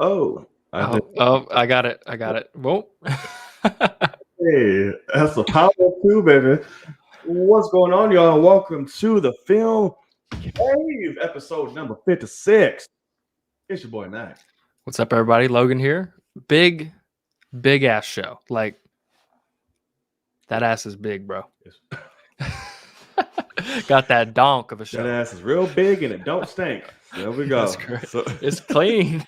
Oh, I got it. Whoa. hey, that's a power too, baby. What's going on, y'all? Welcome to the Film Cave, episode number 56. It's your boy Mac. What's up, everybody? Logan here. Big ass show. Like, that ass is big, bro. Got that donk of a show. That ass is real big and it don't stink. There we go. That's correct. So, It's clean.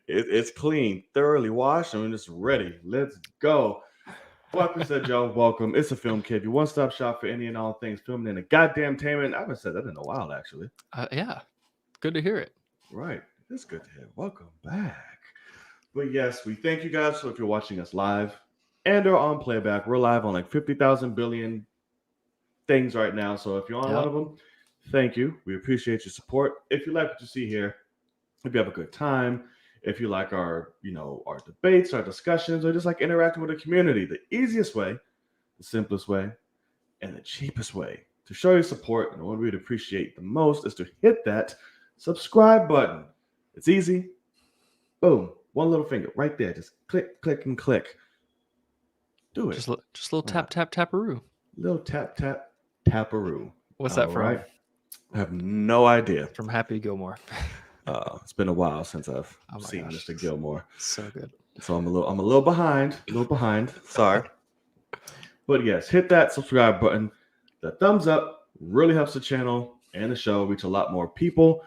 it's clean, thoroughly washed, and it's ready. Let's go. Like we said, y'all, welcome. It's a Film Cave, your one-stop shop for any and all things filming in a goddamn tainment. I haven't said that in a while, actually. Yeah. Good to hear it. Right. It's good to hear. Welcome back. But yes, we thank you guys. So if you're watching us live and or on playback, we're live on like 50,000 billion things right now. So if you're on one of them, thank you. We appreciate your support. If you like what you see here, if you have a good time, if you like our debates, our discussions, or just like interacting with the community, the easiest way, the simplest way, and the cheapest way to show your support and what we'd appreciate the most is to hit that subscribe button. It's easy. Boom. One little finger right there. Just click, click, and click. Do it. Just a little tap, tap, taparoo. Little tap, tap, taparoo. What's that from? Right? I have no idea. From Happy Gilmore. It's been a while since I've seen gosh. Mr. Gilmore. So good. So I'm a little behind. Sorry. But yes, hit that subscribe button. The thumbs up really helps the channel and the show reach a lot more people.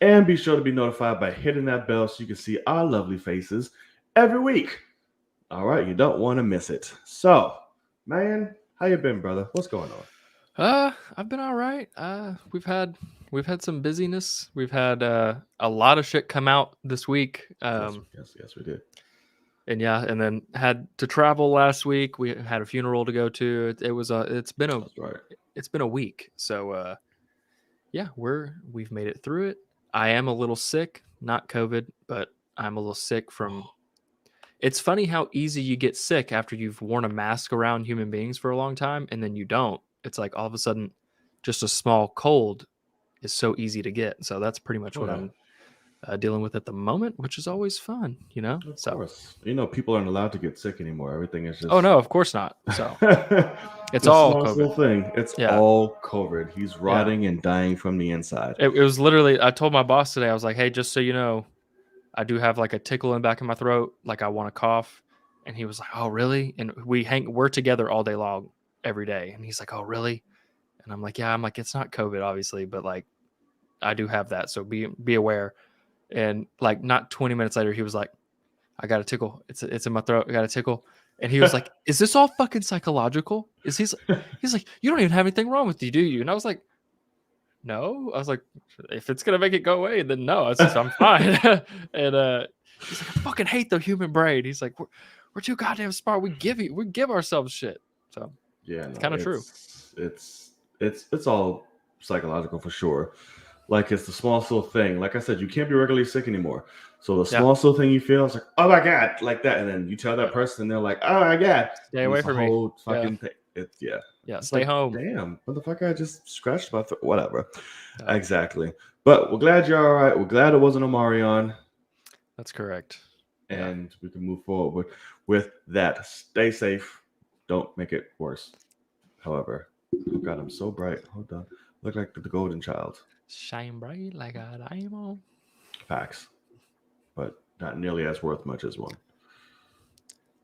And be sure to be notified by hitting that bell so you can see our lovely faces every week. All right, you don't want to miss it. So, man, how you been, brother? What's going on? I've been all right. We've had some busyness. We've had a lot of shit come out this week. Yes, we did. And yeah, and then had to travel last week. We had a funeral to go to. It's been a week. So yeah, we've made it through it. I am a little sick, not COVID, but I'm a little sick from. It's funny how easy you get sick after you've worn a mask around human beings for a long time, and then you don't. It's like all of a sudden, just a small cold is so easy to get. So that's pretty much what I'm dealing with at the moment, which is always fun, you know? Of course. People aren't allowed to get sick anymore. Everything is just... Oh, no, of course not. So it's all COVID. Thing. It's all COVID. He's rotting and dying from the inside. It was literally, I told my boss today, I was like, hey, just so you know, I do have like a tickle in the back of my throat. Like I want to cough. And he was like, oh, really? And we're together all day long, every day. And he's like, oh, really? And I'm like, yeah. I'm like, it's not COVID, obviously, but like, I do have that. So be aware. And like, not 20 minutes later, he was like, I got a tickle. It's in my throat. I got a tickle. And he was like, is this all fucking psychological? He's like, you don't even have anything wrong with you, do you? And I was like, no. I was like, if it's going to make it go away, then no, I'm fine. And he's like, I fucking hate the human brain. He's like, we're too goddamn smart. We give ourselves shit. So yeah, it's kind of true. It's all psychological for sure. Like it's the smallest little thing. Like I said, you can't be regularly sick anymore. So the smallest little thing you feel, it's like, oh my God, like that. And then you tell that person and they're like, oh my God. Stay away from me. Fucking thing. Yeah, stay home. Damn, motherfucker, I just scratched my throat. Whatever. Exactly. But we're glad you're all right. We're glad it wasn't Omarion. That's correct. And we can move forward with that. Stay safe. Don't make it worse. However, oh God, I'm so bright. Hold on. Look like the golden child. Shine bright like a diamond. Facts. But not nearly as worth much as one.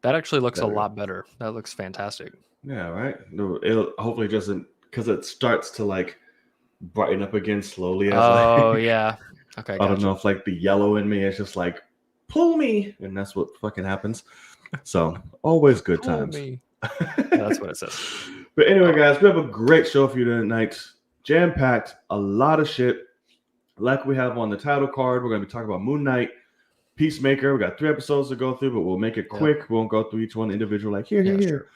That actually looks a lot better. That looks fantastic. Yeah, right? It hopefully doesn't, because it starts to like brighten up again slowly. Yeah. Okay. I don't know if like the yellow in me is just like, pull me. And that's what fucking happens. So always good times. That's what it says. But anyway, guys, we have a great show for you tonight. Jam-packed, a lot of shit. Like we have on the title card, we're going to be talking about Moonknight, Peacemaker. We got 3 episodes to go through, but we'll make it quick. We won't go through each one individual, like here.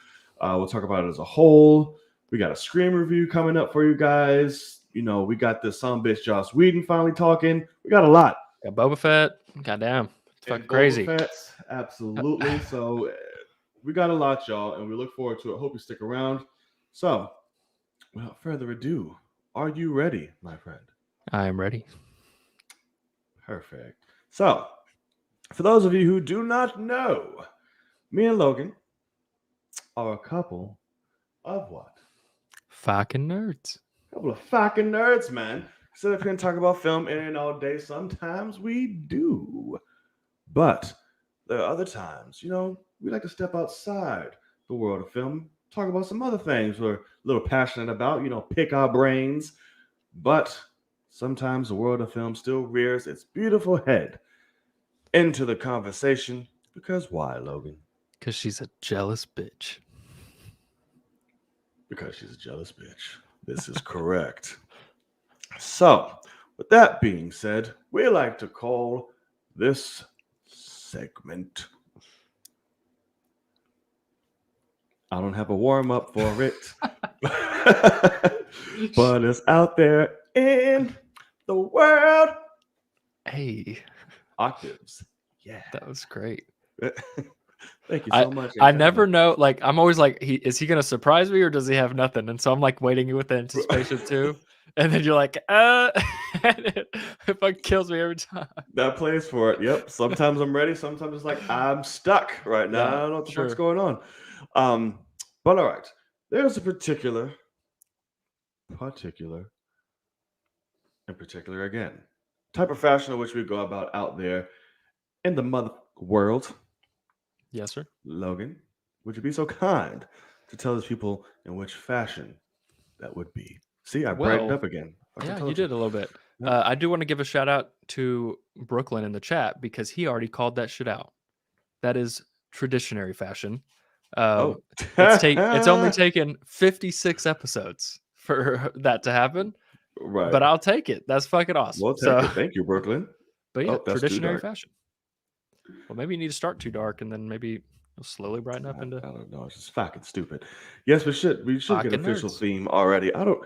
We'll talk about it as a whole. We got a Scream review coming up for you guys. We got this son bitch Joss Whedon finally talking. We got a lot. Got Boba Fett. Goddamn. It's And fucking Boba crazy. Fett, absolutely. So we got a lot, y'all, and we look forward to it. Hope you stick around. So, without further ado, are you ready, my friend? I am ready. Perfect. So, for those of you who do not know, me and Logan are a couple of what? Fucking nerds. Couple of fucking nerds, man. Instead of here and talk about film in and all day, sometimes we do. But there are other times, we like to step outside the world of film, talk about some other things we're a little passionate about, pick our brains. But sometimes the world of film still rears its beautiful head into the conversation. Because why, Logan? Because she's a jealous bitch. Because she's a jealous bitch. This is correct. So, with that being said, we like to call this segment. I don't have a warm up for it, but it's out there in the world. Hey, Octaves. Yeah. that was great. Thank you I so much. I never know. Like, I'm always like, is he gonna surprise me or does he have nothing? And so I'm like waiting with anticipation too. And then you're like, it fucking kills me every time. That plays for it. Yep. Sometimes I'm ready. Sometimes it's like I'm stuck right now. Yeah, I don't know what the fuck's sure. going on. But all right. There's a particular, in particular again, type of fashion in which we go about out there in the mother world. Yes, sir. Logan, would you be so kind to tell us people in which fashion that would be? See, I brightened Well, up again. yeah, told you did a little bit. Yep. I do want to give a shout out to Brooklyn in the chat because he already called that shit out. That is traditionary fashion. Oh. It's only taken 56 episodes for that to happen, Right. but I'll take it. That's fucking awesome. We'll take it. Thank you, Brooklyn. But yeah, Oh, that's too traditionary dark. fashion. Well, maybe you need to start too dark and then maybe you'll slowly brighten up into I don't know. It's just fucking stupid. Yes, we should get fucking official nerds. theme already. I don't.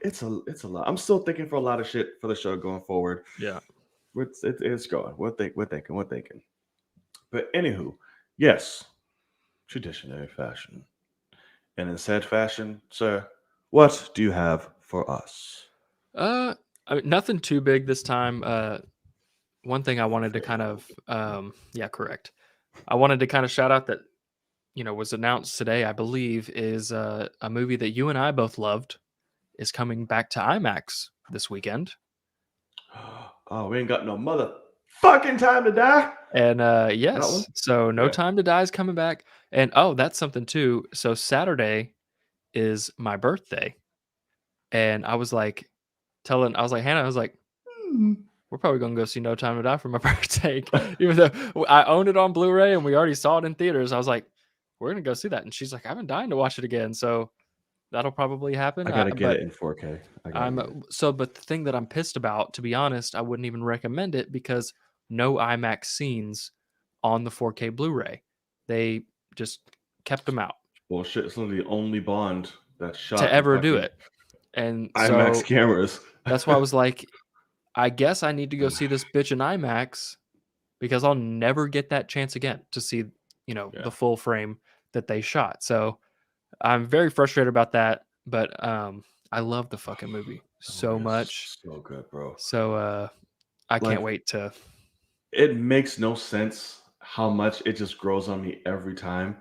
It's a lot. I'm still thinking for a lot of shit for the show going forward. Yeah. It's going. We're thinking. But anywho, yes, traditionary fashion. And in said fashion, sir, what do you have for us? I mean, nothing too big this time. One thing I wanted to kind of yeah, correct. I wanted to kind of shout out that was announced today, I believe, is a movie that you and I both loved is coming back to IMAX this weekend. Oh, we ain't got no motherfucking time to die. And That one? yes, so No Yeah. Time to Die is coming back. And oh, that's something too. So Saturday is my birthday. And I was like Hannah, I was like, we're probably gonna go see No Time to Die for my birthday. Even though I own it on Blu-ray and we already saw it in theaters. I was like, we're gonna go see that. And she's like, I've been dying to watch it again. So that'll probably happen. I gotta get But it in 4K. I gotta get it. but the thing that I'm pissed about, to be honest, I wouldn't even recommend it because no IMAX scenes on the 4K Blu-ray. They just kept them out Well, shit, it's literally the only Bond that's shot to in ever do fucking it. And IMAX so cameras. that's why I was like, I guess I need to go see this bitch in IMAX because I'll never get that chance again to see, Yeah. the full frame that they shot. So I'm very frustrated about that, but I love the fucking movie so much. So good, bro. So I can't Like, wait to. it makes no sense how much it just grows on me every time.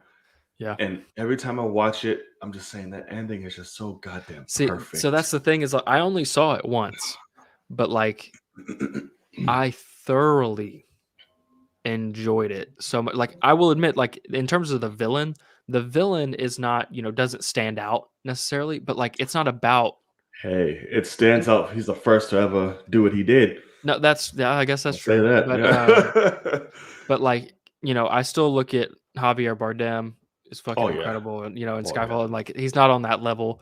Yeah. And every time I watch it, I'm just saying that ending is just so goddamn See, perfect. so that's the thing is, like, I only saw it once, but like I thoroughly enjoyed it so much. Like, I will admit, like, in terms of the villain is not, doesn't stand out necessarily, but like it's not about. Hey, it stands out. He's the first to ever do what he did. No, yeah, I guess that's I'll say true. that. But Yeah. but like, I still look at Javier Bardem is fucking Oh, yeah. incredible, and in Oh, Skyfall, yeah. and like he's not on that level,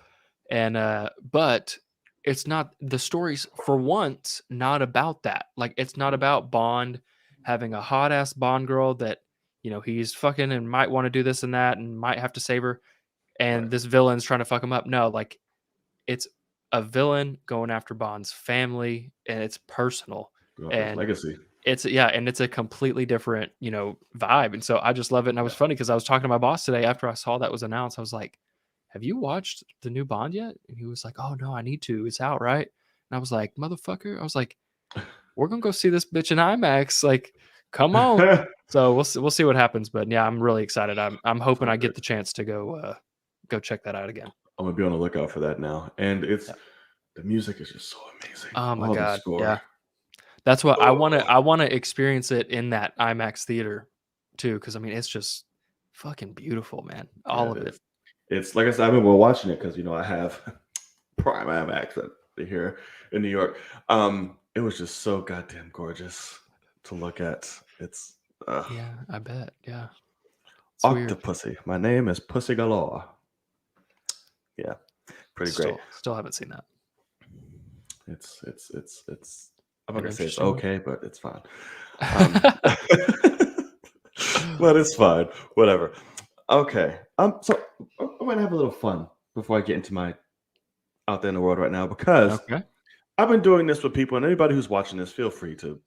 and but it's not the story's for once not about that. Like it's not about Bond having a hot ass Bond girl that he's fucking and might want to do this and that and might have to save her, and Right. this villain's trying to fuck him up. No, like it's a villain going after Bond's family, and it's personal. Go after his And legacy. It's and it's a completely different, vibe. And so I just love it. And I was Yeah. funny because I was talking to my boss today after I saw that was announced. I was like, "Have you watched the new Bond yet?" And he was like, "Oh no, I need to. It's out, right?" And I was like, "Motherfucker!" I was like, "We're gonna go see this bitch in IMAX. Like, come on." So we'll see what happens. But yeah, I'm really excited. I'm hoping I Sounds get good. the chance to go check that out again. I'm gonna be on the lookout for that now. And Yeah. the music is just so amazing. Oh my All the god. score. Yeah. That's what I wanna Oh, I wanna experience it in that IMAX theater too, because I mean, it's just fucking beautiful, man. yeah, All it of it. is. It's like I said, I remember watching it because I have Prime IMAX here in New York. It was just so goddamn gorgeous to look at. It's Yeah, I bet. Yeah. It's weird. Octopussy. My name is Pussy Galore. Yeah, pretty great. Still haven't seen that. It's. I'm not An gonna say it's interesting one. okay, but it's fine. Um, but it's fine. Whatever. Okay. So I'm gonna have a little fun before I get into my out there in the world right now because Okay. I've been doing this with people, and anybody who's watching this, feel free to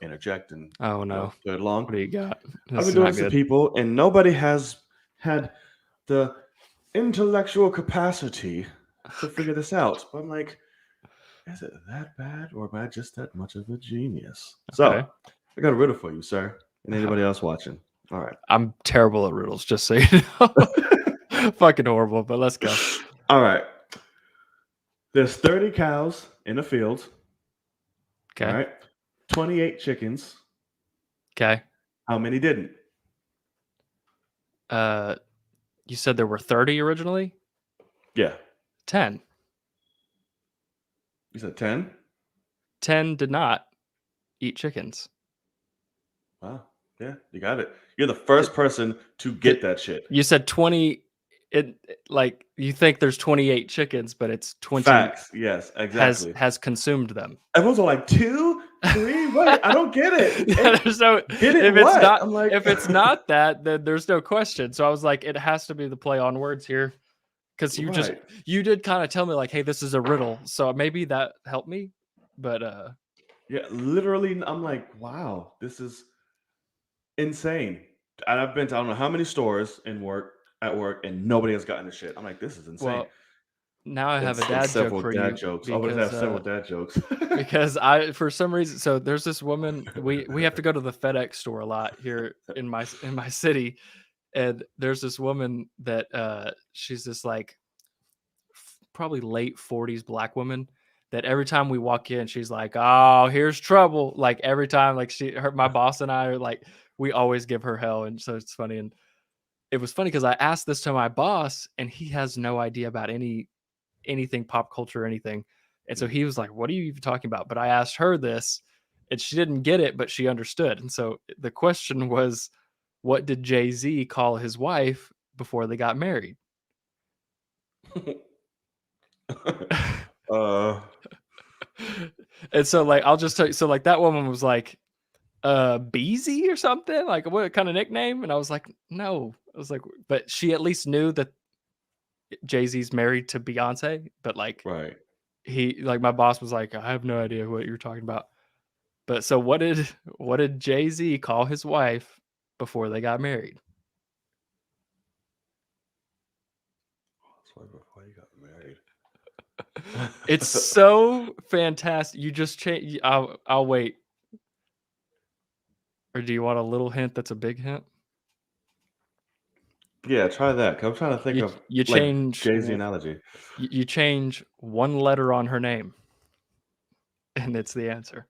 interject and Oh, no. play it along. What do you got? I've This been is doing not this to good. people, and nobody has had the intellectual capacity to figure this out. But I'm like, is it that bad, or am I just that much of a genius? Okay. So I got a riddle for you, sir, and anybody else watching. All right. I'm terrible at riddles, just so you know. Fucking horrible, but let's go. All right. There's 30 cows in a field. All Okay. right. 28 chickens. Okay. How many didn't? You said there were 30 originally? Yeah. 10. You said 10? 10 did not eat chickens. Wow. Yeah, you got it. You're the first person to Did get that shit. You said 20, like, you think there's 28 chickens, but it's 20 Facts. Yes, has exactly. has consumed them. Everyone's all like, 2, 3, wait, I don't get it. There's no Did it what? I'm like, if it's not that, then there's no question. So I was like, it has to be the play on words here. Because right. you did kind of tell me like, hey, this is a riddle. So maybe that helped me. But Yeah, literally, I'm like, wow, this is insane. And I've been to I don't know how many stores at work, and nobody has gotten the shit. I'm like, this is insane. well, now I have a It's dad joke several for dad you jokes. I would have because several dad jokes. I for some reason, so there's this woman, we have to go to the FedEx store a lot here in my city, and there's this woman that she's this like probably late 40s black woman that every time we walk in she's like, "Oh, here's trouble." Like every time, like my boss and I are like, we always give her hell. And so it's funny. And it was funny because I asked this to my boss and he has no idea about anything pop culture or anything. And so he was like, "What are you even talking about?" But I asked her this and she didn't get it, but she understood. And so the question was, what did Jay-Z call his wife before they got married? uh, And so like I'll just tell you, so like that woman was like, Beezy or something? Like what kind of nickname? And I was like, no. I was like, but she at least knew that Jay-Z's married to Beyonce, but like right. my boss was like, I have no idea what you're talking about. But so what did Jay-Z call his wife before they got married? That's why before you got married. It's so fantastic. You just change. I'll wait. Or do you want a little hint that's a big hint? Yeah, try that. 'Cause I'm trying to think You of you like change Jay Z analogy. you change one letter on her name, and it's the answer.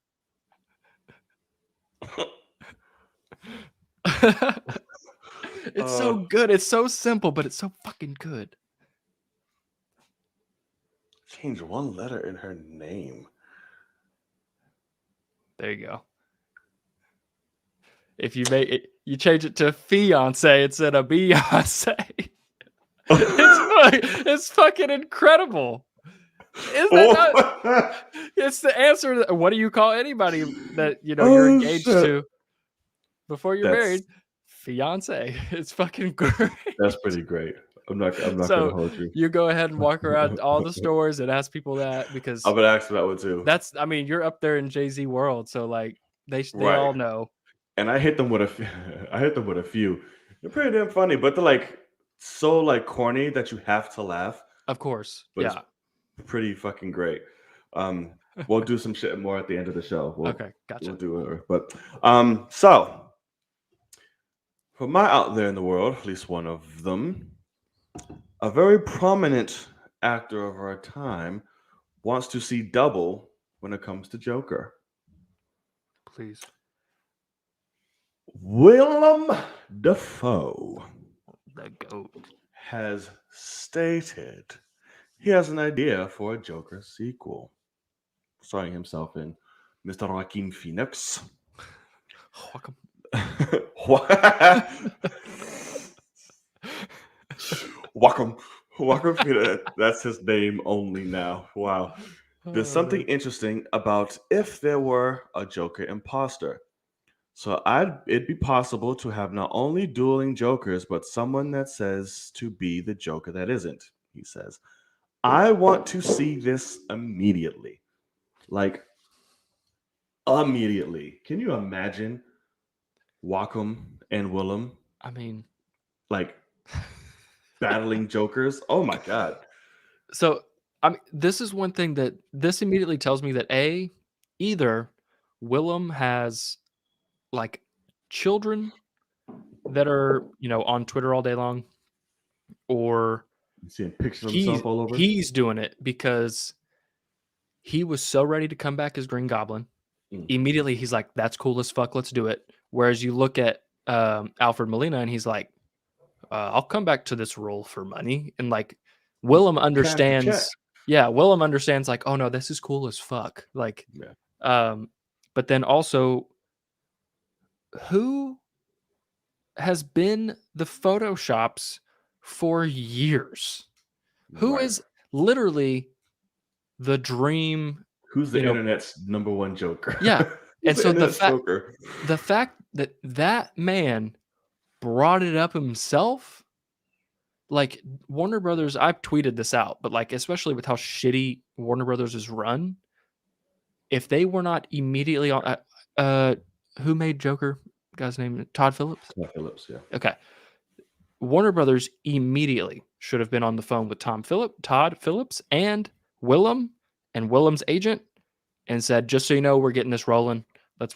It's so uh, good. It's so simple, but it's so fucking good. change one letter in her name. There you go. If you make it, you change it to fiance instead of Beyonce. It's fucking incredible. Is that not? It's the answer. What do you call anybody that you're Oh engaged shit. to before you're That's married? Fiance. It's fucking great. that's pretty great. I'm not gonna So hold you. you go ahead and walk around all the stores and ask people that, because I'm gonna ask that one too. I mean, you're up there in Jay-Z world. So like They all know. And I hit them with a few. They're pretty damn funny, but they're like so like corny that you have to laugh. Of course. But it's Yeah. pretty fucking great. We'll do some shit more at the end of the show. Okay. Gotcha. We'll do it. But so for my out there in the world, at least one of them, a very prominent actor of our time wants to see double when it comes to Joker. Please. Willem Dafoe The GOAT. has stated he has an idea for a Joker sequel, starring himself in Mr. Joaquin Phoenix. Joaquin Phoenix. That's his name only now. Wow. There's something interesting about if there were a Joker imposter. So it'd be possible to have not only dueling Jokers, but someone that says to be the Joker that isn't, he says. I want to see this immediately. Like, immediately. Can you imagine Joaquin and Willem, I mean, like, battling Jokers? Oh my God. so this is one thing that this immediately tells me that either Willem has like children that are, on Twitter all day long, or You seeing pictures of himself all over? he's doing it because he was so ready to come back as Green Goblin. Immediately he's like, that's cool as fuck, let's do it. Whereas you look at Alfred Molina and he's like, I'll come back to this role for money. And like Willem understands. Yeah, Willem understands like, oh no, this is cool as fuck. Like, but then also, who has been the Photoshops for years? Who is literally the dream? Who's the internet's number one Joker? Yeah. And so the fact that that man brought it up himself, like Warner Brothers, I've tweeted this out, but like especially with how shitty Warner Brothers is run, if they were not immediately on, who made Joker? Guy's name Todd Phillips. Todd Phillips, yeah. Okay. Warner Brothers immediately should have been on the phone with Todd Phillips, and Willem and Willem's agent, and said, just so you know, we're getting this rolling.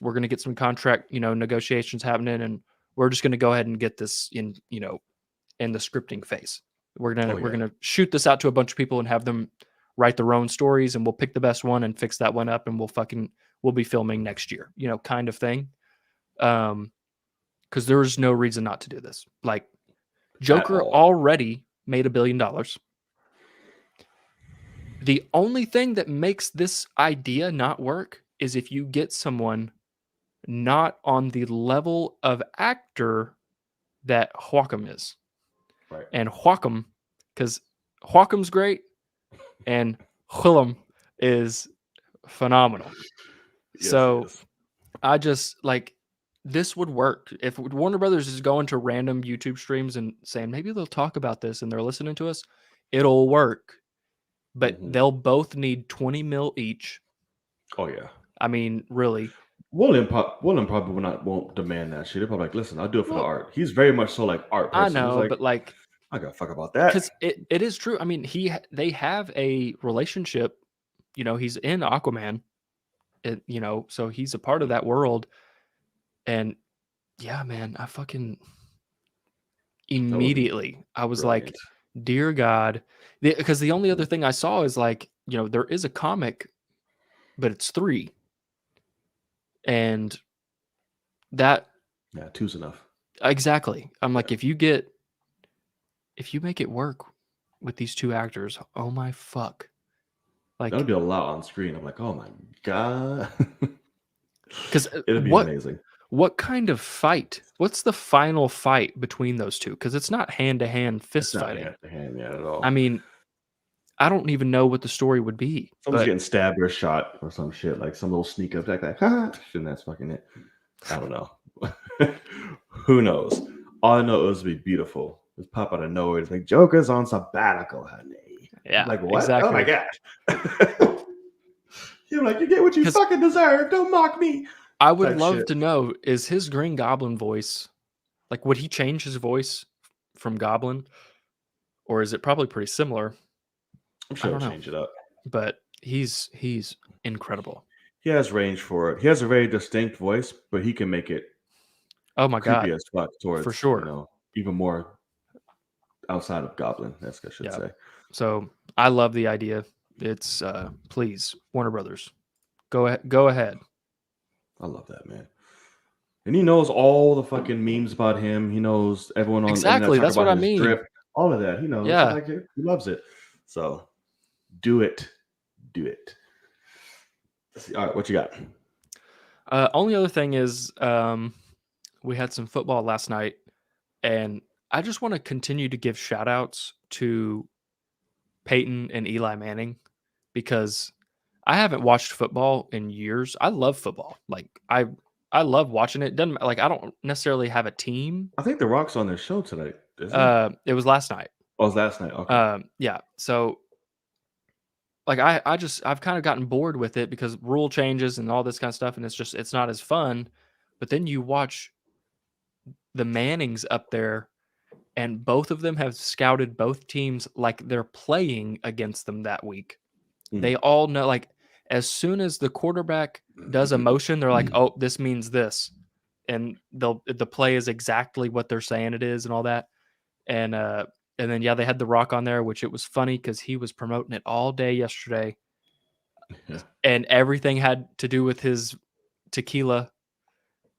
We're going to get some contract, negotiations happening, and we're just going to go ahead and get this in the scripting phase. We're gonna shoot this out to a bunch of people and have them write their own stories, and we'll pick the best one and fix that one up, and we'll be filming next year, kind of thing. Because there was no reason not to do this. Like, Joker already made $1 billion. The only thing that makes this idea not work is if you get someone not on the level of actor that Joaquin is. Right. And Joaquin, because Joaquin's great and Willem is phenomenal. Yes, so I just like, this would work. If Warner Brothers is going to random YouTube streams and saying, maybe they'll talk about this and they're listening to us, it'll work. But they'll both need 20 mil each. Oh yeah. I mean, really. Willem probably won't demand that shit. They're probably like, listen, I'll do it for the art. He's very much so like art person. I know, but like, I gotta fuck about that. Because it is true. I mean, they have a relationship. He's in Aquaman. So he's a part of that world. And yeah, man, I fucking immediately I was like, dear God, because the only other thing I saw is like, there is a comic, but it's 3. And that 2's enough. Exactly. I'm like, if you make it work with these 2 actors, oh my fuck. Like, that'll be a lot on screen. I'm like, oh my God. Because it'll be amazing. What kind of fight? What's the final fight between those 2? Because it's not hand-to-hand fist fighting. Hand to hand, at all. I mean, I don't even know what the story would be. Someone's getting stabbed or shot or some shit, like some little sneak attack, like, and that's fucking it. I don't know. Who knows? All I know is it'd be beautiful. Just pop out of nowhere. It's like, Joker's on sabbatical, honey. Yeah, like, what? Exactly. Oh my God. You're like, you get what you fucking deserve. Don't mock me. I would type love shit. to know, is his Green Goblin voice, like, would he change his voice from Goblin, or is it probably pretty similar? I'm I sure don't he'll know, change it up. but he's incredible. He has range for it. He has a very distinct voice, but he can make it Oh my creepy god, as fuck for towards, sure. even more outside of Goblin, that's I should Yeah. say. So I love the idea. It's please, Warner Brothers, go ahead. I love that, man. And he knows all the fucking memes about him. He knows everyone on the internet Exactly. talk That's what about I his mean. drip. All of that. He knows. Yeah. He loves it. So do it. Do it. Let's see. All right, what you got? Only other thing is, we had some football last night, and I just want to continue to give shout outs to Peyton and Eli Manning because I haven't watched football in years. I love football. Like I love watching it. Doesn't like I don't necessarily have a team. I think The Rock's on their show today, isn't he? It was last night. Oh, it was last night. Okay. Yeah. So like I've kind of gotten bored with it because rule changes and all this kind of stuff, and it's not as fun. But then you watch the Mannings up there, and both of them have scouted both teams like they're playing against them that week. They all know, like, as soon as the quarterback does a motion, they're like, "Oh, this means this," and the play is exactly what they're saying it is, and all that. And then yeah, they had The Rock on there, which it was funny because he was promoting it all day yesterday, Yeah. and everything had to do with his tequila.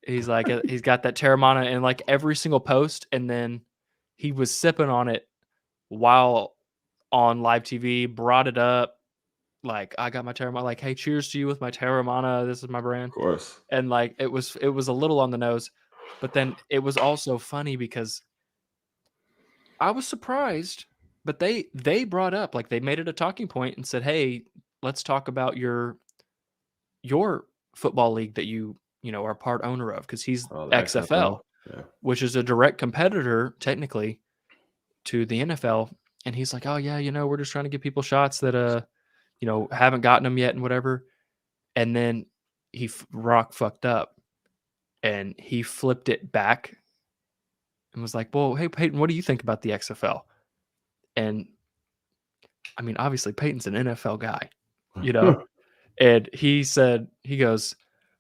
He's like, he's got that Terramana in like every single post, and then he was sipping on it while on live TV, brought it up. Like, I got my Terramana, like, hey, cheers to you with my Terramana. This is my brand. Of course. And like it was a little on the nose, but then it was also funny because I was surprised, but they brought up, like, they made it a talking point and said, "Hey, let's talk about your football league that you know are part owner of," because he's Oh, the XFL. XFL, Yeah. which is a direct competitor technically to the NFL. And he's like, "Oh yeah, we're just trying to give people shots that haven't gotten them yet and whatever." And then Rock fucked up and he flipped it back and was like, "Well, hey Peyton, what do you think about the XFL?" And I mean, obviously Peyton's an NFL guy, you know. And he goes,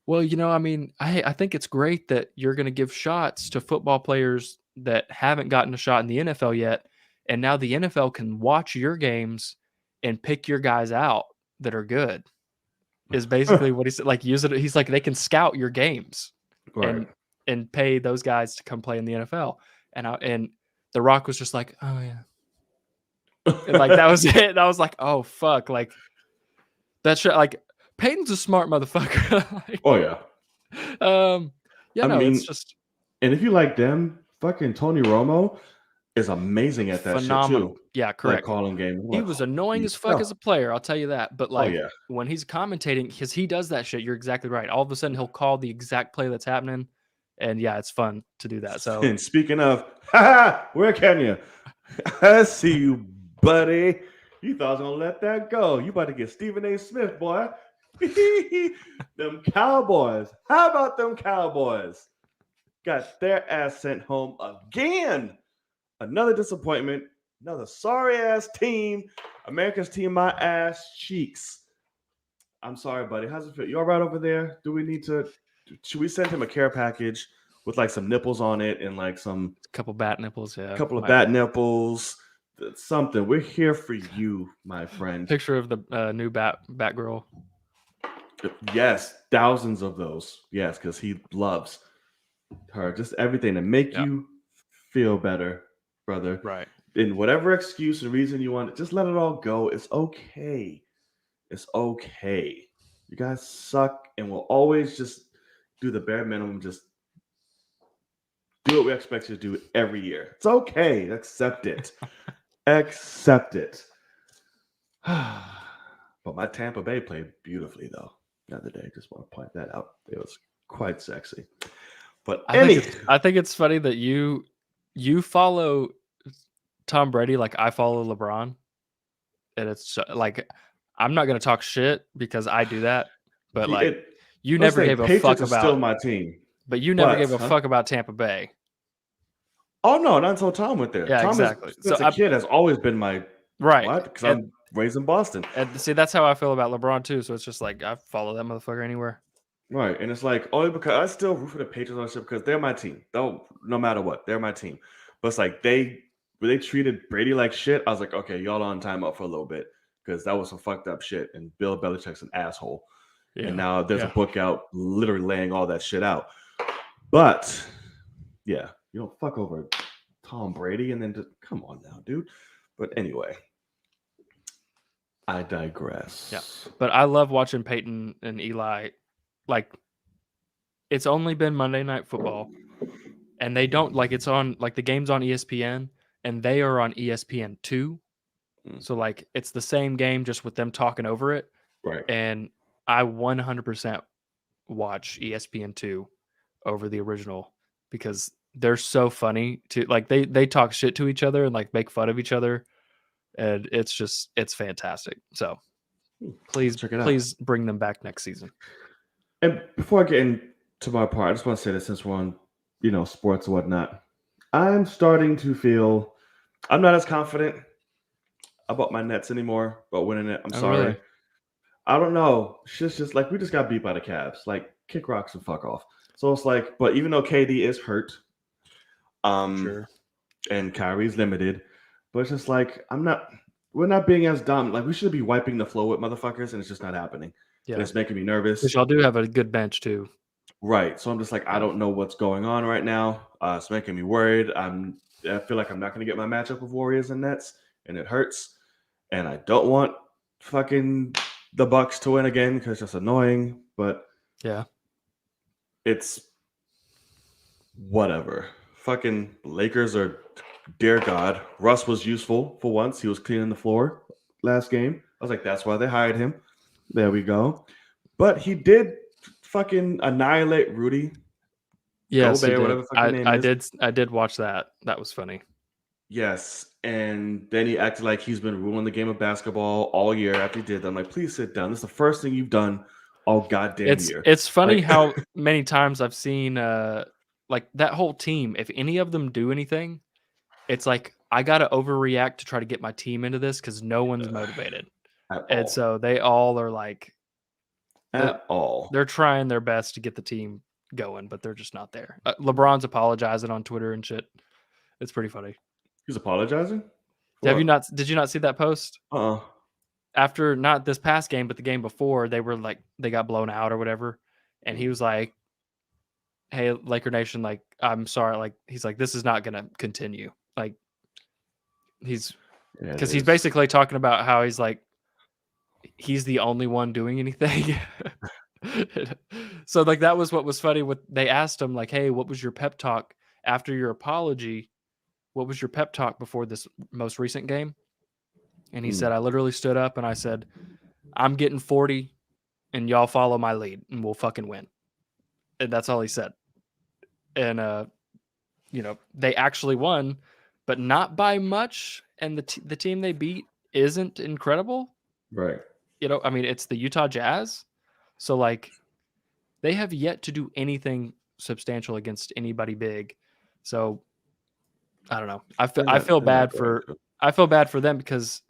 "Well, I mean, I think it's great that you're going to give shots to football players that haven't gotten a shot in the NFL yet, and now the NFL can watch your games and pick your guys out that are good." Is basically what he said. Like, use it. He's like, they can scout your games Right. and pay those guys to come play in the NFL. And The Rock was just like, "Oh yeah," and like that was it. And I was like, "Oh fuck!" Like that's like Peyton's a smart motherfucker. Like, Oh yeah. yeah, I no, it's mean, just and if you like them, fucking Tony Romo is amazing at that shit phenomenal. too. Yeah, Like correct. calling games. I'm He like, was annoying holy as fuck as fuck. a player, I'll tell you that. But Oh like yeah. when he's commentating, because he does that shit, you're exactly right. All of a sudden he'll call the exact play that's happening. And yeah, it's fun to do that. So And speaking of, where can you? I see you, buddy. You thought I was gonna let that go. You about to get Stephen A. Smith, boy. Them Cowboys. How about them Cowboys? Got their ass sent home again. Another disappointment. Another sorry ass team. America's team, my ass cheeks. I'm sorry, buddy. How's it feel? You all right over there? Do we need to? Should we send him a care package with like some nipples on it and like some a couple bat nipples, yeah. couple of bat nipples? Something. We're here for you, my friend. Picture of the new Batgirl. Yes, thousands of those. Yes, because he loves her. Just everything to make Yeah. you feel better, brother. Right. In whatever excuse and reason you want, just let it all go. It's okay. It's okay. You guys suck, and we'll always just do the bare minimum. Just do what we expect you to do every year. It's okay. Accept it. Accept it. But my Tampa Bay played beautifully, though, the other day. Just want to point that out. It was quite sexy. But I think it's funny that you follow Tom Brady like I follow LeBron. And it's like, I'm not going to talk shit because I do that. But like, You let's never say gave a Patriots fuck are still about, my team. but you never But gave a fuck about Tampa Bay. oh no, not until Tom went there. Yeah, Tom has exactly. So since a kid has always been my right. what? Because I'm raised in Boston. And see, that's how I feel about LeBron too. So it's just like I follow that motherfucker anywhere. Right. And it's like only because I still root for the Patriots ownership because they're my team. Though no matter what, they're my team. But it's like when they treated Brady like shit, I was like, okay, y'all on timeout for a little bit. Because that was some fucked up shit. And Bill Belichick's an asshole. Yeah. And now there's a book out literally laying all that shit out. But yeah, you don't fuck over Tom Brady and then just come on now, dude. But anyway, I digress. Yeah. But I love watching Peyton and Eli. Like, it's only been Monday Night Football, and they don't like it's on like the game's on ESPN, and they are on ESPN2. So like it's the same game just with them talking over it. Right. And I 100% watch ESPN2 over the original because they're so funny to like they talk shit to each other and like make fun of each other, and it's fantastic. So please Check it out. please bring them back next season. And before I get into my part, I just want to say this since we're on, sports and whatnot. I'm starting to feel I'm not as confident about my Nets anymore, about winning it. I'm sorry. Really? I don't know. It's just like we just got beat by the Cavs. Like kick rocks and fuck off. So it's like, but even though KD is hurt, Sure. and Kyrie's limited, but it's just like we're not being as dumb. Like we should be wiping the floor with motherfuckers, and it's just not happening. Yeah. And it's making me nervous. Because y'all do have a good bench too. Right. So I'm just like, I don't know what's going on right now. It's making me worried. I feel like I'm not going to get my matchup with Warriors and Nets, and it hurts. And I don't want fucking the Bucks to win again because it's annoying. But yeah, it's whatever. Fucking Lakers are, dear God. Russ was useful for once. He was cleaning the floor last game. I was like, that's why they hired him. There we go. But he did fucking annihilate Rudy. yes, Gobert, whatever fucking name is. I did watch that. That was funny. Yes, and then he acted like he's been ruling the game of basketball all year after he did that. I'm like, please sit down. This is the first thing you've done all goddamn year. It's funny Like, how many times I've seen like that whole team. If any of them do anything, it's like I gotta overreact to try to get my team into this because no one's motivated, and so they all are like, they're trying their best to get the team going, but they're just not there. LeBron's apologizing on Twitter and shit. It's pretty funny. He's apologizing? Did you not see that post? After not this past game, but the game before, they were like they got blown out or whatever, and he was like, "Hey, Laker Nation, like I'm sorry." Like he's like, "This is not gonna continue." Like he's basically talking about how he's like he's the only one doing anything. So like that was what was funny. With they asked him like, "Hey, what was your pep talk after your apology? What was your pep talk before this most recent game?" And he said, "I literally stood up and I said, I'm getting 40 and y'all follow my lead and we'll fucking win." And that's all he said. And, they actually won, but not by much. And the team they beat isn't incredible. Right. I mean, it's the Utah Jazz. So, like, they have yet to do anything substantial against anybody big. So, I don't know. I feel bad for them because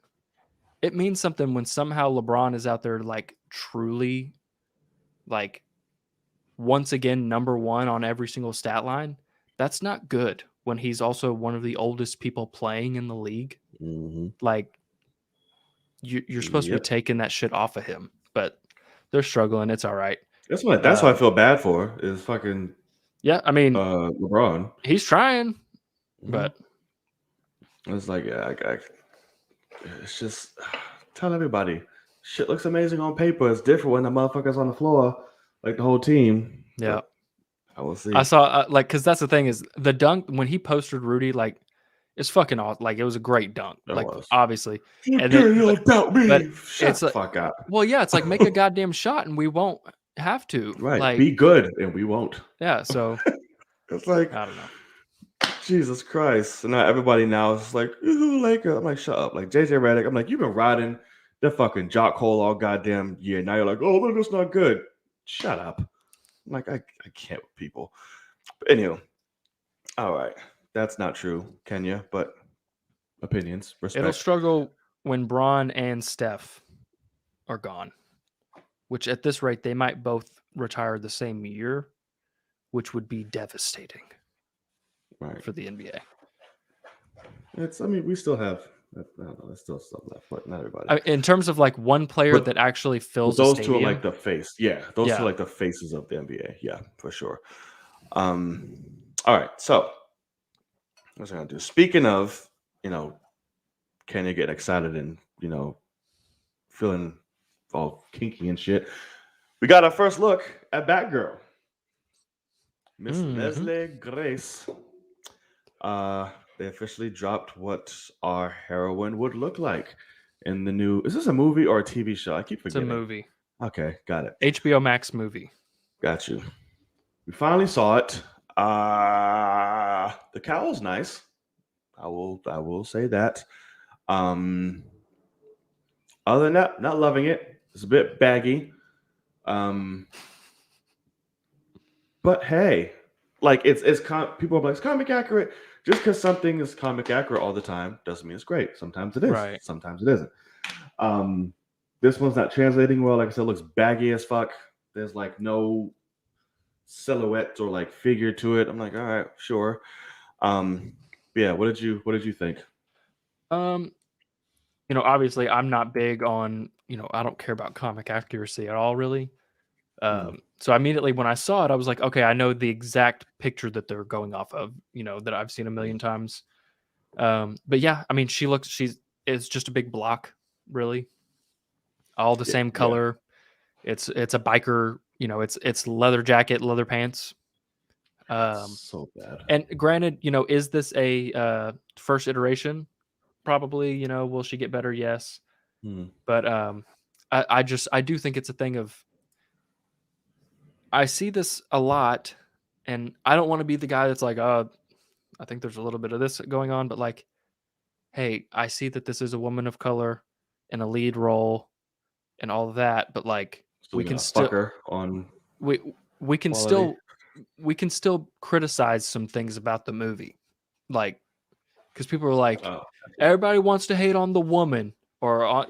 it means something when somehow LeBron is out there like truly like once again number one on every single stat line. That's not good when he's also one of the oldest people playing in the league. Mm-hmm. Like you're supposed to be taking that shit off of him, but they're struggling. It's all right. That's what I feel bad for is fucking I mean LeBron. He's trying, but it's like it's just tell everybody shit looks amazing on paper. It's different when the motherfucker's on the floor, like the whole team. Yeah, but I will see. I saw because that's the thing is the dunk when he posted Rudy, like it's fucking awesome. Like it was a great dunk, obviously. And then, doubt me. But Shut the fuck up. Well, yeah, it's like make a goddamn shot and we won't have to. Right, like, be good and we won't. Yeah, so it's like I don't know. Jesus Christ. And now everybody now is like, ooh, Laker. I'm like, shut up. Like JJ Redick, I'm like, you've been riding the fucking jock hole all goddamn year. Now you're like, oh, look, that's not good. shut up. I'm like, I can't with people. But anyway, all right. That's not true, Kenya, but opinions, It'll respect. struggle when Braun and Steph are gone, which at this rate they might both retire the same year, which would be devastating Right. for the NBA. I mean, we still have, I don't know, there's still some left, but not everybody. In terms of like one player But, that actually but fills a those two are stadium, like the face. Yeah, those two yeah. are like the faces of the NBA. Yeah, for sure. All right. So, what's I gonna do? Speaking of, Kenya getting excited and feeling all kinky and shit, we got our first look at Batgirl, Miss Mhm. Leslie Grace. They officially dropped what our heroine would look like in the new. Is this a movie or a TV show? I keep It's a forgetting. movie, Okay, got it. HBO Max movie. Got you. We finally saw it. The cowl's nice. I will say that. Um, Other than that, not loving it. It's a bit baggy. But hey, like people are like it's comic accurate. Just because something is comic accurate all the time doesn't mean it's great. Sometimes it is. Right. Sometimes it isn't. This one's not translating well. Like I said, it looks baggy as fuck. There's like no silhouette or like figure to it. I'm like, all right, sure. Yeah. What did you think? Um, obviously I'm not big on, I don't care about comic accuracy at all, really. Mm, So immediately when I saw it, I was like, okay, I know the exact picture that they're going off of, that I've seen a million times. But yeah, I mean, it's just a big block, really, all the yeah, same yeah. color. It's a biker, it's leather jacket, leather pants. So bad. And granted, is this a first iteration? Probably, will she get better? Yes. Mm, But I do think it's a thing of, I see this a lot, and I don't want to be the guy that's like, oh, I think there's a little bit of this going on, but like, hey, I see that this is a woman of color in a lead role and all of that, but like, so we we can got a still fucker on we we can quality. still criticize some things about the movie, like, because people are like, Oh, everybody wants to hate on the woman, or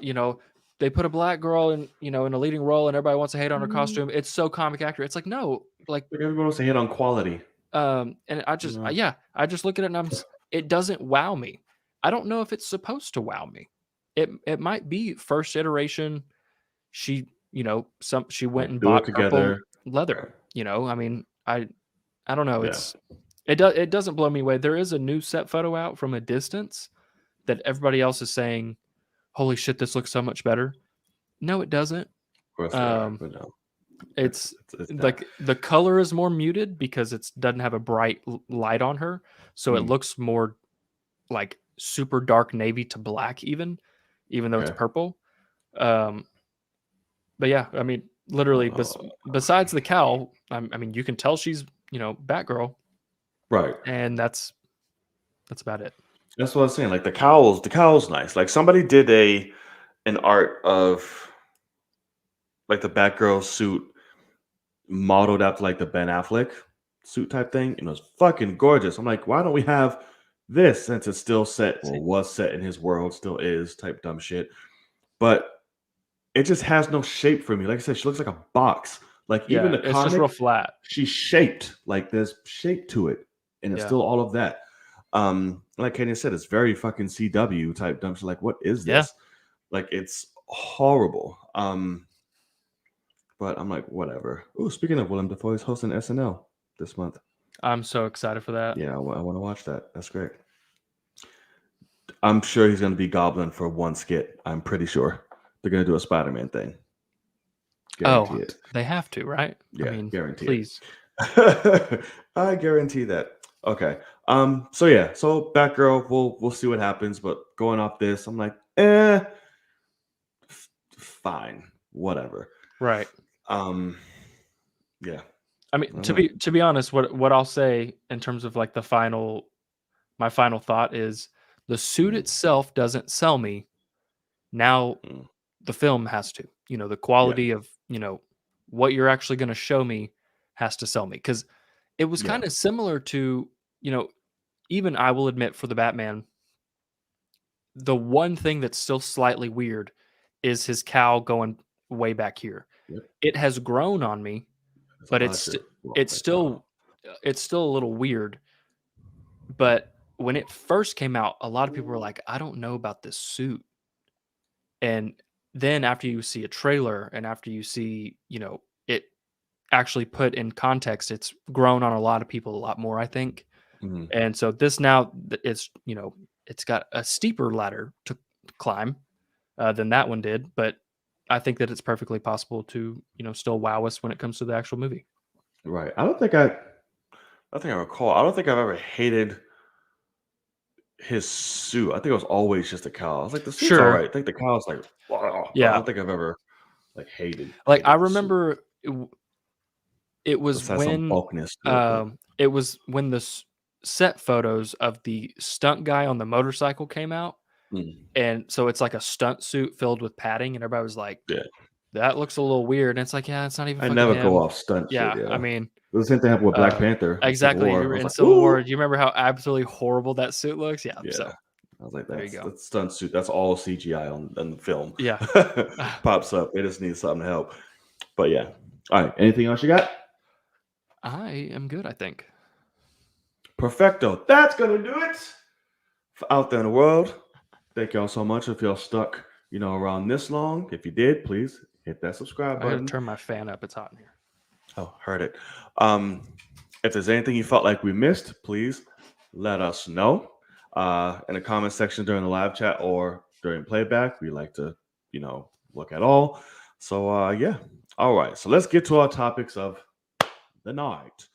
they put a black girl in a leading role, and everybody wants to hate on her mm, costume. It's so comic accurate. It's like, no, like, like everyone wants to hit on quality. and I You just know? yeah, I just look at it and it doesn't wow me. I don't know if it's supposed to wow me. It might be first iteration. She she went Like and do it bought purple together. leather. Right. I mean, I don't know. Yeah. It doesn't blow me away. There is a new set photo out from a distance that everybody else is saying, "Holy shit, this looks so much better." No, it doesn't. Of course they are, Um, but no, it's it's not. like the color is more muted because it doesn't have a bright light on her, so it Mm, looks more like super dark navy to black, even though it's okay. purple. Um, but yeah, I mean, literally, Oh, besides the cowl, I mean, you can tell she's Batgirl, right. and that's about it. That's what I was saying. Like the cowl's nice. Like somebody did an art of like the Batgirl suit modeled after like the Ben Affleck suit type thing, and it was fucking gorgeous. I'm like, why don't we have this since it's still set or was set in his world, still is type dumb shit. But it just has no shape for me. Like I said, she looks like a box. Like even Yeah, the it's just real comic, flat. she's shaped. Like there's shape to it, and it's Yeah, still all of that. Like Kenny said, it's very fucking CW type dumb shit. Like, what is yeah. this? Like, it's horrible. But I'm like, whatever. Oh, speaking of Willem Dafoe, he's hosting SNL this month. I'm so excited for that. Yeah, I want to watch that. That's great. I'm sure he's going to be Goblin for one skit. I'm pretty sure they're going to do a Spider-Man thing. Guarantee Oh, it. they have to, right? I Yeah, mean, guarantee please. it. I guarantee that. Okay. So yeah. So Batgirl, we'll see what happens. But going off this, I'm like, fine, whatever. Right. Um, yeah. I I mean, don't to know. be honest, what I'll say in terms of like my final thought is the suit Mm, itself doesn't sell me. Now mm. the film has to. The Yeah. quality of, what you're actually going to show me has to sell me. Because it was Yeah. kind of similar to, even I will admit for the Batman, the one thing that's still slightly weird is his cowl going way back here. Yep. It has grown on me, It's a but lot to it's that still it's still a little weird. But when it first came out, a lot of people were like, "I don't know about this suit." And then after you see a trailer and after you see, it actually put in context, it's grown on a lot of people a lot more, I think. Mhm. And so this now it's, it's got a steeper ladder to climb than that one did, but I think that it's perfectly possible to, still wow us when it comes to the actual movie. Right. I think I recall. I don't think I've ever hated his suit. I think it was always just a cowl. I was like, the suit's all Sure. right. I think the cowl's like, wow, but I Yeah. don't think I've ever like Like I hated the suit. remember it was This has some when bulkiness to it, but the set photos of the stunt guy on the motorcycle came out. mm, And so it's like a stunt suit filled with padding, and everybody was like, yeah. "That looks a little weird." And it's like, "Yeah, it's not even I fucking never go him." off stunt shit. Yeah, I Yeah. mean, The same thing happened with Black Panther in Civil exactly. War. You I were was in like, Civil War. ooh. Do you remember how absolutely horrible that suit looks? Yeah. Yeah. So I was like, there you go. that's stunt suit. That's all CGI on the film. Yeah. Pops up. It just needs something to help. But yeah. All right. Anything else you got? I am good, I think. Perfecto. That's gonna do it for out there in the world. Thank y'all so much. If y'all stuck, around this long, if you did, please hit that subscribe I gotta button. turn my fan up. It's hot in here. Oh, heard it. Um, if there's anything you felt like we missed, please let us know in the comment section during the live chat or during playback. We like to, look at all. So yeah. All right. So let's get to our topics of the night.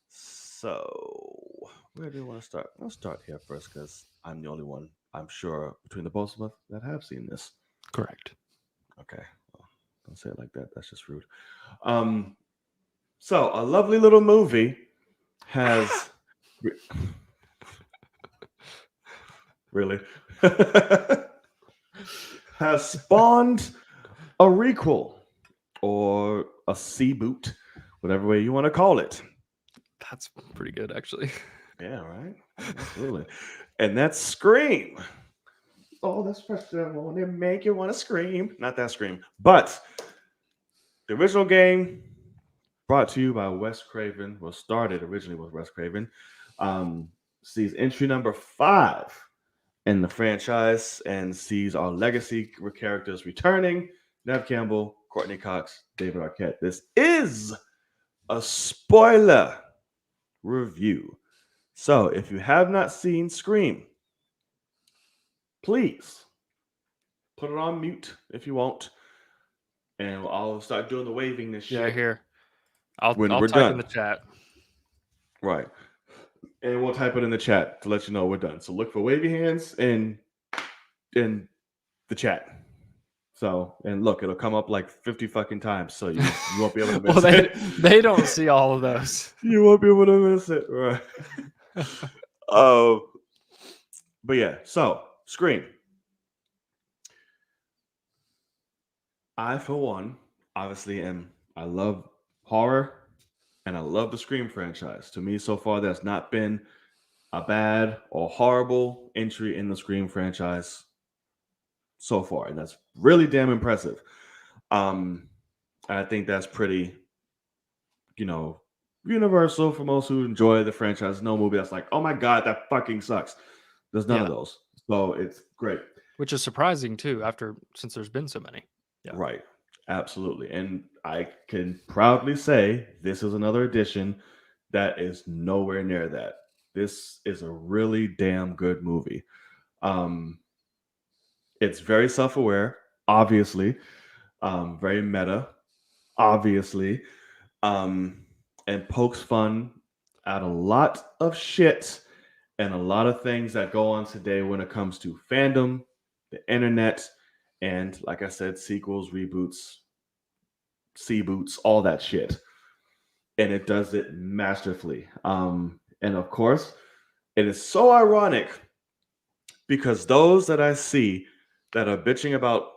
So where do you want to start? I'll start here first because I'm the only one, I'm sure, between the both of us that have seen this. Correct. Okay. Well, don't say it like that. That's just rude. Um, so a lovely little movie has really has spawned a requel or a C-boot, whatever way you want to call it. That's pretty good, actually. Yeah, right. Absolutely. And that's Scream. Oh, that's first I want to make you want to scream. Not that Scream, but the original game brought to you by Wes Craven, was started originally with Wes Craven, sees entry number 5 in the franchise and sees our legacy characters returning: Nev Campbell, Courtney Cox, David Arquette. This is a spoiler review. So if you have not seen Scream, please put it on mute if you want, and I'll start doing the waving this Yeah, shit here. I'll when I'll we're type in done. the chat. Right. And we'll type it in the chat to let you know we're done. So look for wavy hands in the chat. So, and look, it'll come up like 50 fucking times. So you won't be able to miss Well, it. they don't see all of those. You won't be able to miss it. Right. Oh, but yeah. So, Scream. I, for one, obviously I love horror and I love the Scream franchise. To me, so far, there's not been a bad or horrible entry in the Scream franchise so far, and that's really damn impressive. I think that's pretty, universal for most who enjoy the franchise. No movie that's like, oh my god, that fucking sucks. There's none of Yeah. those, so it's great. Which is surprising too, since there's been so many. Yeah. Right, absolutely, and I can proudly say this is another edition that is nowhere near that. This is a really damn good movie. Um, it's very self-aware, obviously, very meta, obviously, and pokes fun at a lot of shit and a lot of things that go on today when it comes to fandom, the internet, and like I said, sequels, reboots, C-boots, all that shit. And it does it masterfully. And of course, it is so ironic because those that I see that are bitching about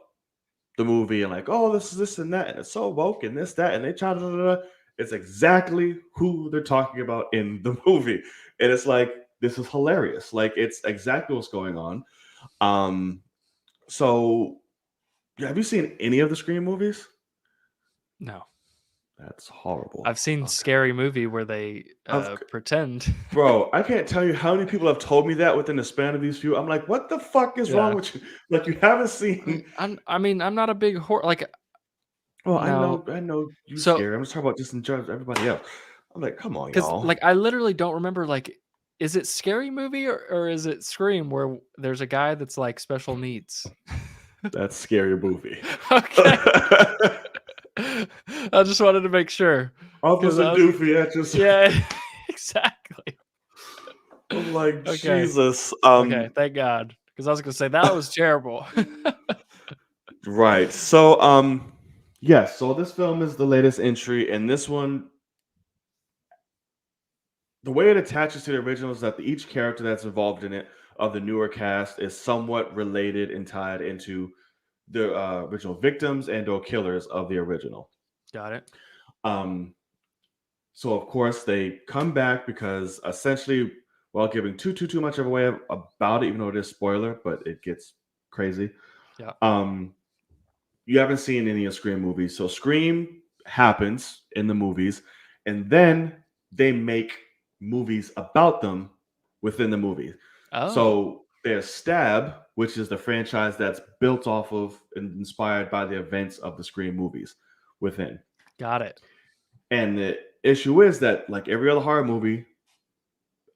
the movie and like, oh, this is this and that, and it's so woke and this, that, and they try to. It's exactly who they're talking about in the movie. And it's like, this is hilarious. Like, it's exactly what's going on. So have you seen any of the Scream movies? No. That's horrible. I've seen Okay. Scary Movie where they pretend. Bro, I can't tell you how many people have told me that within the span of these few. I'm like, what the fuck is wrong Yeah. with you? Like, you haven't seen. I mean, I'm not a big horror. Like, Well, no. I know you So, scary. I'm just talking about just in terms of everybody else. I'm like, come on, because y'all. like I literally don't remember. Like, is it Scary Movie or is it Scream where there's a guy that's like special needs? That's scary movie. Okay. I just wanted to make sure. Officer Doofy, Yeah, exactly. I'm like, Okay. Jesus. Okay, thank God. Because I was gonna say that was terrible. Right. So, yes. So this film is the latest entry, and this one, the way it attaches to the original is that each character that's involved in it of the newer cast is somewhat related and tied into the original victims and or killers of the original. Got it. Um, so of course they come back because essentially, while giving too much of away about it, even though it is spoiler, but it gets crazy. Yeah. You haven't seen any of Scream movies, so Scream happens in the movies, and then they make movies about them within the movies. Oh, So there's Stab, which is the franchise that's built off of and inspired by the events of the Scream movies within. got it. And the issue is that, like every other horror movie,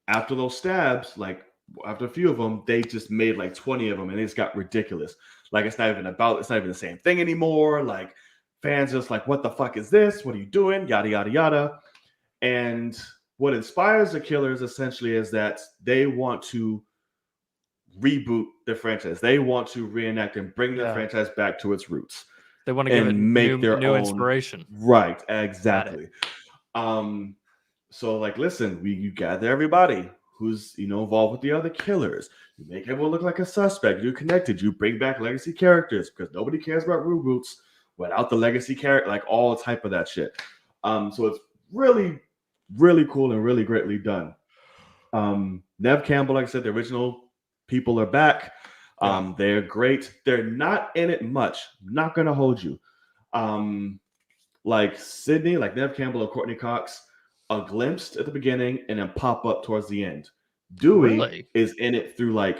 after those stabs, like after a few of them, they just made like 20 of them, and it's got ridiculous. Like it's not even the same thing anymore. Like fans just like, what the fuck is this? What are you doing? Yada yada yada. And what inspires the killers essentially is that they want to reboot the franchise. They want to reenact and bring the franchise back to its roots. They want to give it make their new own inspiration. Right, exactly. So like, listen, you gather everybody who's involved with the other killers. You make everyone look like a suspect. You're connected. You bring back legacy characters because nobody cares about reboots without the legacy character, like all type of that shit. So it's really, really cool and really greatly done. Nev Campbell, like I said, the original people are back. They're great. They're not in it much. Not gonna hold you. Like Sydney, like Nev Campbell or Courtney Cox, a glimpse at the beginning and then pop up towards the end. Dewey is in it through like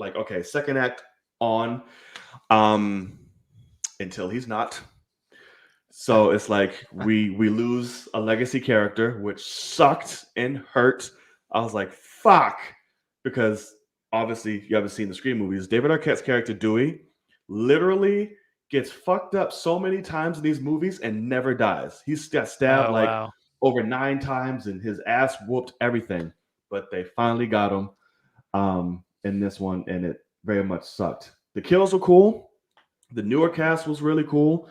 okay, second act on, until he's not. So it's like we lose a legacy character, which sucked and hurt. I was like, fuck, because obviously you haven't seen the Scream movies. David Arquette's character Dewey literally gets fucked up so many times in these movies and never dies. He's got stabbed over 9 times and his ass whooped everything, but they finally got him in this one, and it very much sucked. The kills were cool. The newer cast was really cool.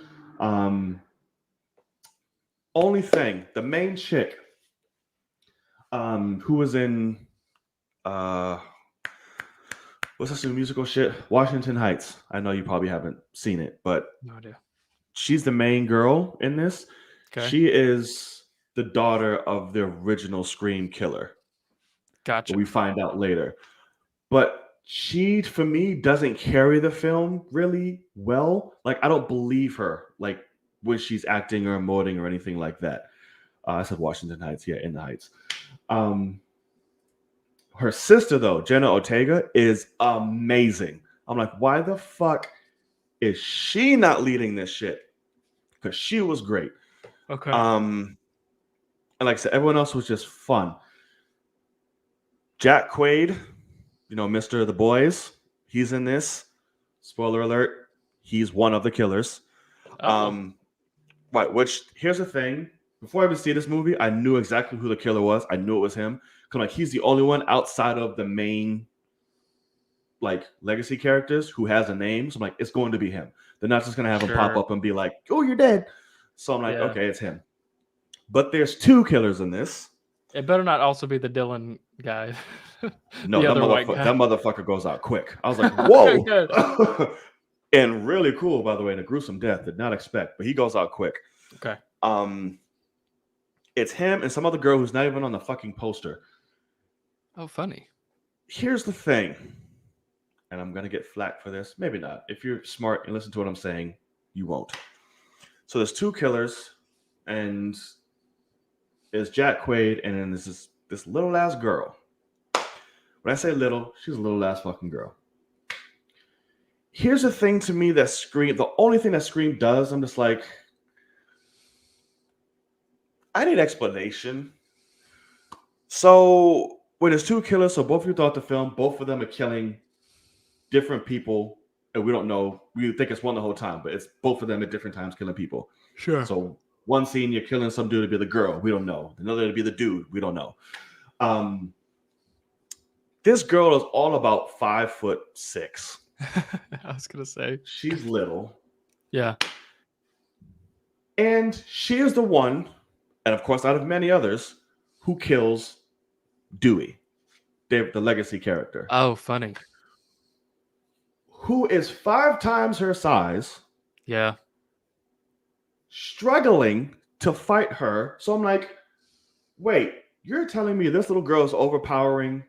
Only thing, the main chick, who was in what's this new musical shit? Washington Heights. I know you probably haven't seen it, but no idea. She's the main girl in this. Okay. She is the daughter of the original Scream killer. Gotcha. We find out later. But she, for me, doesn't carry the film really well. Like, I don't believe her, like, when she's acting or emoting or anything like that. I said Washington Heights. Yeah, in the Heights. Her sister, though, Jenna Ortega, is amazing. I'm like, why the fuck is she not leading this shit? Because she was great. Okay. And like I said, everyone else was just fun. Jack Quaid, Mr. The Boys, he's in this. Spoiler alert, he's one of the killers. Right, which, here's the thing. Before I even see this movie, I knew exactly who the killer was. I knew it was him. Because like, he's the only one outside of the main legacy characters who has a name. So I'm like, it's going to be him. They're not just going to have him pop up and be like, oh, you're dead. So I'm like, okay, it's him. But there's 2 killers in this. It better not also be the Dylan guy. No, that motherfucker goes out quick. I was like, whoa. And really cool, by the way, and a gruesome death. Did not expect, but he goes out quick. Okay. It's him and some other girl who's not even on the fucking poster. Oh, funny. Here's the thing, and I'm gonna get flack for this. Maybe not. If you're smart and listen to what I'm saying, you won't. So there's two killers, and it's Jack Quaid, and then there's this little ass girl. When I say little, she's a little ass fucking girl. Here's the thing to me that Scream, the only thing that Scream does, I'm just like, I need explanation. So when there's two killers, so both of you thought the film, both of them are killing different people, and we don't know. We think it's one the whole time, but it's both of them at different times killing people. Sure. So one scene you're killing some dude to be the girl, we don't know. Another to be the dude, we don't know. This girl is all about 5'6". I was gonna say She's little. Yeah. And she is the one, and of course, out of many others, who kills Dewey, the legacy character. Oh, funny. Who is 5 times her size. Yeah. Struggling to fight her. So I'm like, wait, you're telling me this little girl is overpowering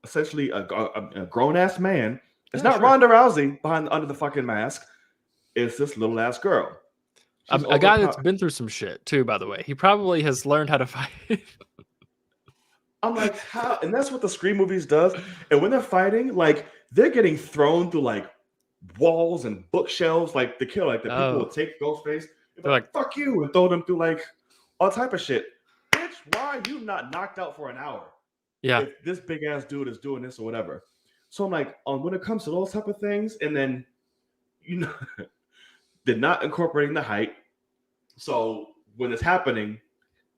essentially a grown-ass man. It's not Ronda Rousey under the fucking mask. It's this little ass girl. A guy that's been through some shit too, by the way. He probably has learned how to fight. I'm like, how? And that's what the Scream movies does. And when they're fighting, like they're getting thrown through like walls and bookshelves, like the kill, like the people will take Ghostface, they're like, fuck you, and throw them through like all type of shit. Bitch, why are you not knocked out for an hour? Yeah. If this big ass dude is doing this or whatever. So I'm like, when it comes to those type of things, and then they're not incorporating the height. So when it's happening,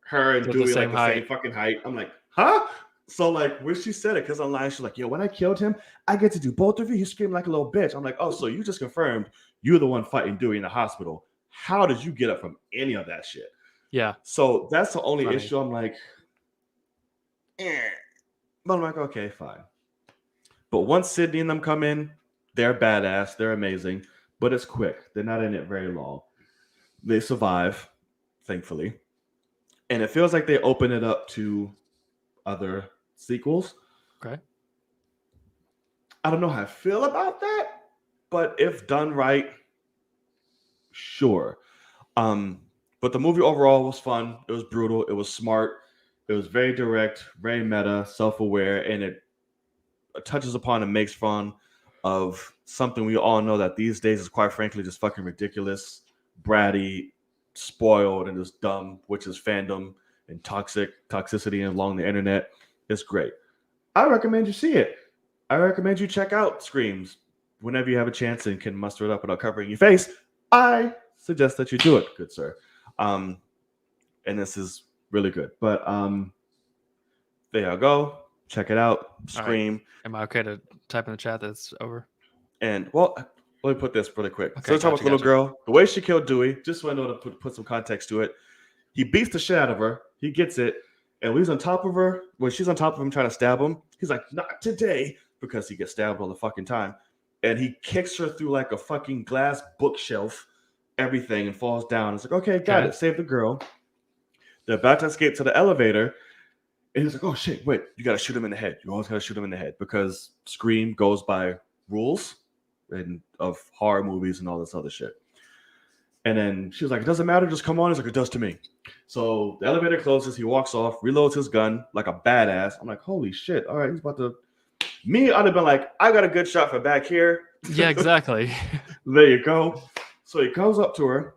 her and Dewey like the same fucking height. I'm like, huh? So like when she said it, because online she's like, yo, when I killed him, I get to do both of you. He screamed like a little bitch. I'm like, oh, so you just confirmed you're the one fighting Dewey in the hospital. How did you get up from any of that shit? Yeah. So that's the only issue. I'm like, But I'm like, okay, fine. But once Sydney and them come in, they're badass. They're amazing. But it's quick. They're not in it very long. They survive, thankfully. And it feels like they open it up to other sequels. Okay. I don't know how I feel about that, but if done right, sure. But the movie overall was fun. It was brutal. It was smart. It was very direct, very meta, self-aware, and it touches upon and makes fun of something we all know that these days is quite frankly just fucking ridiculous, bratty, spoiled, and just dumb, which is fandom and toxicity along the internet. It's great. I recommend you see it. I recommend you check out Screams whenever you have a chance and can muster it up without covering your face. I suggest that you do it, good sir. And this is really good. But there you go. Check it out. Scream. Right. Am I okay to type in the chat that's over? And well, let me put this really quick. Okay, so let's talk about the little girl. The way she killed Dewey, just so I know to put some context to it. He beats the shit out of her. He gets it. And when he's on top of her, when she's on top of him trying to stab him, he's like, not today, because he gets stabbed all the fucking time. And he kicks her through like a fucking glass bookshelf, everything, and falls down. It's like, okay, got it. Save the girl. They're about to escape to the elevator. And he's like, oh shit, wait, you gotta shoot him in the head. You always gotta shoot him in the head because Scream goes by rules and of horror movies and all this other shit. And then she was like, it doesn't matter, just come on. He's like, it does to me. So the elevator closes, he walks off, reloads his gun like a badass. I'm like, holy shit, all right, he's about to. Me, I'd have been like, I got a good shot for back here. Yeah, exactly. There you go. So he goes up to her,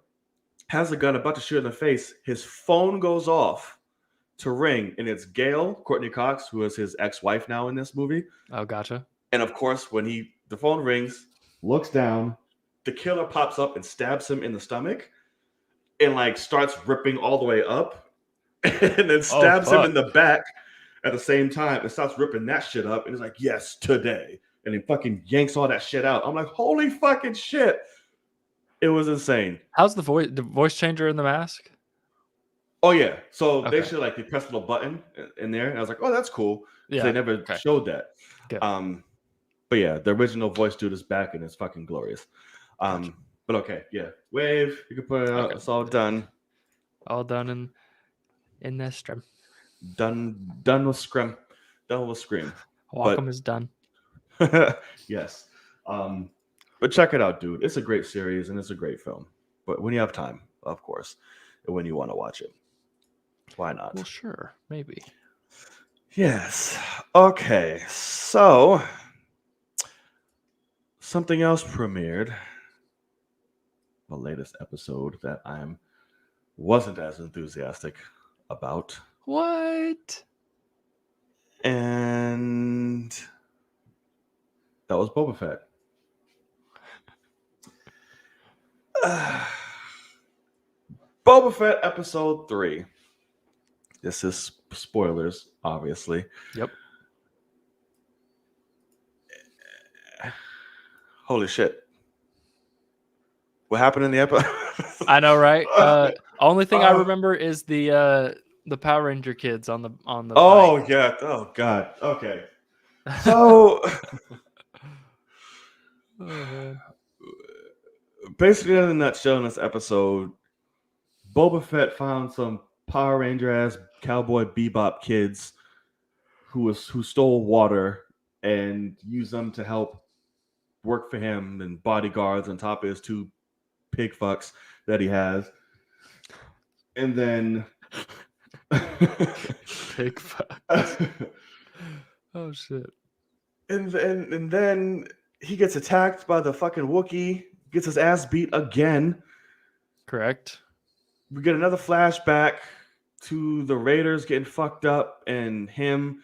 has the gun, about to shoot her in the face. His phone goes off to ring, and it's Gail, Courtney Cox, who is his ex-wife now in this movie. Oh, gotcha. And of course, when the phone rings, looks down, the killer pops up and stabs him in the stomach and like starts ripping all the way up and then stabs him in the back at the same time and starts ripping that shit up. And he's like, yes, today. And he fucking yanks all that shit out. I'm like, holy fucking shit. It was insane. How's the voice changer in the mask? Oh, yeah. So they should like, they press a little button in there. And I was like, oh, that's cool. Yeah. They never showed that. Good. But yeah, the original voice dude is back and it's fucking glorious. Gotcha. But okay, yeah. Wave, you can put it out. Okay. It's all done. All done in this stream. Done with Scream. Done with Scream. Wacom is done. Yes. But check it out, dude. It's a great series and it's a great film. But when you have time, of course, and when you want to watch it, why not? Well, sure, maybe. Yes. Okay. So something else premiered. The latest episode that wasn't as enthusiastic about. What? And that was Boba Fett. Boba Fett episode 3. This is spoilers, obviously. Yep. Holy shit. What happened in the episode? I know, right? Only thing I remember is the Power Ranger kids on the Oh bike. yeah. Oh god. Okay. So Oh, man. basically, in a nutshell, in this episode, Boba Fett found some Power Ranger ass cowboy bebop kids who stole water and used them to help work for him and bodyguards on top of his 2 pig fucks that he has. And then Pig fucks. Oh shit. And then he gets attacked by the fucking Wookiee, gets his ass beat again. Correct. We get another flashback to the Raiders getting fucked up and him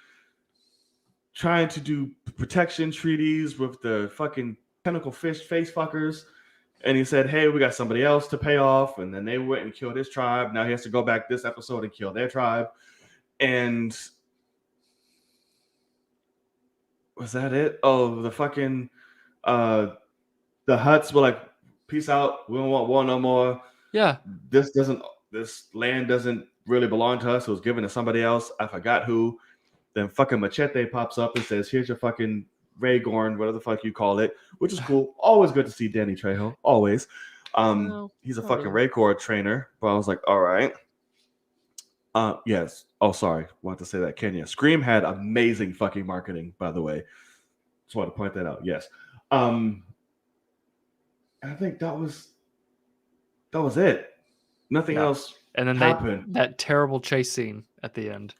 trying to do protection treaties with the fucking tentacle fish face fuckers. And he said, hey, we got somebody else to pay off. And then they went and killed his tribe. Now he has to go back this episode and kill their tribe. And was that it? Oh, the fucking the Hutts were like, peace out. We don't want war no more. Yeah. This land doesn't really belong to us. It was given to somebody else. I forgot who. Then fucking Machete pops up and says, here's your fucking Raygorn, whatever the fuck you call it, which is cool. Always good to see Danny Trejo. Always. No, he's a not fucking really. Raycord trainer. But I was like, all right. Yes. Oh, sorry. Want to say that, Kenya. Scream had amazing fucking marketing, by the way. Just want to point that out. Yes. I think that was it. Nothing else. And then happened. that terrible chase scene at the end.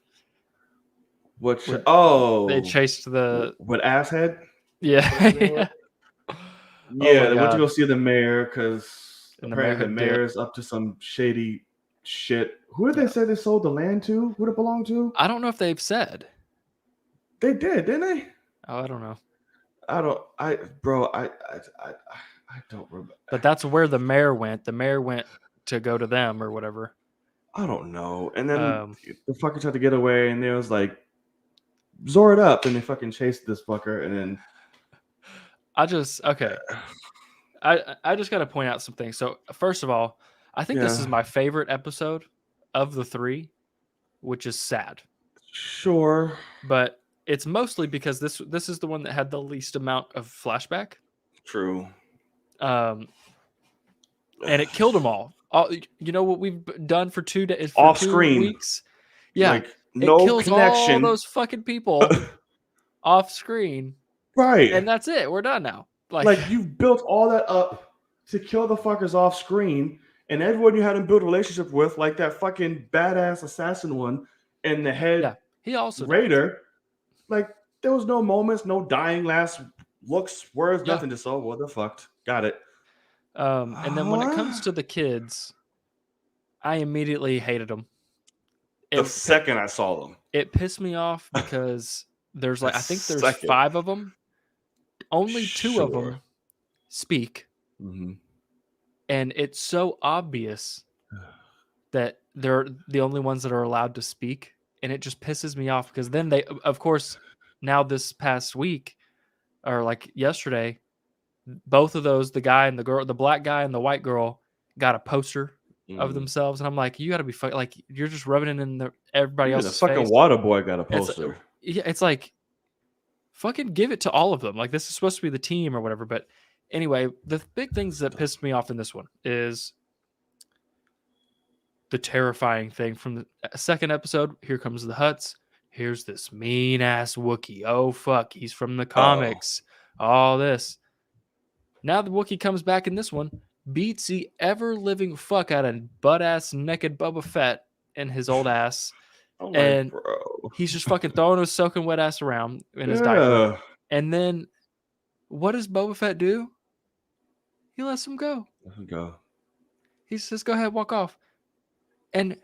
Which they chased the with Asshead. Yeah. Yeah, they went to go see the mayor because apparently the mayor is did. up to some shady shit. Who did they say they sold the land to? Who did it belong to? I don't know if they've said. They did, didn't they? Oh, I don't know. I don't remember. But that's where the mayor went. The mayor went to go to them or whatever. I don't know. And then the fucker tried to get away, and they was like, Zor it up, and they fucking chased this fucker, and then I just got to point out some things. So first of all, I think this is my favorite episode of the 3, which is sad. Sure, but it's mostly because this is the one that had the least amount of flashback. True. And it killed them all. You know what we've done for 2 days, for off 2 screen weeks. Yeah, like no it kills connection. all those fucking people off screen. Right. And that's it. We're done now. Like you've built all that up to kill the fuckers off screen, and everyone you had to build a relationship with, like that fucking badass assassin one and the head he also Raider, died. Like there was no moments, no dying last looks, words, nothing. Just what the fuck. Got it. And then when it comes to the kids, I immediately hated them. The second I saw them, it pissed me off because there's I think there's 5 of them. Only 2 of them speak. Mm-hmm. And it's so obvious that they're the only ones that are allowed to speak. And it just pisses me off because then they, of course, now this past week or like yesterday, both of those, the guy and the girl, the black guy and the white girl, got a poster of themselves. And I'm like, you got to be like, you're just rubbing it in everybody else's face. The fucking water boy got a poster. It's like, fucking give it to all of them. Like, this is supposed to be the team or whatever. But anyway, the big things that pissed me off in this one is the terrifying thing from the second episode. Here comes the Hutts. Here's this mean ass Wookiee. Oh fuck, he's from the comics. All this. Now the Wookiee comes back in this one, beats the ever living fuck out of butt ass naked Boba Fett and his old ass. I'm And like, bro. he's just fucking throwing his soaking wet ass around in his diaper. And then what does Boba Fett do? He lets him go. Let him go. He says, go ahead, walk off. And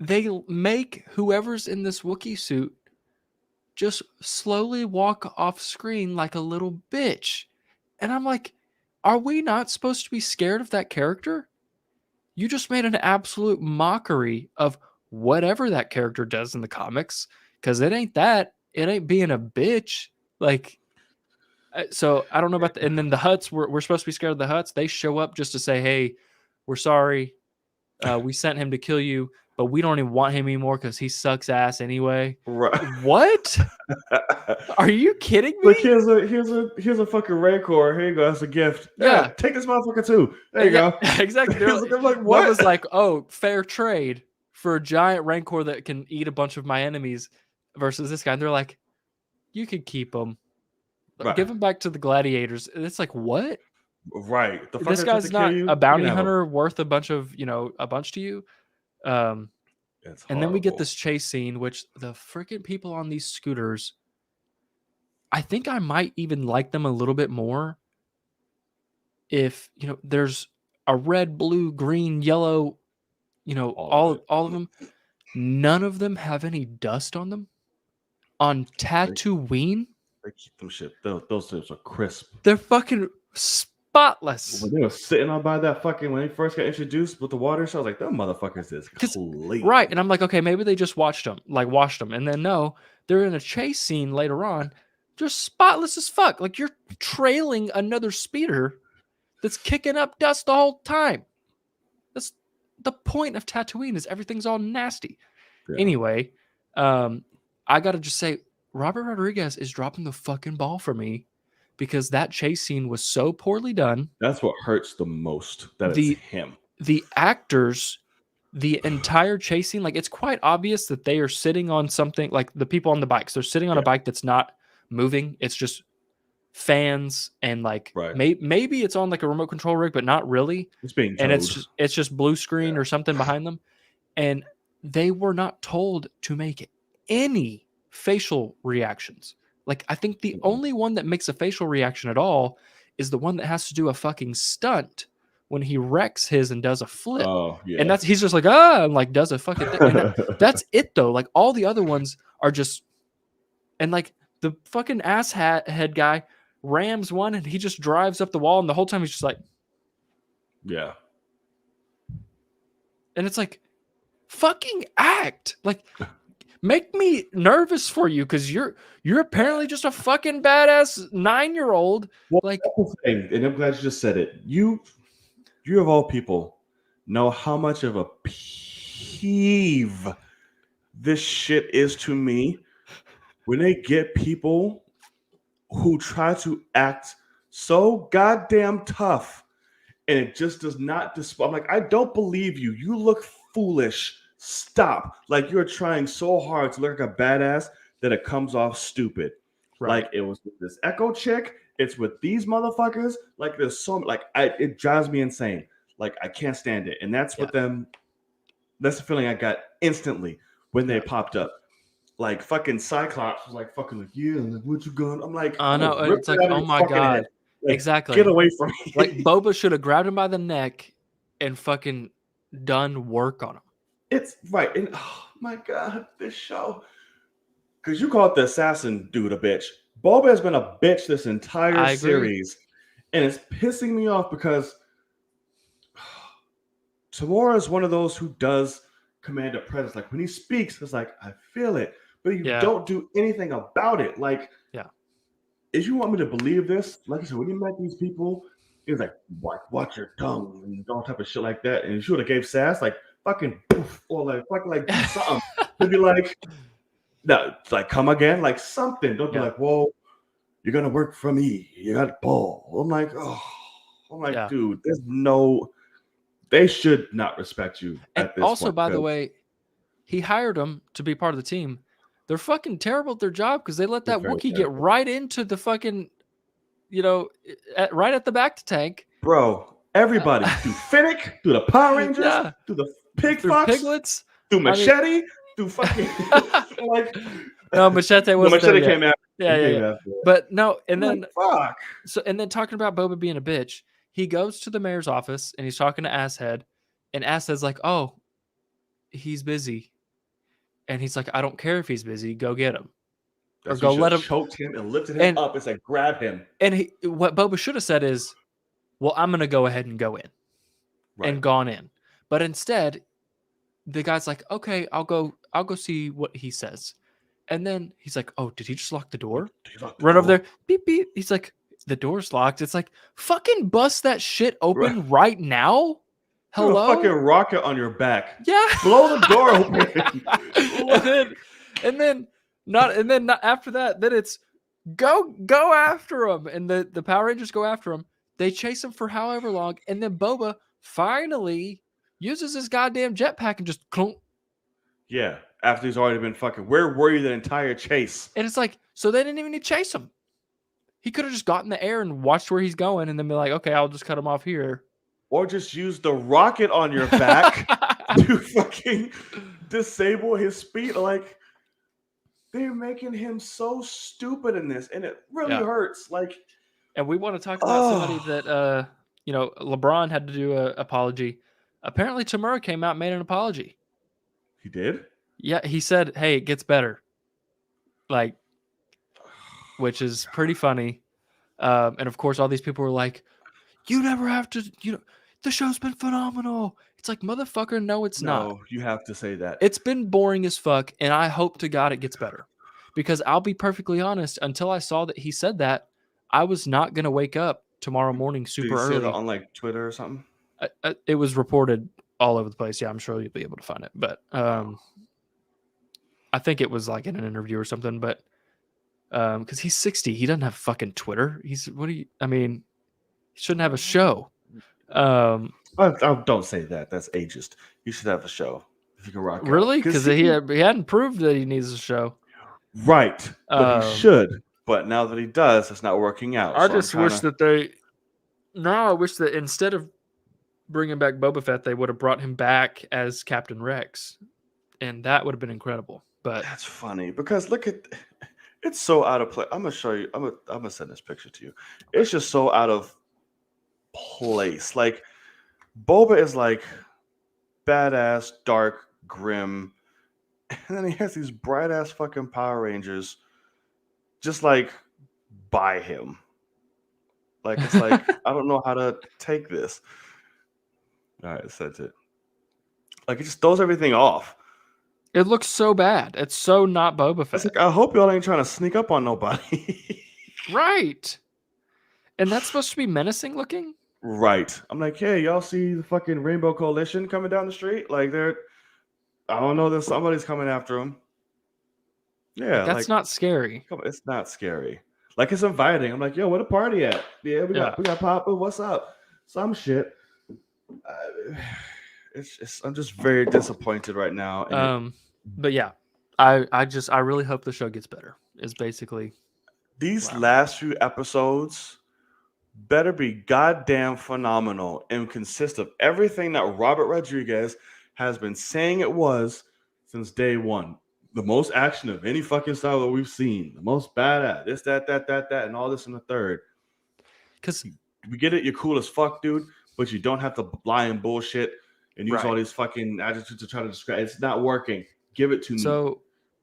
they make whoever's in this Wookiee suit just slowly walk off screen like a little bitch. And I'm like, are we not supposed to be scared of that character? You just made an absolute mockery of whatever that character does in the comics, because it ain't that. It ain't being a bitch. Like, so I don't know about and then the Hutts, we're supposed to be scared of the Hutts. They show up just to say, hey, we're sorry. We sent him to kill you, but we don't even want him anymore because he sucks ass anyway. Right. What? Are you kidding me? Like, here's a fucking Rancor. Here you go. That's a gift. Yeah. Take this motherfucker too. There you go. Exactly. I'm like, what what? was like, oh, fair trade for a giant Rancor that can eat a bunch of my enemies versus this guy. And they're like, you could keep him. Right. Give him back to the gladiators. And it's like, what? Right. This guy's not a bounty hunter worth a bunch to you. And then we get this chase scene, which the freaking people on these scooters, I think I might even like them a little bit more if, there's a red, blue, green, yellow, all of them. None of them have any dust on them. On Tatooine, they keep them shit. Those things are crisp. They're fucking spotless. When they were sitting on by that fucking, when they first got introduced with the water show, I was like, them motherfuckers is clean. Right. And I'm like, okay, maybe they just washed them. And then no, they're in a chase scene later on, just spotless as fuck. Like, you're trailing another speeder that's kicking up dust the whole time. That's the point of Tatooine, is everything's all nasty. Yeah. Anyway, I gotta just say, Robert Rodriguez is dropping the fucking ball for me, because that chase scene was so poorly done. That's what hurts the most. That it's him. The actors, the entire chase scene, like, it's quite obvious that they are sitting on something, like the people on the bikes. They're sitting on a bike that's not moving. It's just fans and like maybe it's on like a remote control rig, but not really. It's being towed. And it's just blue screen or something behind them. And they were not told to make any facial reactions. Like, I think the only one that makes a facial reaction at all is the one that has to do a fucking stunt when he wrecks his and does a flip. Oh, yeah. And he's just like, and like does a fucking thing. And that's it though. Like, all the other ones are just, and like the fucking head guy rams one and he just drives up the wall, and the whole time he's just like, yeah. And it's like, fucking act. Like, make me nervous for you, because you're apparently just a fucking badass 9-year-old. Well, like, that's the thing, and I'm glad you just said it. You of all people know how much of a peeve this shit is to me when they get people who try to act so goddamn tough, and it just does not I'm like, I don't believe you. You look foolish. Stop. Like, you're trying so hard to look like a badass that it comes off stupid. Right. Like, it was with this Echo chick. It's with these motherfuckers. Like, there's so like, it drives me insane. Like, I can't stand it. And that's what them. That's the feeling I got instantly when they popped up. Like, fucking Cyclops was like, fucking like, yeah, like, what you going? I'm like, oh no, it's like, oh my god, like, exactly. Get away from me. Like, Boba should have grabbed him by the neck and fucking done work on him. It's right. And oh my god, this show. Because you call it the assassin dude a bitch. Boba has been a bitch this entire series. And it's pissing me off because Tamora is one of those who does command a presence. Like, when he speaks, it's like, I feel it. But you don't do anything about it. Like, if you want me to believe this, like I said, when you met these people, it was like, watch your tongue and all type of shit like that. And if you would have gave sass, like, fucking poof, or like fucking like do something. It'd be like, No, it's like come again, like something. Don't be Yeah. like, whoa, you're gonna work for me. You got ball. I'm like, oh, I'm like, Yeah. dude, there's no. They should not respect you And at this also, point by the because way, he hired them to be part of the team. They're fucking terrible at their job because they let they're that very Wookiee get terrible, right into the fucking, right at the back to tank. bro. Everybody through Finnick, through the Power Rangers, Yeah. through the Pig Through Fox, piglets. through I mean, Machete, through fucking like. no, Machete No, wasn't there Machete yet. came after. Yeah, He yeah, came yeah. after. But no, and I'm like, then fuck. talking about Boba being a bitch, he goes to the mayor's office and he's talking to Asshead, and Asshead's like, "Oh, he's busy," and he's like, "I don't care if he's busy. Go get him, or That's you go should let have him." choked him and lifted him And up and said, grab him. what Boba should have said is, "Well, I'm gonna go ahead and go in," Right. and gone in. But instead, the guy's like, "Okay, I'll go see what he says." And then he's like, "Oh, did he just lock the door?" Do you lock the Run over door? there, beep beep. He's like, "The door's locked." It's like, fucking bust that shit Right. open right now. Put a fucking Hello? rocket on your back. Yeah. Blow the door open. and then not after that, then it's go after him. And the Power Rangers go after him. They chase him for however long, and then Boba finally uses his goddamn jetpack and just clunk. Yeah. After he's already been fucking. Where were you the entire chase? And it's like, so they didn't even need to chase him. He could have just got in the air and watched where he's going and then be like, okay, I'll just cut him off here. Or just use the rocket on your back to fucking disable his speed. Like, they're making him so stupid in this, and it really Yeah. hurts. Like, And we want to talk about somebody that, LeBron had to do an apology. Apparently, Tamura came out and made an apology. he did? Yeah, he said, hey, it gets better. Like, which is pretty funny. And of course, all these people were like, you never have to, the show's been phenomenal. It's like, motherfucker, no, it's not. No, you have to say that. It's been boring as fuck, and I hope to God it gets better. Because I'll be perfectly honest, until I saw that he said that, I was not going to wake up tomorrow morning Did super you see it early. on like Twitter or something? It was reported all over the place. Yeah, I'm sure you'll be able to find it. But I think it was like in an interview or something. But because he's 60, he doesn't have fucking Twitter. He shouldn't have a show. Don't say that. That's ageist. You should have a show if you can rock. Really? Because he hadn't proved that he needs a show. Right, but he should. But now that he does, it's not working out. I just wish that they. No, I wish that instead of bringing back Boba Fett, they would have brought him back as Captain Rex, and that would have been incredible. But that's funny because look at it's so out of place. I'm gonna show you. I'm gonna send this picture to you. It's just so out of place. Like Boba is like badass, dark, grim, and then he has these bright ass fucking Power Rangers just like by him. Like it's like I don't know how to take this. All right, sent it. Like it just throws everything off. it looks so bad. It's so not Boba Fett. It's like I hope y'all ain't trying to sneak up on nobody. Right. And that's supposed to be menacing looking? Right. I'm like, hey, y'all see the fucking Rainbow Coalition coming down the street? Like I don't know that somebody's coming after them. Yeah, That's not scary. It's not scary. Like it's inviting. I'm like, yo, where the party at? Yeah, we got Papa. What's up? Some shit. I'm just very disappointed right now. But yeah, I really hope the show gets better. Is basically these last few episodes better be goddamn phenomenal and consist of everything that Robert Rodriguez has been saying it was since day one. The most action of any fucking style that we've seen. The most badass. This, that, and all this in the third. Because we get it, you're cool as fuck, dude, but you don't have to lie and bullshit and use all these fucking attitudes to try to describe. It's not working. Give it to me. So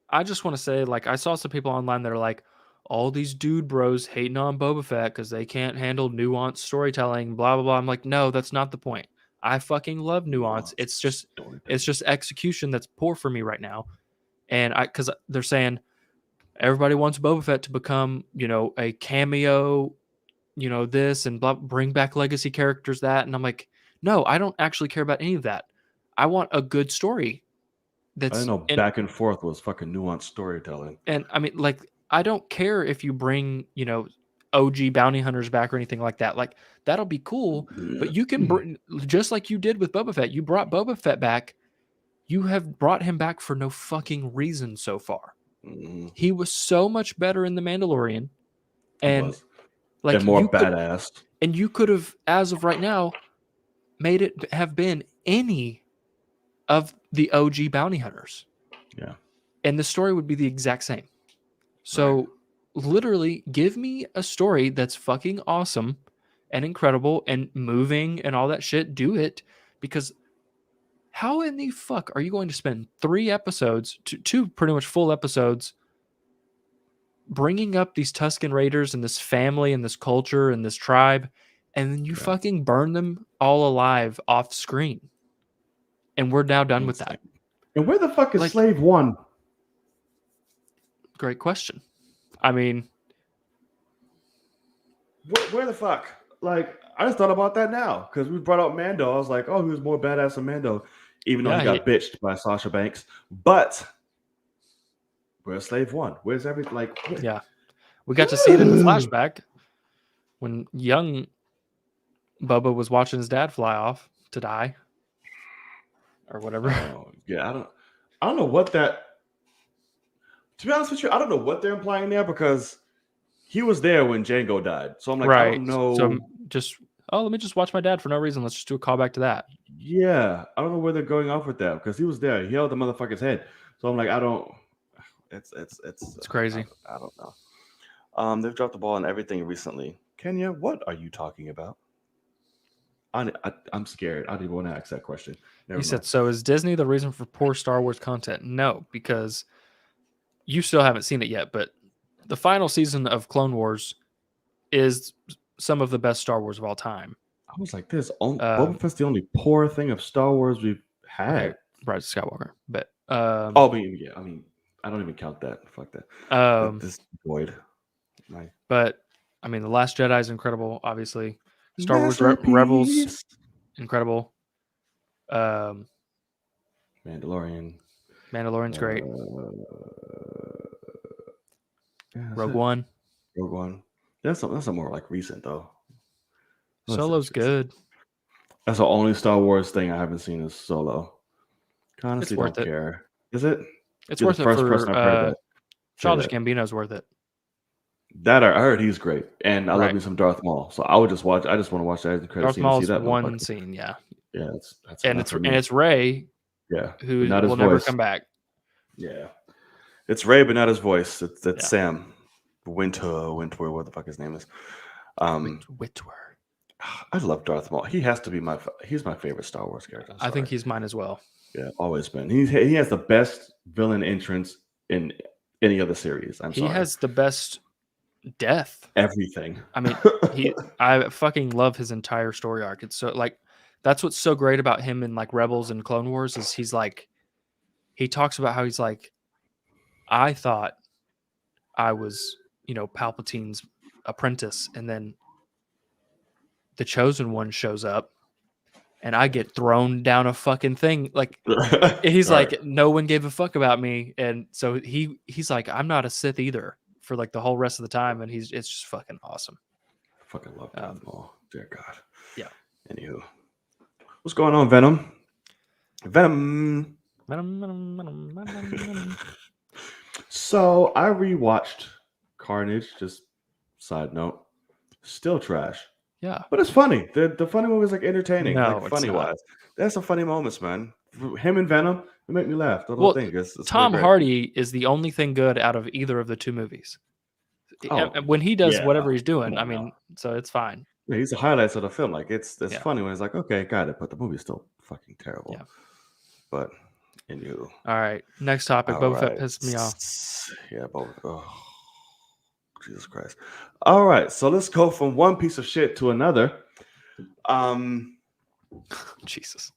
I just want to say, like, I saw some people online that are like, all these dude bros hating on Boba Fett because they can't handle nuanced storytelling, blah, blah, blah. I'm like, no, that's not the point. I fucking love nuance. It's just execution that's poor for me right now. And because they're saying everybody wants Boba Fett to become, a cameo, this and blah, bring back legacy characters, that. And I'm like, no, I don't actually care about any of that. I want a good story. I didn't That's know back and forth was fucking nuanced storytelling. and I mean, like, I don't care if you bring, OG bounty hunters back or anything like that. Like, that'll be cool, but you can bring, just like you did with Boba Fett. You brought Boba Fett back. You have brought him back for no fucking reason so far. Mhm. He was so much better in The Mandalorian, He and was. like And more badass. you could have, as of right now, made it have been any of the OG bounty hunters, Yeah. and the story would be the exact same. So, literally, give me a story that's fucking awesome and incredible and moving and all that shit. Do it, because how in the fuck are you going to spend 3 episodes, two pretty much full episodes, bringing up these Tusken Raiders and this family and this culture and this tribe, and then you Yeah. fucking burn them all alive off screen? And we're now done with that. And where the fuck is Like- Slave One? Great question. I mean, Where the fuck? Like, I just thought about that now because we brought up Mando. I was like, oh, he was more badass than Mando, even though Yeah, he got bitched by Sasha Banks. But where's Slave One? Where's everything? Like, yeah, we got to see it in the flashback when young Bubba was watching his dad fly off to die or whatever. Oh, yeah, I don't know what that. To be honest with you, I don't know what they're implying there because he was there when Django died. So I'm like, I don't know. So just, let me just watch my dad for no reason. Let's just do a callback to that. Yeah, I don't know where they're going off with that because he was there. He held the motherfucker's head. So I'm like, I don't. It's crazy. I don't know. They've dropped the ball on everything recently. Kenya, what are you talking about? I'm scared. I didn't even want to ask that question. Never He said, mind. so is Disney the reason for poor Star Wars content? No, because you still haven't seen it yet, but the final season of Clone Wars is some of the best Star Wars of all time. I was like, Boba Fett's the only poor thing of Star Wars we've had. Okay, Rise of Skywalker, but I mean, I don't even count that. Fuck that. This void. But I mean, The Last Jedi is incredible. Obviously, Star Wars Rebels, incredible. Mandalorian's great. Rogue One. That's a more like recent though. Solo's good. That's the only Star Wars thing I haven't seen is Solo. Honestly, It's worth don't it. care. Is it? It's You're worth the it first for person I've heard that. Childish Gambino's worth it. That I heard he's great, and I love me some Darth Maul. So I would just watch. I just want to watch that credit Darth scene Maul's to see that one scene, yeah. Yeah, that's and it's Rey, who not his will voice. never come back. Yeah, it's Rey, but not his voice. It's Sam Winter, what the fuck his name is. Witwer. I love Darth Maul. He has to be he's my favorite Star Wars character. I think he's mine as well. Yeah, always been. He has the best villain entrance in any other series. He has the best death. Everything. I mean, I fucking love his entire story arc. It's so like that's what's so great about him in like Rebels and Clone Wars is he's like he talks about how he's like, I thought I was, Palpatine's apprentice, and then the Chosen One shows up and I get thrown down a fucking thing. Like he's like, no one gave a fuck about me. And so he's like, I'm not a Sith either for like the whole rest of the time. And it's just fucking awesome. I fucking love Darth Maul. Dear God. Yeah. Anywho. What's going on, Venom? Venom. So I rewatched Carnage, just side note. Still trash. Yeah. But it's funny. The funny one was like entertaining. No, like funny wise. There's some funny moments, man. Him and Venom, it make me laugh. The whole thing. It's Tom Hardy is the only thing good out of either of the two movies. When he does whatever he's doing, I mean, so it's fine. Yeah, he's the highlights of the film. Like it's funny when it's like, okay, got it, but the movie's still fucking terrible. Yeah. But anywho. All right. Next topic. Boba Fett pissed me off. Yeah, Boba. Oh, Jesus Christ. All right, so let's go from one piece of shit to another. Jesus.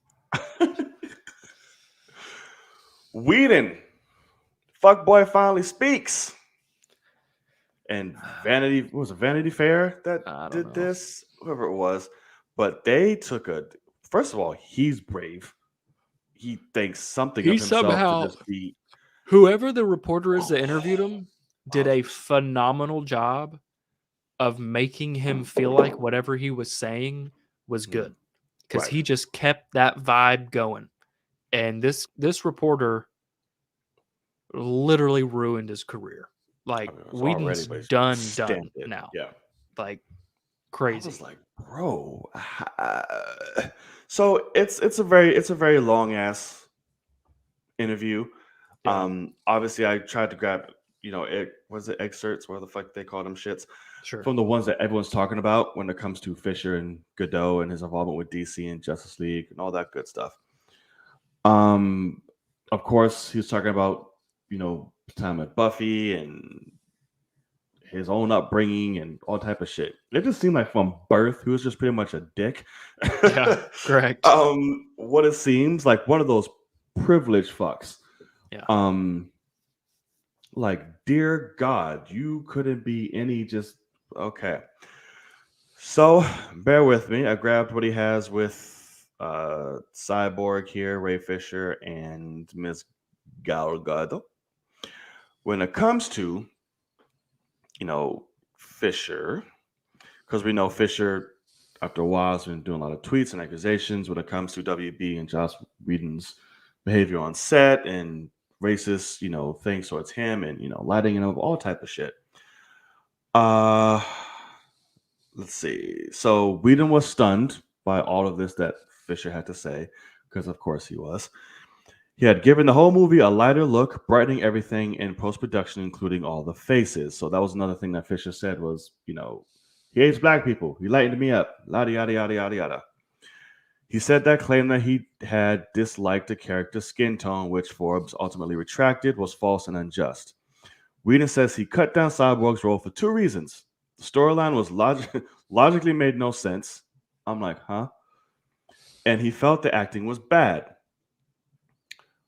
Whedon. Fuckboy finally speaks. And Vanity Fair that did this? Whoever it was. But they took first of all, he's brave. he thinks something He of himself to somehow, just be whoever the reporter is that interviewed him, did of a phenomenal job of making him feel like whatever he was saying was good, because right. he just kept that vibe going. And this reporter literally ruined his career. I Like mean, it's already, Whedon's but he's done stamped it. now. Yeah. Like I was crazy. like, bro. So it's a very long ass interview. Yeah, Obviously, I tried to grab, it was it excerpts, where the fuck they call them shits, sure. from the ones that everyone's talking about when it comes to Fisher and Godot and his involvement with DC and Justice League and all that good stuff. Um, of course, he was talking about time at Buffy and his own upbringing and all type of shit. It just seemed like from birth he was just pretty much a dick. Yeah, correct. What it seems like, one of those privileged fucks. Yeah. Um, like, dear God, you couldn't be any just okay. So bear with me. I grabbed what he has with Cyborg here, Ray Fisher, and Miss Gal Gadot. When it comes to, Fisher, because we know Fisher, after a while, has been doing a lot of tweets and accusations when it comes to WB and Joss Whedon's behavior on set and racist, things towards him and, lighting and all type of shit. Uh, let's see. So Whedon was stunned by all of this that Fisher had to say, because of course he was. He had given the whole movie a lighter look, brightening everything in post-production, including all the faces. So that was another thing that Fisher said was, he hates black people. He lightened me up. Yada, yada, yada, yada, yada. He said that claim that he had disliked the character's skin tone, which Forbes ultimately retracted, was false and unjust. Whedon says he cut down Cyborg's role for two reasons. The storyline was logically made no sense. I'm like, huh? And he felt the acting was bad.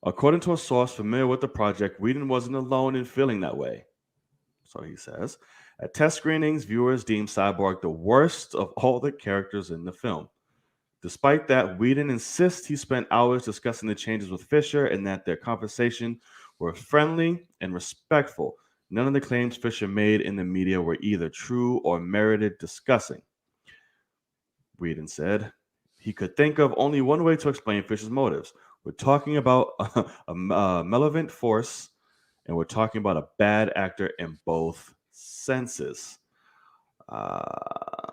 According to a source familiar with the project, Whedon wasn't alone in feeling that way. So he says, at test screenings, viewers deemed Cyborg the worst of all the characters in the film. Despite that, Whedon insists he spent hours discussing the changes with Fisher and that their conversation were friendly and respectful. None of the claims Fisher made in the media were either true or merited discussing. Whedon said he could think of only one way to explain Fisher's motives. We're talking about a malevolent force, and we're talking about a bad actor in both senses.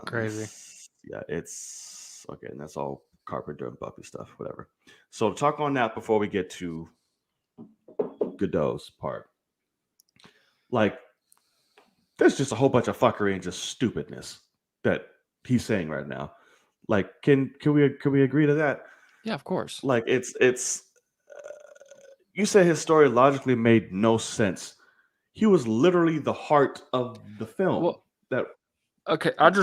Crazy. Yeah, it's okay, and that's all Carpenter and Buffy stuff, whatever. So talk on that before we get to Godot's part. Like, there's just a whole bunch of fuckery and just stupidness that he's saying right now. Like, can we agree to that? Yeah, of course. Like, it's you said his story logically made no sense. He was literally the heart of the film. Well, That okay, I'm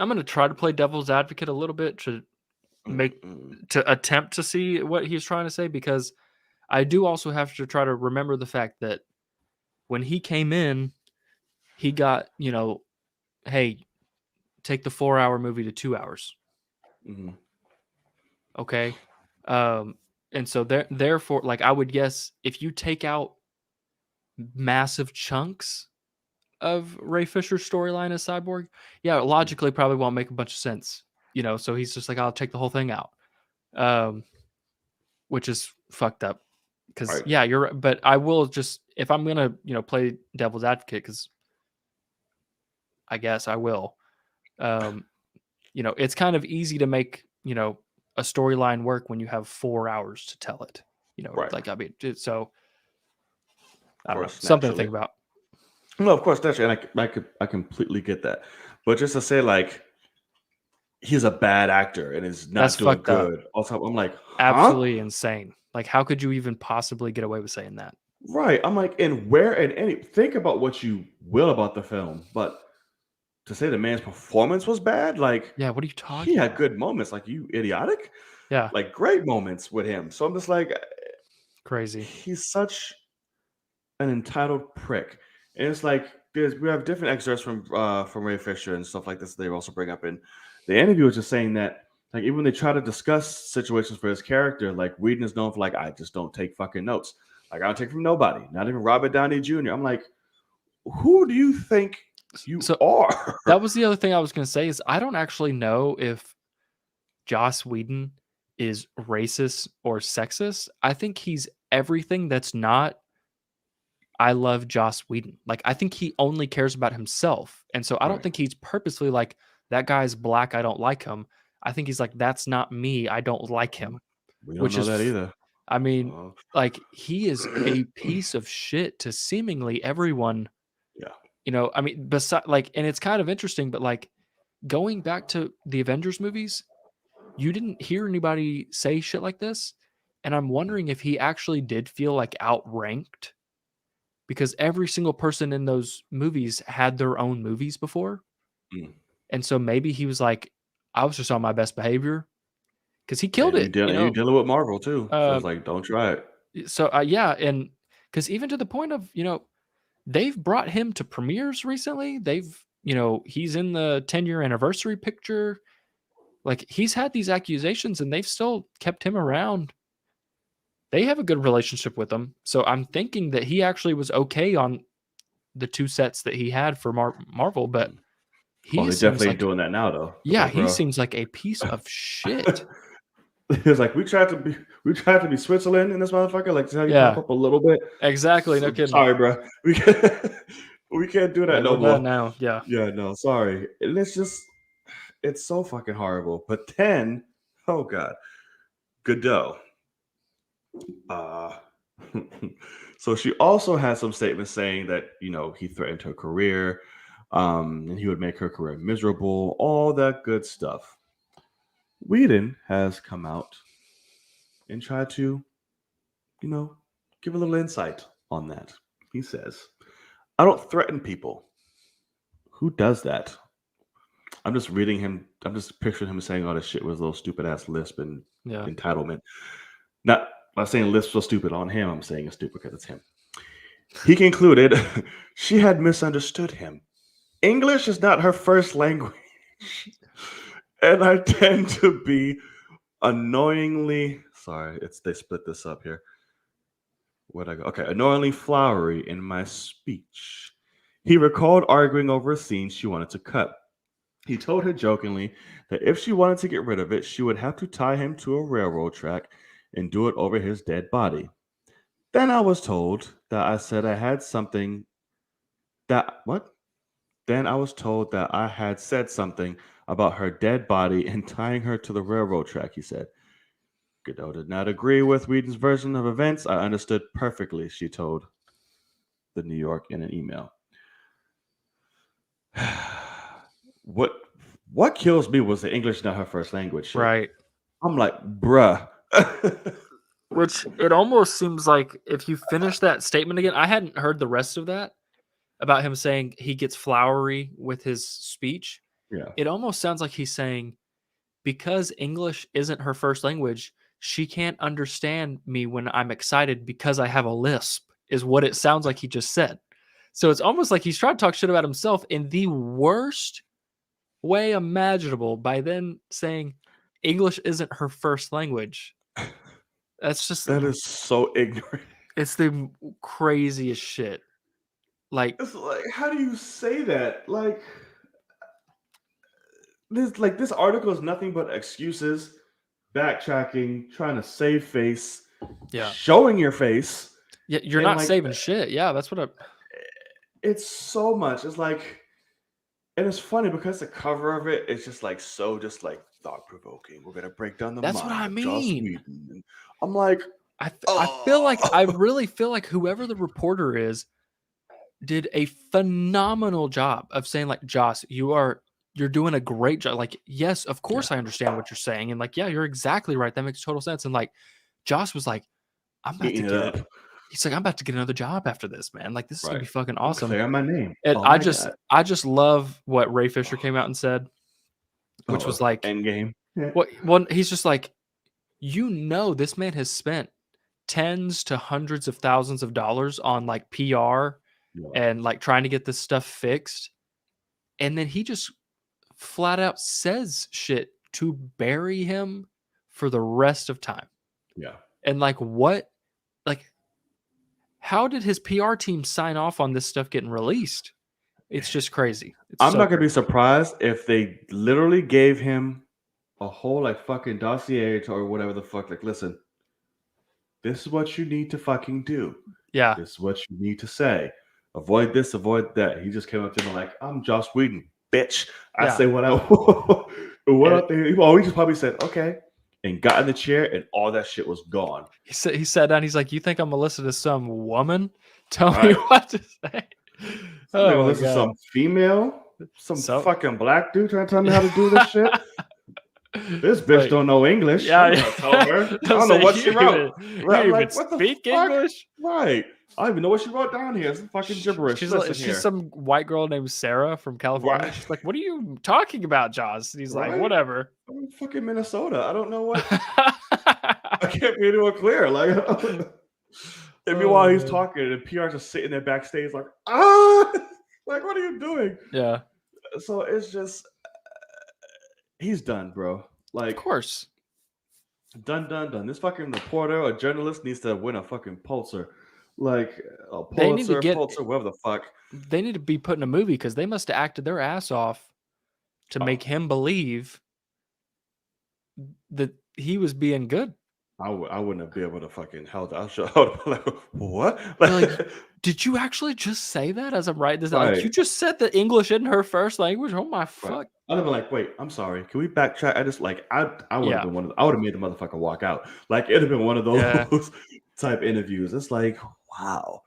gonna try to play devil's advocate a little bit to make mm, to attempt to see what he's trying to say, because I do also have to try to remember the fact that when he came in, he got, hey, take the 4-hour movie to 2 hours. mm, Okay. Um, and so therefore, like, I would guess if you take out massive chunks of Ray Fisher's storyline as Cyborg, yeah, mm. logically probably won't make a bunch of sense. So he's just like, I'll take the whole thing out. Um, which is fucked up. Because Right, yeah, you're right. But I will just, if I'm gonna, play devil's advocate, because I guess I will. Um, it's kind of easy to make, a storyline work when you have 4 hours to tell it. right. Like, I mean, so Of I don't know, course, something to naturally. think about. No, of course, naturally, and I completely get that. But just to say, like, he's a bad actor and is That's not doing fucked up. good. Also, I'm like, huh? Absolutely insane. Like, how could you even possibly get away with saying that? Right. I'm like, and where and any think about what you will about the film, but to say the man's performance was bad, like, Yeah, what are you he talking had about? good moments. Like, you idiotic? Yeah, Like, great moments with him. So I'm just like, crazy. he's such an entitled prick. And it's like we have different excerpts from Ray Fisher and stuff like this. They also bring up in the interview, was just saying that Like even when they try to discuss situations for his character, like Whedon is known for like, I just don't take fucking notes. Like I don't take from nobody, not even Robert Downey Jr. I'm like, who do you think you So are? that was the other thing I was going to say is I don't actually know if Joss Whedon is racist or sexist. I think he's everything that's not I love Joss Whedon. Like I think he only cares about himself. And so I don't Right. think he's purposely like that guy's black, I don't like him. I think he's like that's not me, I don't like him, We don't which know is that either. I mean, Uh, like he is a piece of shit to seemingly everyone, yeah. I mean, beside like and it's kind of interesting, but like going back to the Avengers movies, you didn't hear anybody say shit like this, and I'm wondering if he actually did feel, like, outranked because every single person in those movies had their own movies before, Mm. and so maybe he was like, "I was just on my best behavior because he killed And it, you dealing with Marvel too, so it's um, like, don't try it. yeah, and because even to the point of, they've brought him to premieres recently, he's in the 10-year anniversary picture, like, he's had these accusations, and they've still kept him around. They have a good relationship with him, so I'm thinking that he actually was okay on the 2 sets that he had for Marvel, but Oh, he they seems definitely ain't like doing that now though. It's yeah, like, he bro. seems like a piece of shit. It's like we tried to be Switzerland in this motherfucker. Like, just how you pop Yeah, up a little bit. exactly, no kidding. Sorry, bro. We can't do that Like, no we're bad more. now, yeah. Yeah, no, sorry. And it's so fucking horrible. But then, oh god, Godot. Uh, so she also had some statements saying that he threatened her career, and he would make her career miserable. All that good stuff. Whedon has come out and tried to, you know, give a little insight on that. He says, "I don't threaten people. Who does that?" I'm just reading him. I'm just picturing him saying all this shit with his little stupid ass lisp and Yeah. entitlement. Not saying lisp was stupid on him. I'm saying it's stupid because it's him. He concluded she had misunderstood him. English is not her first language, and I tend to be annoyingly sorry. It's they split this up here. Where'd I go? Okay, annoyingly flowery in my speech. He recalled arguing over a scene she wanted to cut. He told her jokingly that if she wanted to get rid of it, she would have to tie him to a railroad track and do it over his dead body. Then I was told that I said I had something that what? Then I was told that I had said something about her dead body and tying her to the railroad track, he said. Godot did not agree with Whedon's version of events. I understood perfectly, she told the New York in an email. what what kills me was the English not her first language shit. Right. I'm like, bruh. Which it almost seems like if you finish that statement again, I hadn't heard the rest of that about him saying he gets flowery with his speech. Yeah. It almost sounds like he's saying because English isn't her first language, she can't understand me when I'm excited because I have a lisp, is what it sounds like he just said. So it's almost like he's trying to talk shit about himself in the worst way imaginable by then saying English isn't her first language. That's just, That is so ignorant. it's the craziest shit. Like, It's like, how do you say that? This article is nothing but excuses, backtracking, trying to save face, yeah. showing your face, Yeah, you're and not saving shit. Yeah, that's what I. it's so much. It's like, and it's funny because the cover of it is just like so, just like thought provoking. We're gonna break down the That's what mind I of Joss mean. Whedon. And I'm like, I feel like oh, I really feel like whoever the reporter is did a phenomenal job of saying like Joss, you're doing a great job. Like, yes, of yeah, course I understand what you're saying, and like, yeah, you're exactly right. That makes total sense. And like, Joss was like, I'm about to eating it get. up. He's like, I'm about to get another job after this, man. Like, this is gonna Right. be fucking I'm awesome. clearing my name. And Oh my god. I just love what Ray Fisher came out and said, which was Oh, like, Endgame. Yeah. he's just like, this man has spent tens to hundreds of thousands of dollars on like PR Yeah. and like trying to get this stuff fixed. And then he just flat out says shit to bury him for the rest of time. Yeah. And like, what, like, how did his PR team sign off on this stuff getting released? It's just crazy. It's I'm so not gonna be crazy. surprised if they literally gave him a whole like fucking dossier or whatever the fuck. Like, listen, this is what you need to fucking do. Yeah. This is what you need to say. Avoid this, avoid that. He just came up to me like, I'm Joss Whedon, bitch. I Yeah. say what I want. And what And out there? He just probably said, okay. And got in the chair and all that shit was gone. he sat down. He's like, "You think I'm gonna listen to some woman tell me Right. what to say?" I'm gonna Oh my listen to god. some female, some So fucking black dude trying to tell me how to do this shit. This bitch like, don't know English. yeah, I'm gonna tell her. I don't don't know say what she wrote. you Right? I'm even like, what the speak fuck? English. Right. I don't even know what she wrote down here. It's fucking gibberish. She's Listen she's here. some white girl named Sarah from California. Right. She's like, "What are you talking about, Joss?" And he's like, Right? "Whatever." I'm in fucking Minnesota. I don't know what. I can't be anyone clear. Like, and meanwhile, he's man. talking, and PR's just sitting there backstage, like, ah, like, what are you doing? Yeah, So it's just, he's done, bro. of Like, course. done. This fucking reporter or journalist needs to win a fucking Pulitzer, like a They need to Pulitzer, whatever the fuck. They need to be put in a movie because they must have acted their ass off to Oh. make him believe that he was being good. I wouldn't have been able to fucking held out. I would have been like, what? They're like, did you actually just say that as I'm writing this? Like, Right. you just said that English isn't her first language. Oh my Right. fuck. I'd have been like, wait, I'm sorry. Can we backtrack? I just like I would have Yeah. been one of I would have made the motherfucker walk out. Like it'd have been one of those Yeah. type interviews. It's like, wow.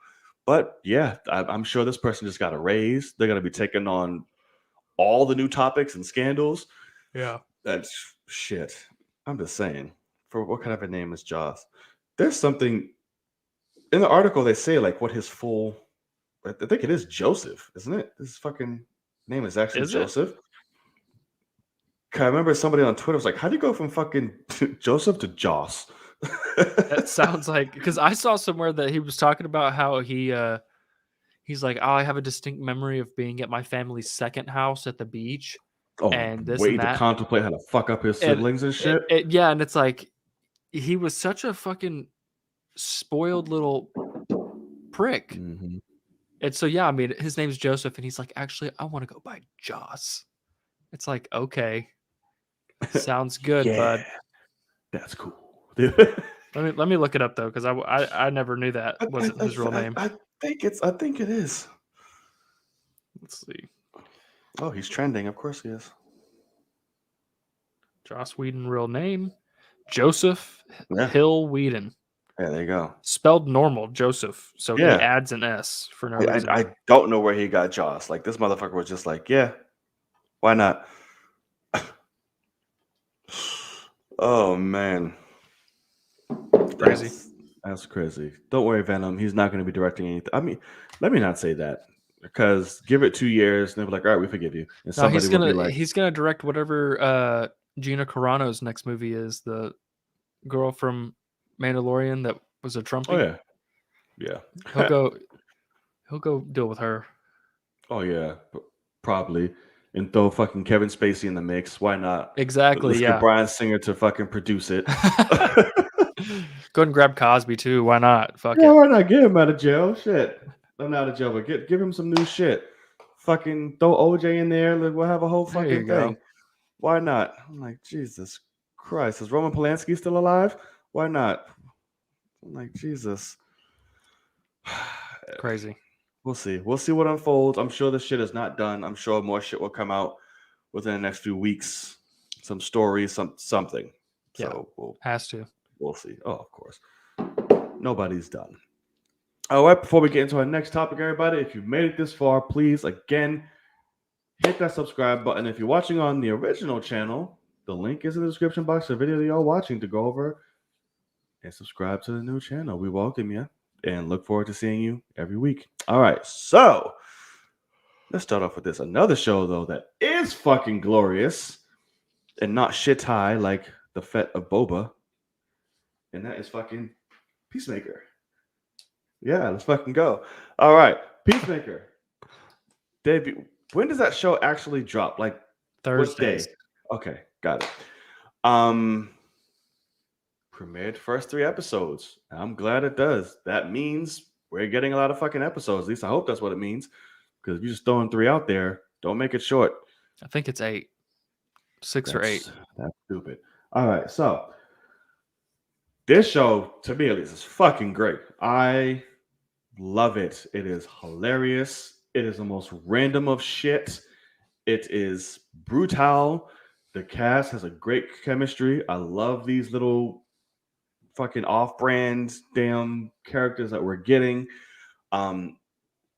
But yeah, I'm sure this person just got a raise. They're gonna be taking on all the new topics and scandals. Yeah. That's shit. I'm just saying. For what kind of a name is Joss? There's something in the article they say like what his full I think it is Joseph, isn't it? His fucking name is actually Is it? Joseph. I remember somebody on Twitter was like, "How do you go from fucking Joseph to Joss?" That sounds like, because I saw somewhere that he was talking about how he's like, oh, I have a distinct memory of being at my family's second house at the beach Oh, and this waiting and to that. contemplate how to fuck up his And siblings and shit. yeah, and it's like he was such a fucking spoiled little prick. Mhm. And so yeah, I mean, his name's Joseph, and he's like, actually, I want to go by Joss. It's like, okay, sounds good, Yeah, bud. that's cool. Let me look it up though, because I never knew that wasn't his real name. I think it is. Let's see, Oh, he's trending. Of course he is. Joss Whedon, real name, Joseph Yeah. Hill Whedon. Yeah, there you go. Spelled normal, Joseph. So Yeah. he adds an S for no reason. I don't know where he got Joss. Like this motherfucker was just like, yeah, why not? Oh man, Crazy. That's crazy. Don't worry, Venom. He's not going to be directing anything. I mean, let me not say that because give it 2 years and they'll be like, all right, we forgive you. And No, somebody will be like, he's gonna direct whatever Gina Carano's next movie is, the girl from Mandalorian that was a Trumpy. oh yeah, yeah, He'll go deal with her. oh yeah, probably, and throw fucking Kevin Spacey in the mix. Why not? Exactly. Let's Yeah. get Bryan Singer to fucking produce it. Go ahead and grab Cosby too. Why not? Fuck Yeah, it. why not get him out of jail? Shit, I'm out of jail, but give him some new shit. Fucking throw OJ in there. We'll have a whole There you fucking go. thing. Why not? I'm like, Jesus Christ. Is Roman Polanski still alive? Why not? I'm like, Jesus. Crazy. We'll see. We'll see what unfolds. I'm sure this shit is not done. I'm sure more shit will come out within the next few weeks. Some stories, something. Yeah. So Has to. we'll see. Oh, of course. Nobody's done. All right, before we get into our next topic, everybody, if you've made it this far, please, again, hit that subscribe button. If you're watching on the original channel, the link is in the description box of the video that you're watching to go over and subscribe to the new channel. We welcome you and look forward to seeing you every week. All right, so let's start off with this. Another show, though, that is fucking glorious and not shit high like the Fete of Boba, and that is fucking Peacemaker. Yeah, let's fucking go. All right, Peacemaker. Debut. When does that show actually drop? Like Thursdays. what day? Okay, got it. Premiered first 3 episodes. I'm glad it does. That means we're getting a lot of fucking episodes. At least I hope that's what it means. Because if you're just throwing 3 out there, don't make it short. I think it's 8. 6 or 8. That's stupid. All right, so this show, to me at least, is fucking great. I love it. It is hilarious. It is the most random of shit. It is brutal. The cast has a great chemistry. I love these little fucking off-brand damn characters that we're getting.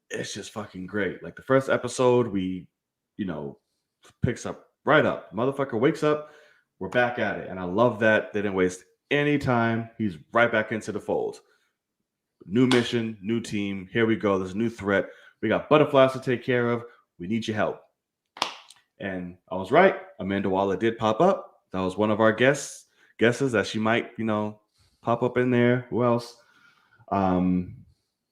It's just fucking great. Like the first episode, picks up right up. Motherfucker wakes up, we're back at it. And I love that they didn't waste any time. He's right back into the fold. New mission, new team. Here we go. There's a new threat. We got butterflies to take care of. We need your help. And I was right. Amanda Waller did pop up. That was one of our guesses that she might, pop up in there. Who else? Yeah,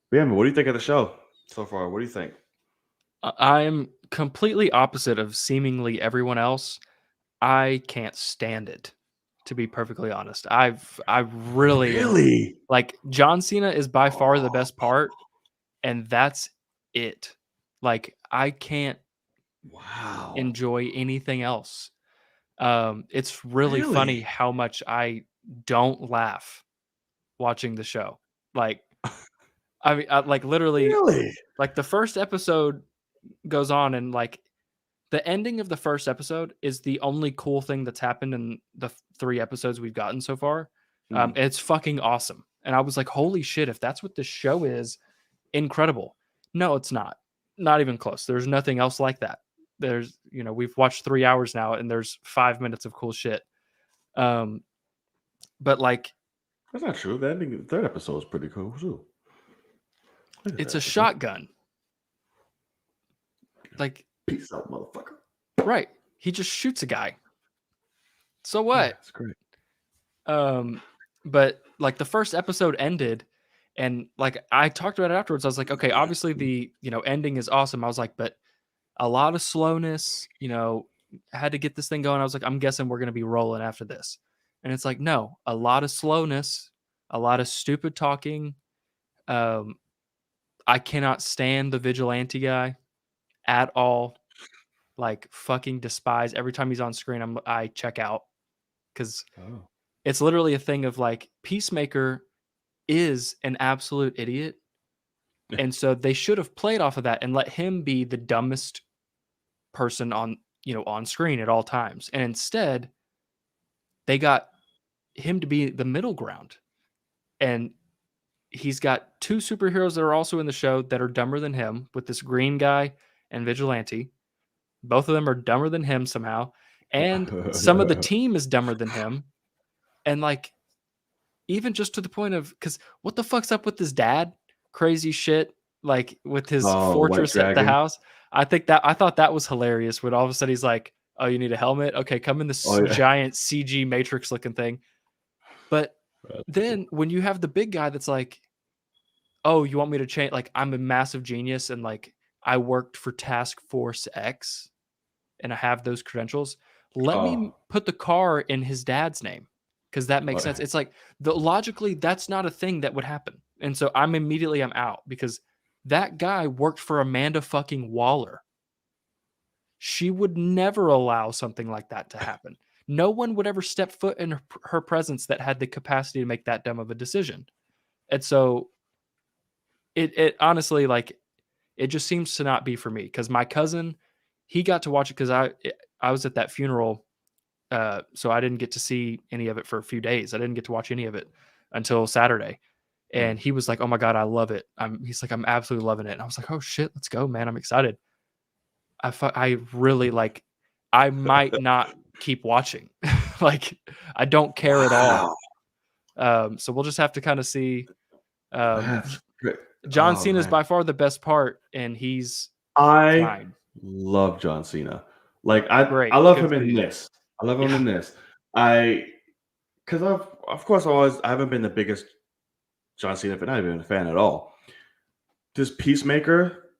what do you think of the show so far? What do you think? I'm completely opposite of seemingly everyone else. I can't stand it, to be perfectly honest. I really like John Cena is by far the best part, and that's it. Like I can't enjoy anything else. It's really funny how much I don't laugh watching the show. Like I mean, like literally, like the first episode goes on, and like the ending of the first episode is the only cool thing that's happened in the 3 episodes we've gotten so far. It's fucking awesome, and I was like, "Holy shit! If that's what this show is, incredible." No, it's not. Not even close. There's nothing else like that. There's, we've watched 3 hours now, and there's 5 minutes of cool shit. But like, that's not true. The ending, the third episode is pretty cool too. It's a shotgun. Like, peace out, motherfucker. Right. He just shoots a guy. So what? Yeah, that's great. But like the first episode ended, and like I talked about it afterwards. I was like, okay, obviously the ending is awesome. I was like, but a lot of slowness, had to get this thing going. I was like, I'm guessing we're gonna be rolling after this. And it's like, no, a lot of slowness, a lot of stupid talking. I cannot stand the vigilante guy at all. Like fucking despise every time he's on screen. I check out because it's literally a thing of like Peacemaker is an absolute idiot, and so they should have played off of that and let him be the dumbest person on screen at all times, and instead they got him to be the middle ground, and he's got 2 superheroes that are also in the show that are dumber than him, with this green guy and vigilante. Both of them are dumber than him somehow. And some of the team is dumber than him. And like, even just to the point of, because what the fuck's up with his dad? Crazy shit. Like with his fortress at the house. I thought that was hilarious when all of a sudden he's like, oh, you need a helmet? Okay, come in this giant CG Matrix looking thing. But then when you have the big guy that's like, oh, you want me to change? Like, I'm a massive genius and like, I worked for Task Force X and I have those credentials. Let me put the car in his dad's name because that makes sense. It's like logically that's not a thing that would happen. And so I'm out because that guy worked for Amanda fucking Waller. She would never allow something like that to happen. No one would ever step foot in her presence that had the capacity to make that dumb of a decision. And so it honestly, like, it just seems to not be for me because my cousin, he got to watch it because I was at that funeral, so I didn't get to see any of it for a few days. I didn't get to watch any of it until Saturday, and he was like, "Oh my god, I love it!" He's like, "I'm absolutely loving it," and I was like, "Oh shit, let's go, man! I'm excited." I really like. I might not keep watching. Like, I don't care at all. So we'll just have to kind of see. John Cena is by far the best part, and he's fine. Love John Cena. Like I love him in this. I love him in this. Because of course I haven't been the biggest John Cena fan. I've not been a fan at all. This Peacemaker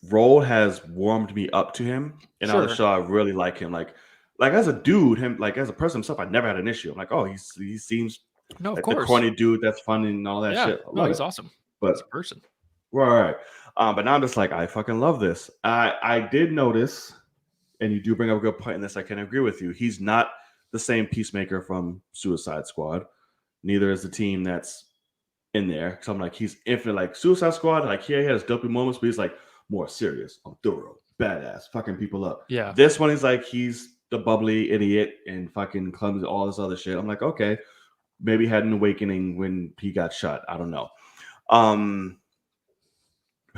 role has warmed me up to him, and on the show I really like him. Like like as a dude, him like as a person himself, I never had an issue. I'm like, oh, he seems No, of like the course. corny dude that's funny and all that Yeah. shit. I No, love he's it. awesome But as a person. right. But now I'm just like, I fucking love this. I did notice, and you do bring up a good point in this. I can agree with you. He's not the same Peacemaker from Suicide Squad. Neither is the team that's in there. So I'm like, he's infinite. Like Suicide Squad, like he has dopey moments, but he's like more serious, thorough, badass, fucking people up. Yeah. This one is like he's the bubbly idiot and fucking clumsy, all this other shit. I'm like, okay, maybe he had an awakening when he got shot. I don't know.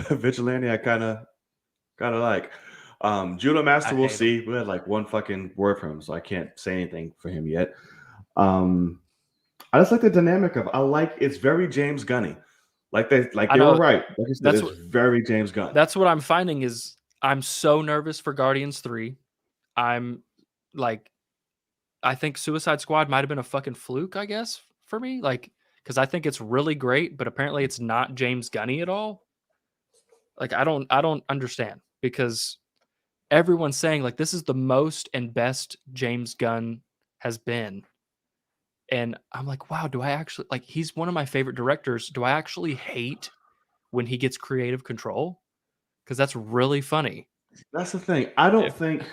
Vigilante, I kind of like. Judo Master, I we'll hate him. see. We had like one fucking word from him, so I can't say anything for him yet. I just like the dynamic of. I like it's very James Gunny. Like they were right. Like you said, it's very James Gunn. That's what I'm finding is I'm so nervous for Guardians 3. I'm like, I think Suicide Squad might have been a fucking fluke, I guess, for me. Like, because I think it's really great, but apparently it's not James Gunny at all. Like, I don't understand because everyone's saying like this is the most and best James Gunn has been. And I'm like, wow, do I actually like he's one of my favorite directors. Do I actually hate when he gets creative control? Because that's really funny. That's the thing. I don't think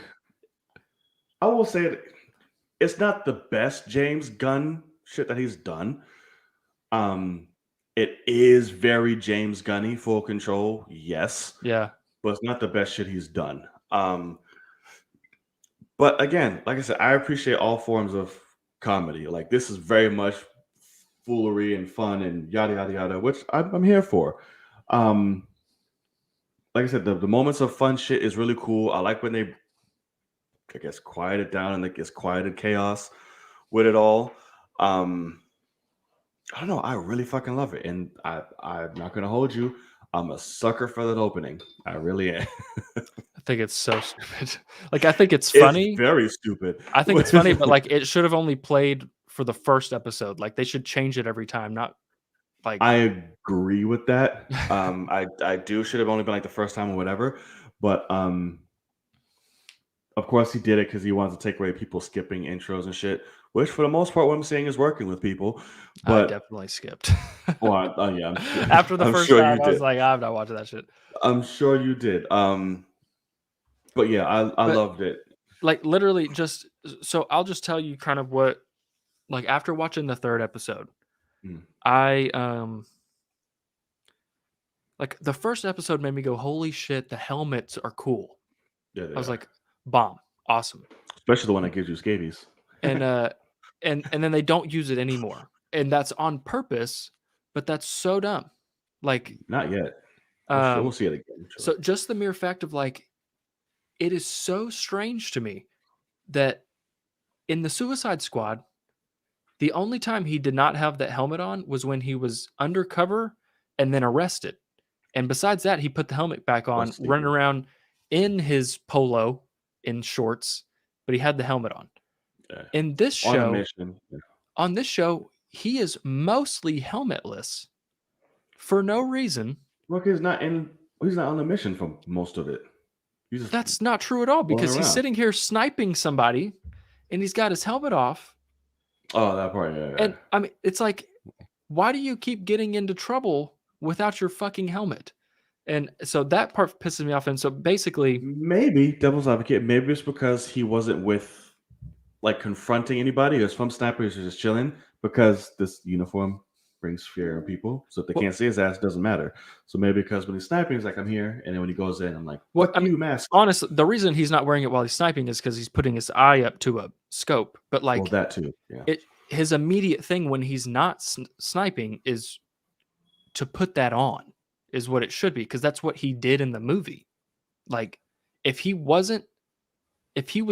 I will say it's not the best James Gunn shit that he's done. It is very James Gunny, full control, yes. Yeah. But it's not the best shit he's done. But again, like I said, I appreciate all forms of comedy. Like this is very much foolery and fun and yada yada yada, which I'm here for. Like I said, the moments of fun shit is really cool. I like when they, I guess, quiet it down and like it's quieted chaos with it all. I don't know. I really fucking love it, and I'm not gonna hold you. I'm a sucker for that opening. I really am. I think it's so stupid. Like I think it's funny. It's very stupid. I think it's funny, but like it should have only played for the first episode. Like they should change it every time, not like I agree with that. I do should have only been like the first time or whatever, but of course he did it because he wanted to take away people skipping intros and shit. Which, for the most part, what I'm seeing is working with people. But I definitely skipped. well, yeah, I'm sure, After the I'm first sure time, you I was did. like, I'm not watching that shit. I'm sure you did. But yeah, I loved it. Like literally, just so I'll just tell you kind of what, like after watching the third episode, I like the first episode made me go, holy shit, the helmets are cool. Yeah, I was like, bomb, awesome. especially the one that gives you scabies. And then they don't use it anymore, and that's on purpose. But that's so dumb. Like, not yet. We'll see it again. Sure. So just the mere fact of like, it is so strange to me that in the Suicide Squad, the only time he did not have that helmet on was when he was undercover and then arrested. And besides that, he put the helmet back on, running around in his polo in shorts, but he had the helmet on. Yeah. In this show, on this show, he is mostly helmetless for no reason. Look, he's not on a mission for most of it. That's not true at all because he's sitting here sniping somebody and he's got his helmet off. Oh, that part, yeah. And I mean, it's like, why do you keep getting into trouble without your fucking helmet? And so that part pisses me off. And so basically, maybe devil's advocate, maybe it's because he wasn't with like confronting anybody. There's some snipers who are just chilling because this uniform brings fear in people. So if they can't see his ass, it doesn't matter. So maybe because when he's sniping, he's like, I'm here. And then when he goes in, I'm like, what? I mean, mask. Honestly, the reason he's not wearing it while he's sniping is because he's putting his eye up to a scope. But like, well, that too. Yeah. His immediate thing when he's not sniping is to put that on, is what it should be, because that's what he did in the movie. Like, if he was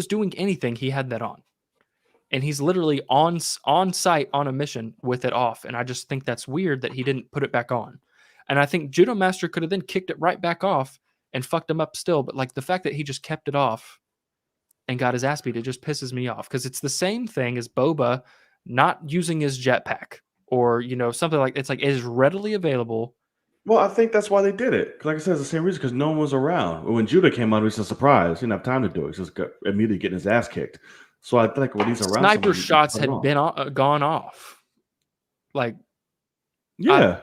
doing anything, he had that on. And he's literally on site on a mission with it off. And I just think that's weird that he didn't put it back on. And I think Judo Master could have then kicked it right back off and fucked him up still. But like the fact that he just kept it off and got his ass beat, it just pisses me off, because it's the same thing as Boba not using his jetpack or, something like, it's like it is readily available. Well, I think that's why they did it. Like I said, it's the same reason, because no one was around. When Judah came out, it was a surprise. He didn't have time to do it. He just got immediately getting his ass kicked. So I think when he's around Sniper someone, you shots cut it had off. been gone off. Like, Yeah.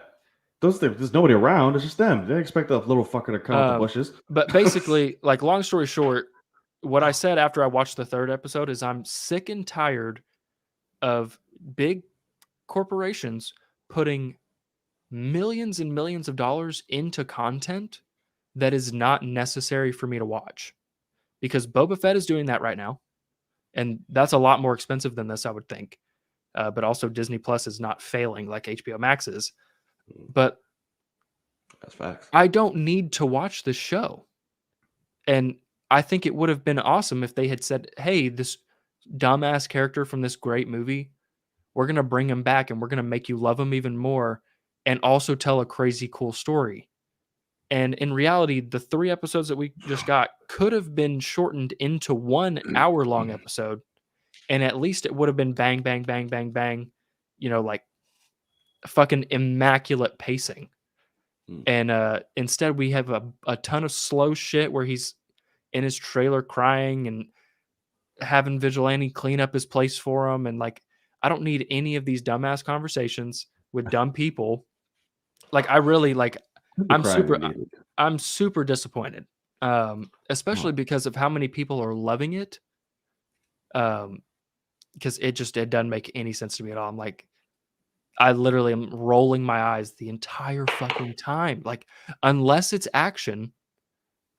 Those things, there's nobody around. It's just them. They expect a little fucker to come out the bushes. but basically, like, long story short, what I said after I watched the third episode is I'm sick and tired of big corporations putting millions and millions of dollars into content that is not necessary for me to watch. Because Boba Fett is doing that right now, and that's a lot more expensive than this, I would think. But also Disney Plus is not failing like HBO Max is. But That's facts. I don't need to watch this show. And I think it would have been awesome if they had said, hey, this dumbass character from this great movie, we're going to bring him back and we're going to make you love him even more and also tell a crazy cool story. And in reality, the 3 episodes that we just got could have been shortened into 1 hour long episode. And at least it would have been bang, bang, bang, bang, bang, like fucking immaculate pacing. And instead we have a ton of slow shit where he's in his trailer crying and having Vigilante clean up his place for him. And like, I don't need any of these dumbass conversations with dumb people. Like, I really like, I'm super disappointed. Especially because of how many people are loving it. Because it doesn't make any sense to me at all. I'm like, I literally am rolling my eyes the entire fucking time. Like, unless it's action,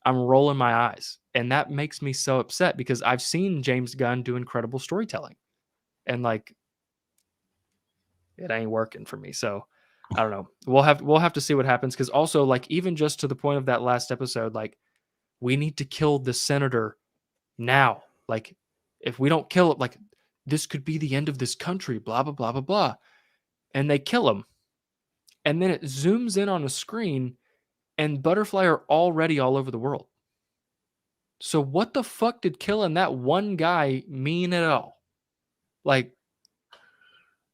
I'm rolling my eyes. And that makes me so upset because I've seen James Gunn do incredible storytelling. And like, it ain't working for me. So I don't know. We'll have to see what happens. Cause also, like, even just to the point of that last episode, like, we need to kill the senator now. Like, if we don't kill it, like, this could be the end of this country, blah, blah, blah, blah, blah. And they kill him. And then it zooms in on a screen and Butterfly are already all over the world. So what the fuck did killing that one guy mean at all? Like,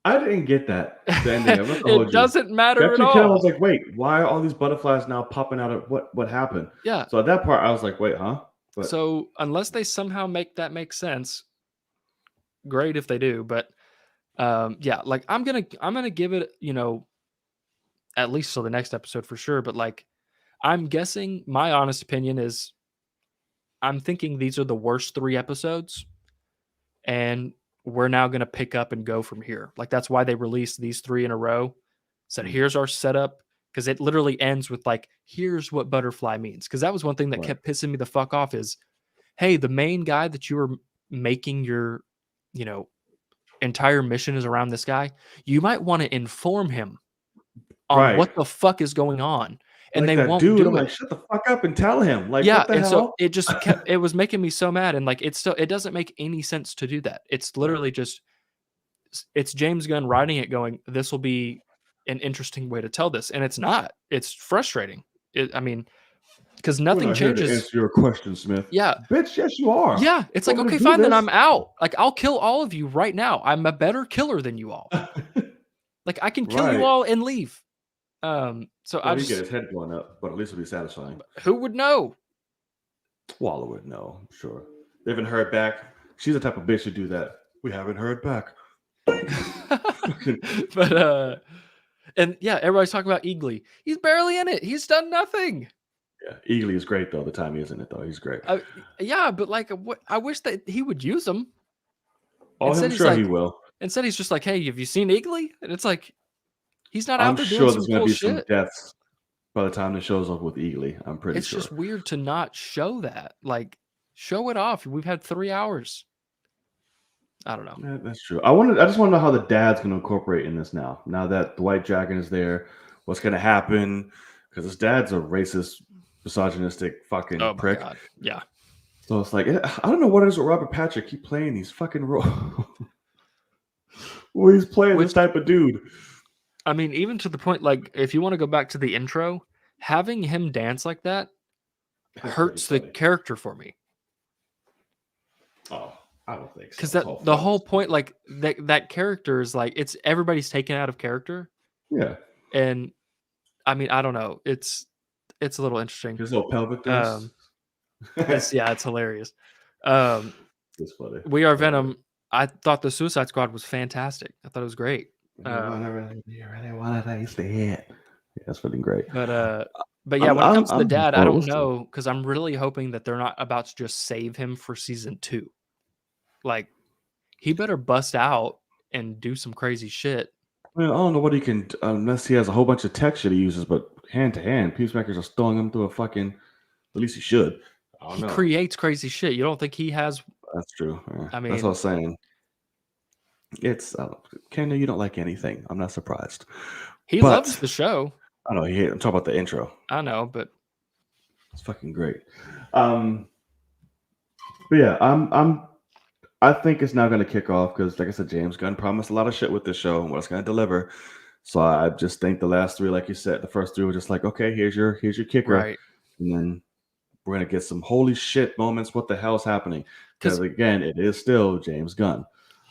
I didn't get that. The ending. I'm not gonna it hold you. doesn't matter at After you kill, I all. was like, wait, why are all these butterflies now popping out of what happened? Yeah. So at that part, I was like, wait, huh? But So unless they somehow make that make sense, great if they do. But yeah, like I'm gonna give it, at least till the next episode for sure. But like, I'm guessing my honest opinion is I'm thinking these are the worst 3 episodes, and we're now going to pick up and go from here. Like, that's why they released these 3 in a row. Said, here's our setup, because it literally ends with like, here's what butterfly means. Because that was one thing that kept pissing me the fuck off is, hey, the main guy that you were making your, entire mission is around this guy. You might want to inform him on what the fuck is going on. And like they that won't dude, do I'm it. like, shut the fuck up and tell him. Like, Yeah, what the and hell? so it just it was making me so mad, and like, it doesn't make any sense to do that. It's literally just, it's James Gunn writing it going, this will be an interesting way to tell this, and it's not. It's frustrating. I mean, because nothing We're not here to changes. answer your question, Smith. Yeah, bitch, yes you are. yeah. It's like, okay, fine, then I'm out. Like, I'll kill all of you right now. I'm a better killer than you all. Like, I can kill you all and leave. So I he just get his head blown up, but at least it'll be satisfying. Who would know? Waller would know, I'm sure. They haven't heard back. She's the type of bitch to do that. We haven't heard back. But and yeah, everybody's talking about Eagly. He's barely in it. He's done nothing. Yeah, Eagly is great though. The time he is in it though, he's great. Yeah, but like, I wish that he would use them. Oh, I'm sure he will. Instead, he's just like, "Hey, have you seen Eagly?" And it's like, he's not out there doing sure some there's gonna cool be shit. some deaths by the time the show's up with Eagly. I'm pretty sure. It's just weird to not show that. Like, show it off. We've had 3 hours. I don't know. Yeah, that's true. I just want to know how the dad's going to incorporate in this now. Now that the White Dragon is there, what's going to happen? Because his dad's a racist, misogynistic fucking prick. God. Yeah. So it's like, I don't know what it is with Robert Patrick. Keep playing these fucking roles. Well, he's playing this type of dude. I mean, even to the point, like, if you want to go back to the intro, having him dance like that hurts the character for me. Oh, I don't think so. Because the whole point, like, that character is like, it's everybody's taken out of character. Yeah. And I mean, I don't know. It's a little interesting. His little pelvic thrust. It's hilarious. It's funny. We Are I love it. Venom. I thought the Suicide Squad was fantastic. I thought it was great. You really want to taste it. Yeah, that's fucking great. But yeah, when it comes to the dad, I don't know because I'm really hoping that they're not about to just save him for season 2. Like, he better bust out and do some crazy shit. Well, I don't know what he can unless he has a whole bunch of tech shit he uses, but hand to hand, Peacemaker's just throwing him through a fucking. At least he should. I don't He know. creates crazy shit. You don't think he has? That's true. Yeah, I that's mean, what I was saying. It's Kendall, you don't like anything. I'm not surprised. he But loves the show. I don't know. I'm talking about the intro. I know, but It's fucking great. But yeah, I think it's now going to kick off because, like I said, James Gunn promised a lot of shit with this show and what it's going to deliver. So I just think the last 3, like you said, the first 3 were just like, okay, here's your kicker, right. and then we're gonna get some holy shit moments. What the hell's happening? Because 'Cause again, it is still James Gunn.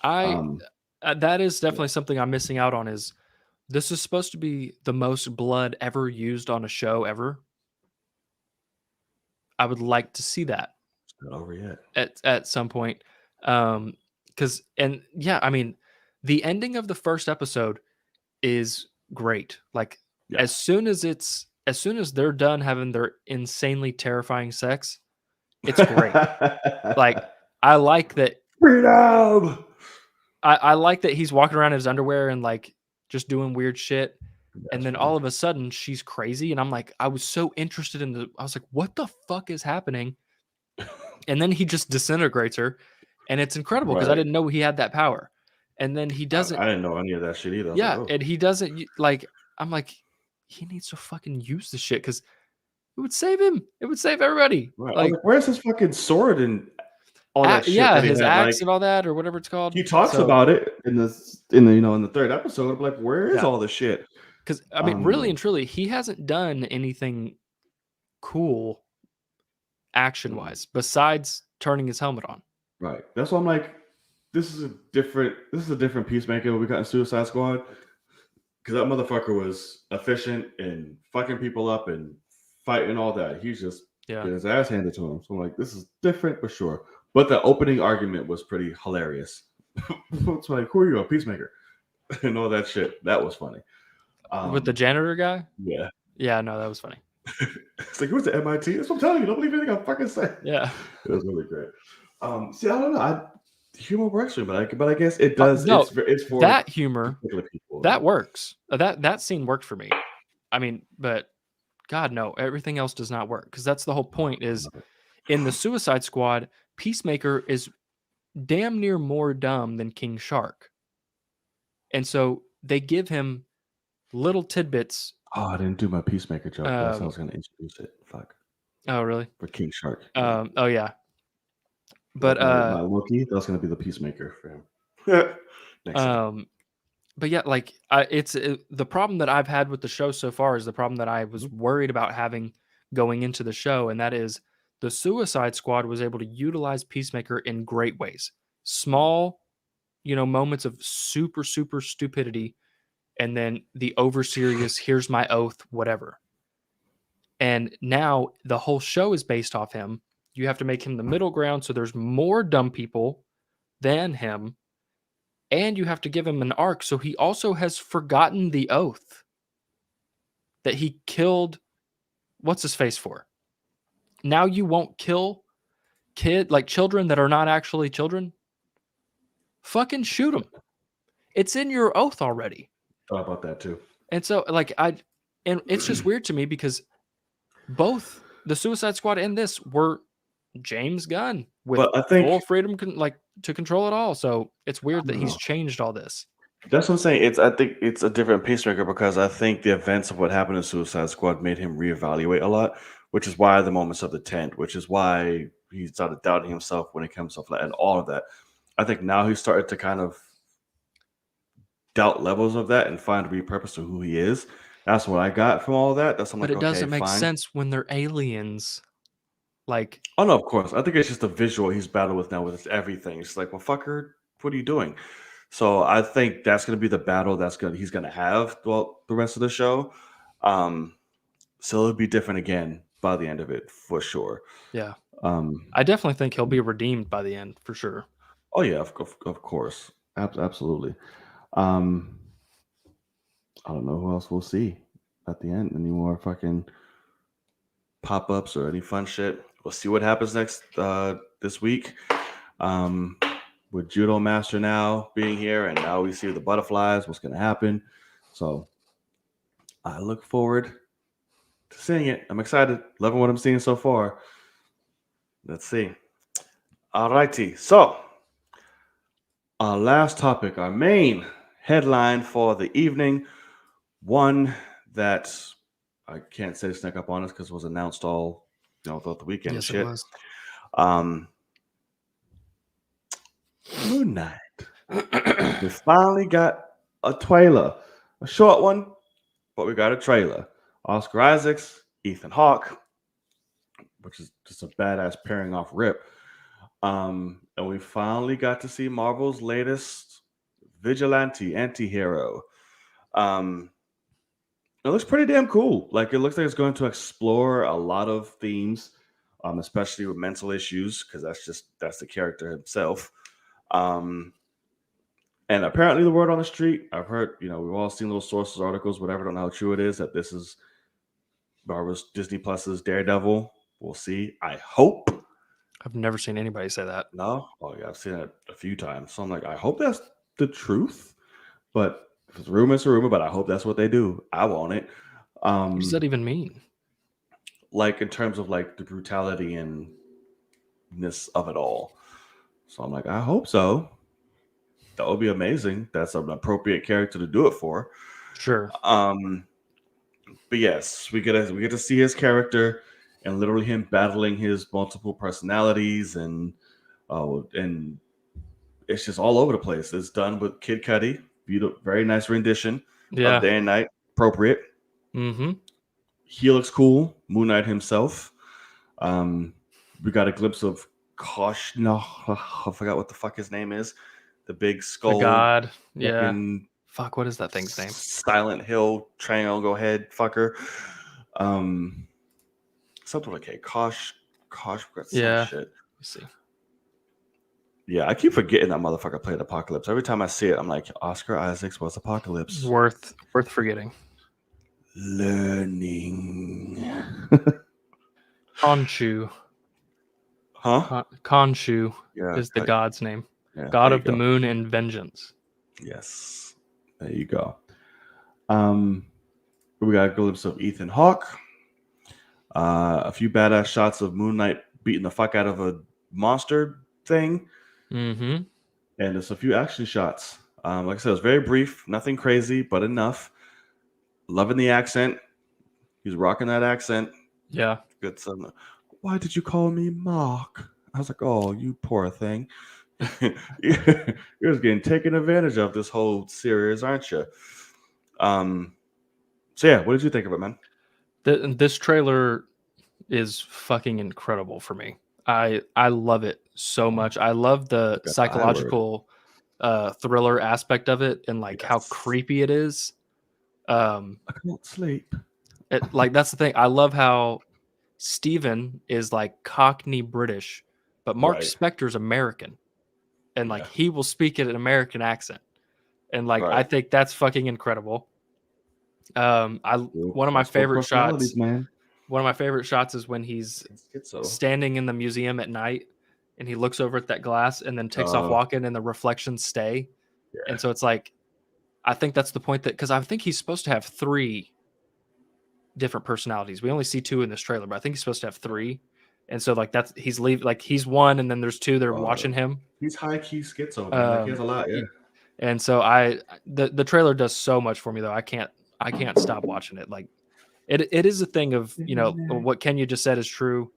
That is definitely something I'm missing out on. Is this is supposed to be the most blood ever used on a show ever? I would like to see that It's not over yet. at some point. Because yeah, I mean, the ending of the first episode is great. Like Yeah. as soon as they're done having their insanely terrifying sex, it's great. Like I like that. Freedom. I like that he's walking around in his underwear and like just doing weird shit. And then funny. all of a sudden she's crazy. And I'm like, I was so interested I was like, what the fuck is happening? And then he just disintegrates her. And it's incredible because I Right. didn't know he had that power. And then he doesn't. I didn't know any of that shit either. I was Yeah. like, oh. And he doesn't like, I'm like, he needs to fucking use this shit because it would save him. It would save everybody. Right. Like, where's his fucking sword and all that shit? yeah, that he his had? axe Like, and all that or whatever it's called. he talks So, about it in the 3rd episode. I'm like, where is Yeah. all this shit? Because I mean, really and truly, he hasn't done anything cool action wise besides turning his helmet on. Right. That's why I'm like, this is a different Peacemaker we got in Suicide Squad. Because that motherfucker was efficient and fucking people up and fighting all that. He's just getting his ass handed to him. So I'm like, this is different, but sure. But the opening argument was pretty hilarious. It's like, who are you, a Peacemaker? And all that shit. That was funny. With the janitor guy? Yeah. Yeah, no, that was funny. It's like, who's the MIT? That's what I'm telling you. Don't believe anything I fucking say. Yeah. It was really great. See, I don't know. Humor works for me, but I guess it does. No, it's for that humor. People. That works. That scene worked for me. I mean, but God, no, everything else does not work because that's the whole point. Is in the Suicide Squad, Peacemaker is damn near more dumb than King Shark, and so they give him little tidbits. Oh, I didn't do my Peacemaker joke. That's how I was going to introduce it. Fuck. Oh, really? For King Shark. Oh, yeah. But my Loki, that's going to be the Peacemaker for him. But yeah, like the problem that I've had with the show so far is the problem that I was worried about having going into the show, and that is the Suicide Squad was able to utilize Peacemaker in great ways. Small, moments of super, super stupidity, and then the over serious, here's my oath, whatever. And now the whole show is based off him. You have to make him the middle ground, so there's more dumb people than him. And you have to give him an arc, so he also has forgotten the oath that he killed what's his face for. Now you won't kill children that are not actually children. Fucking shoot them. It's in your oath already. Thought about that too. And so and it's just weird to me because both the Suicide Squad and this were James Gunn with full freedom to control it all. So it's weird that he's changed all this. That's what I'm saying. I think it's a different Peacemaker because I think the events of what happened in Suicide Squad made him reevaluate a lot, which is why the moments of the tent, which is why he started doubting himself when it comes to and all of that. I think now he started to kind of doubt levels of that and find repurpose to who he is. That's what I got from all that. But it doesn't make sense when they're aliens. Like, oh no, of course. I think it's just the visual he's battled with now with everything. It's like, well, fucker, what are you doing? So I think that's going to be the battle he's going to have throughout the rest of the show. So it'll be different again by the end of it for sure. Yeah. I definitely think he'll be redeemed by the end for sure. Oh yeah, of course, absolutely. Um, I don't know who else we'll see at the end. Any more fucking pop ups or any fun shit? We'll see what happens next this week. Um, with Judo Master now being here, and now we see the butterflies. What's going to happen? So I look forward to seeing it. I'm excited. Loving what I'm seeing so far. Let's see. All righty. So our last topic, our main headline for the evening, one that I can't say snuck up on us because it was announced all throughout the weekend and Yes, it shit. was. Moon Knight. We finally got a trailer, a short one, but we got a trailer. Oscar Isaacs, Ethan Hawke, which is just a badass pairing off rip. And we finally got to see Marvel's latest vigilante anti-hero. It looks pretty damn cool. Like, it looks like it's going to explore a lot of themes, especially with mental issues, because that's the character himself. And apparently the word on the street, I've heard, we've all seen little sources, articles, whatever, don't know how true it is, that this is Marvel's Disney Plus's Daredevil. We'll see. I hope. I've never seen anybody say that. No? Oh, yeah, I've seen it a few times. So I'm like, I hope that's the truth. But if it's a rumor, it's a rumor, but I hope that's what they do. I want it. What does that even mean? Like, in terms of, like, the brutality and ness of it all. So I'm like, I hope so. That would be amazing. That's an appropriate character to do it for. Sure. But yes, we get to see his character and literally him battling his multiple personalities, and it's just all over the place. It's done with Kid Cudi, beautiful, very nice rendition Yeah. of Day and Night, appropriate. Mm-hmm. He looks cool. Moon Knight himself. We got a glimpse of Kosh. No, I forgot what the fuck his name is. The big skull. The god. Yeah. fucking Fuck, what is that thing's name? Silent Hill triangle head fucker. Something like Kosh. Yeah. Shit. Let's see. Yeah, I keep forgetting that motherfucker played Apocalypse. Every time I see it, I'm like, Oscar Isaacs was Apocalypse. Worth forgetting. Learning. Khonshu. Huh? Khonshu Yeah. is the god's name. Yeah, God there of the you go. moon and vengeance. Yes. There you go. We got a glimpse of Ethan Hawke. A few badass shots of Moon Knight beating the fuck out of a monster thing. Mm-hmm. And there's a few action shots. Like I said, it's very brief, nothing crazy, but enough. Loving the accent. He's rocking that accent. Yeah. Good son. Why did you call me Mark? I was like, oh, you poor thing. You're just getting taken advantage of this whole series, aren't you? So yeah, what did you think of it, man? This trailer is fucking incredible for me. I love it so much. I love the Got the I word. psychological thriller aspect of it, and like how Yes. creepy it is. I can't sleep. Like, that's the thing. I love how Steven is like Cockney British, but Mark Right. Spector's American, and like Yeah. he will speak in an American accent, and like I Right. think that's fucking incredible. One of my Multiple favorite personalities, shots. man. One of my favorite shots is when he's Schizo. standing in the museum at night and he looks over at that glass and then takes off walking and the reflections stay. Yeah. And so it's like, I think that's the point, that because I think he's supposed to have 3 different personalities. We only see 2 in this trailer, but I think he's supposed to have 3. And so like he's he's one, and then there's 2 that are watching him. He's high key schizo, man. Like, he has a lot, yeah. And so the trailer does so much for me though. I can't stop watching it. Like it is a thing of, what Kenya just said is true.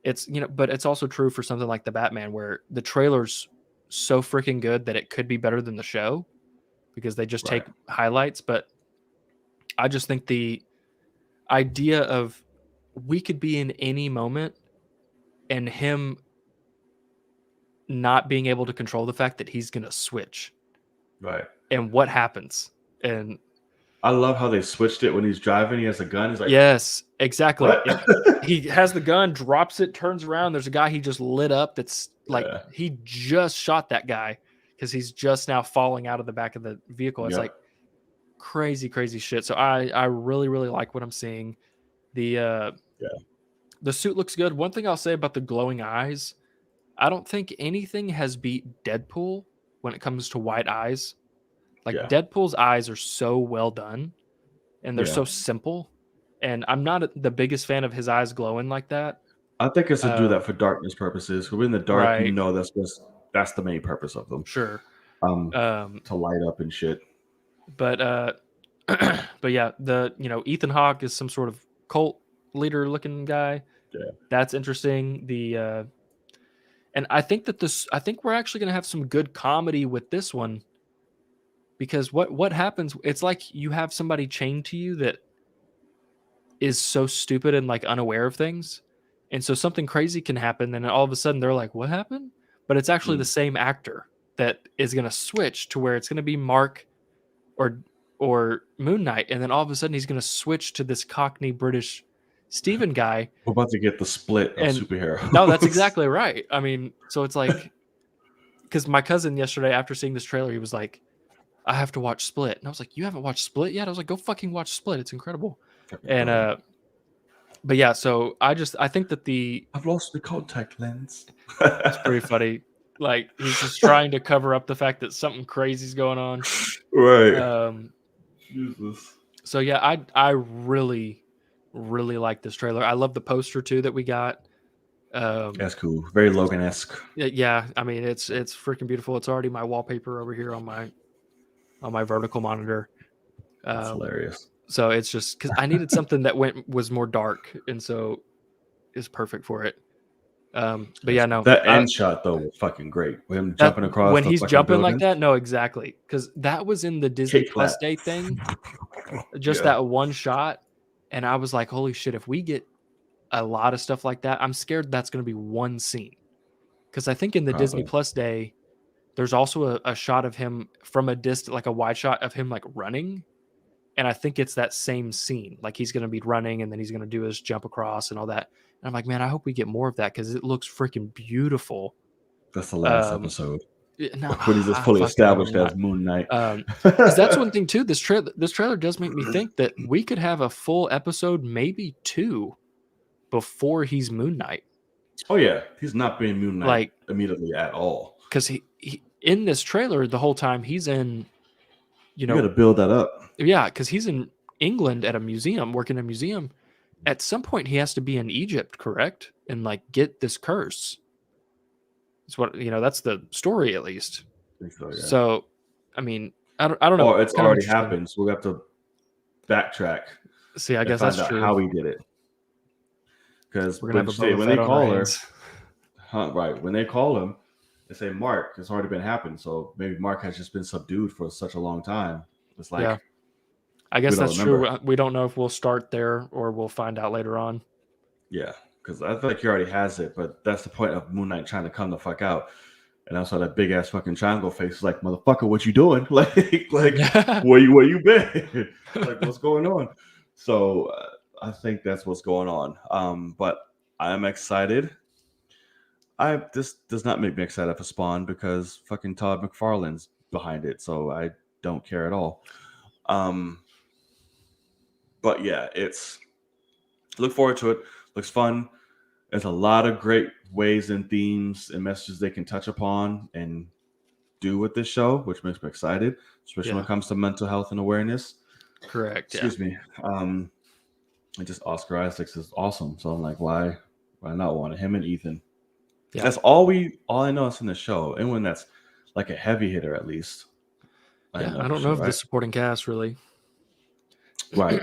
It's, but it's also true for something like the Batman, where the trailer's so freaking good that it could be better than the show because they just take highlights. But I just think the idea of we could be in any moment and him not being able to control the fact that he's going to switch. Right. And what happens. And I love how they switched it when he's driving. He has a gun. He's like, Yes, exactly. what? He has the gun, drops it, turns around. There's a guy he just lit up. That's like Yeah. he just shot that guy because he's just now falling out of the back of the vehicle. It's like Yep. crazy, crazy shit. So I really, really like what I'm seeing. The Yeah. the suit looks good. One thing I'll say about the glowing eyes, I don't think anything has beat Deadpool when it comes to white eyes. Like Yeah. Deadpool's eyes are so well done and they're Yeah. so simple. And I'm not the biggest fan of his eyes glowing like that. I think it's to do that Um, for darkness purposes. Because in the dark, right, that's the main purpose of them. sure. Um, Um, to light up and shit. but but yeah, Ethan Hawke is some sort of cult leader looking guy. Yeah. That's interesting. And I think I think we're actually gonna have some good comedy with this one because what happens? It's like you have somebody chained to you that is so stupid and like unaware of things. And so something crazy can happen and all of a sudden they're like, "What happened?" But it's actually the Mm. same actor that is going to switch to where it's going to be Mark or or Moon Knight and then all of a sudden he's going to switch to this Cockney British Steven guy We're about to get the split of and no, that's superheroes. exactly right. I mean, so it's like cuz my cousin yesterday after seeing this trailer he was like, "I have to watch Split." And I was like, "You haven't watched Split yet?" I was like, "Go fucking watch Split. It's incredible." Fucking And brilliant. but yeah, so I think that I've lost the contact lens. it's pretty funny. Like he's just trying to cover up the fact that something crazy's going on. Right. Um, Jesus. so yeah, I really really like this trailer. I love the poster too that we got. That's cool. Very Logan-esque. Yeah, I mean it's freaking beautiful. It's already my wallpaper over here on my vertical monitor. That's Um, hilarious. so it's just because I needed something that was more dark, and so it's perfect for it. But yeah, no, That end shot though was fucking great. With him that jumping across when the he's fucking jumping like building. that, no, exactly, because that was in the Disney Kick Plus flap. Day thing, just Yeah. that one shot, and I was like, holy shit! If we get a lot of stuff like that, I'm scared that's going to be one scene. Because I think in the Disney Probably. Plus Day, there's also a shot of him from a distance, like a wide shot of him like running, and I think it's that same scene. Like he's going to be running, and then he's going to do his jump across and all that. And I'm like, man, I hope we get more of that because it looks freaking beautiful. That's the last Um, episode. no, When he's just I fully fucking hope established as not. Moon Knight. Because that's one thing too. This trailer does make me think that we could have a full episode, maybe two, before he's Moon Knight. Oh yeah. He's not being Moon Knight Like, immediately at all. because he in this trailer the whole time he's in, you You gotta know, build that up. yeah, because he's in England at a museum, working in a museum. At some point, he has to be in Egypt, correct, and like get this curse. It's what that's the story at least. I think so, yeah. So, I mean, I don't know. Or it's kind of already interesting. happened, so we have to backtrack See, I and guess that's find out true. how he did it. Because We're gonna have a Boba when Fett they on our call her, hands. right? When they call him, they say Mark. It's already been happened, so maybe Mark has just been subdued for such a long time. It's like Yeah, I we guess don't that's remember. true. We don't know if we'll start there or we'll find out later on. Yeah, because I feel like he already has it, but that's the point of Moon Knight trying to come the fuck out. And I saw that big ass fucking triangle face. Is like, motherfucker, what you doing? like where you been? Like, what's going on? So I think that's what's going on. But I am excited. This does not make me excited for Spawn because fucking Todd McFarlane's behind it, so I don't care at all. But yeah, look forward to it. Looks fun. There's a lot of great ways and themes and messages they can touch upon and do with this show, which makes me excited, especially when it comes to mental health and awareness. Correct. Excuse me. And just Oscar Isaacs is awesome. So I'm like, why not want him and Ethan? Yeah. That's all I know is in the show. Anyone that's like a heavy hitter, at least. Yeah, I don't know if the supporting cast really. Right.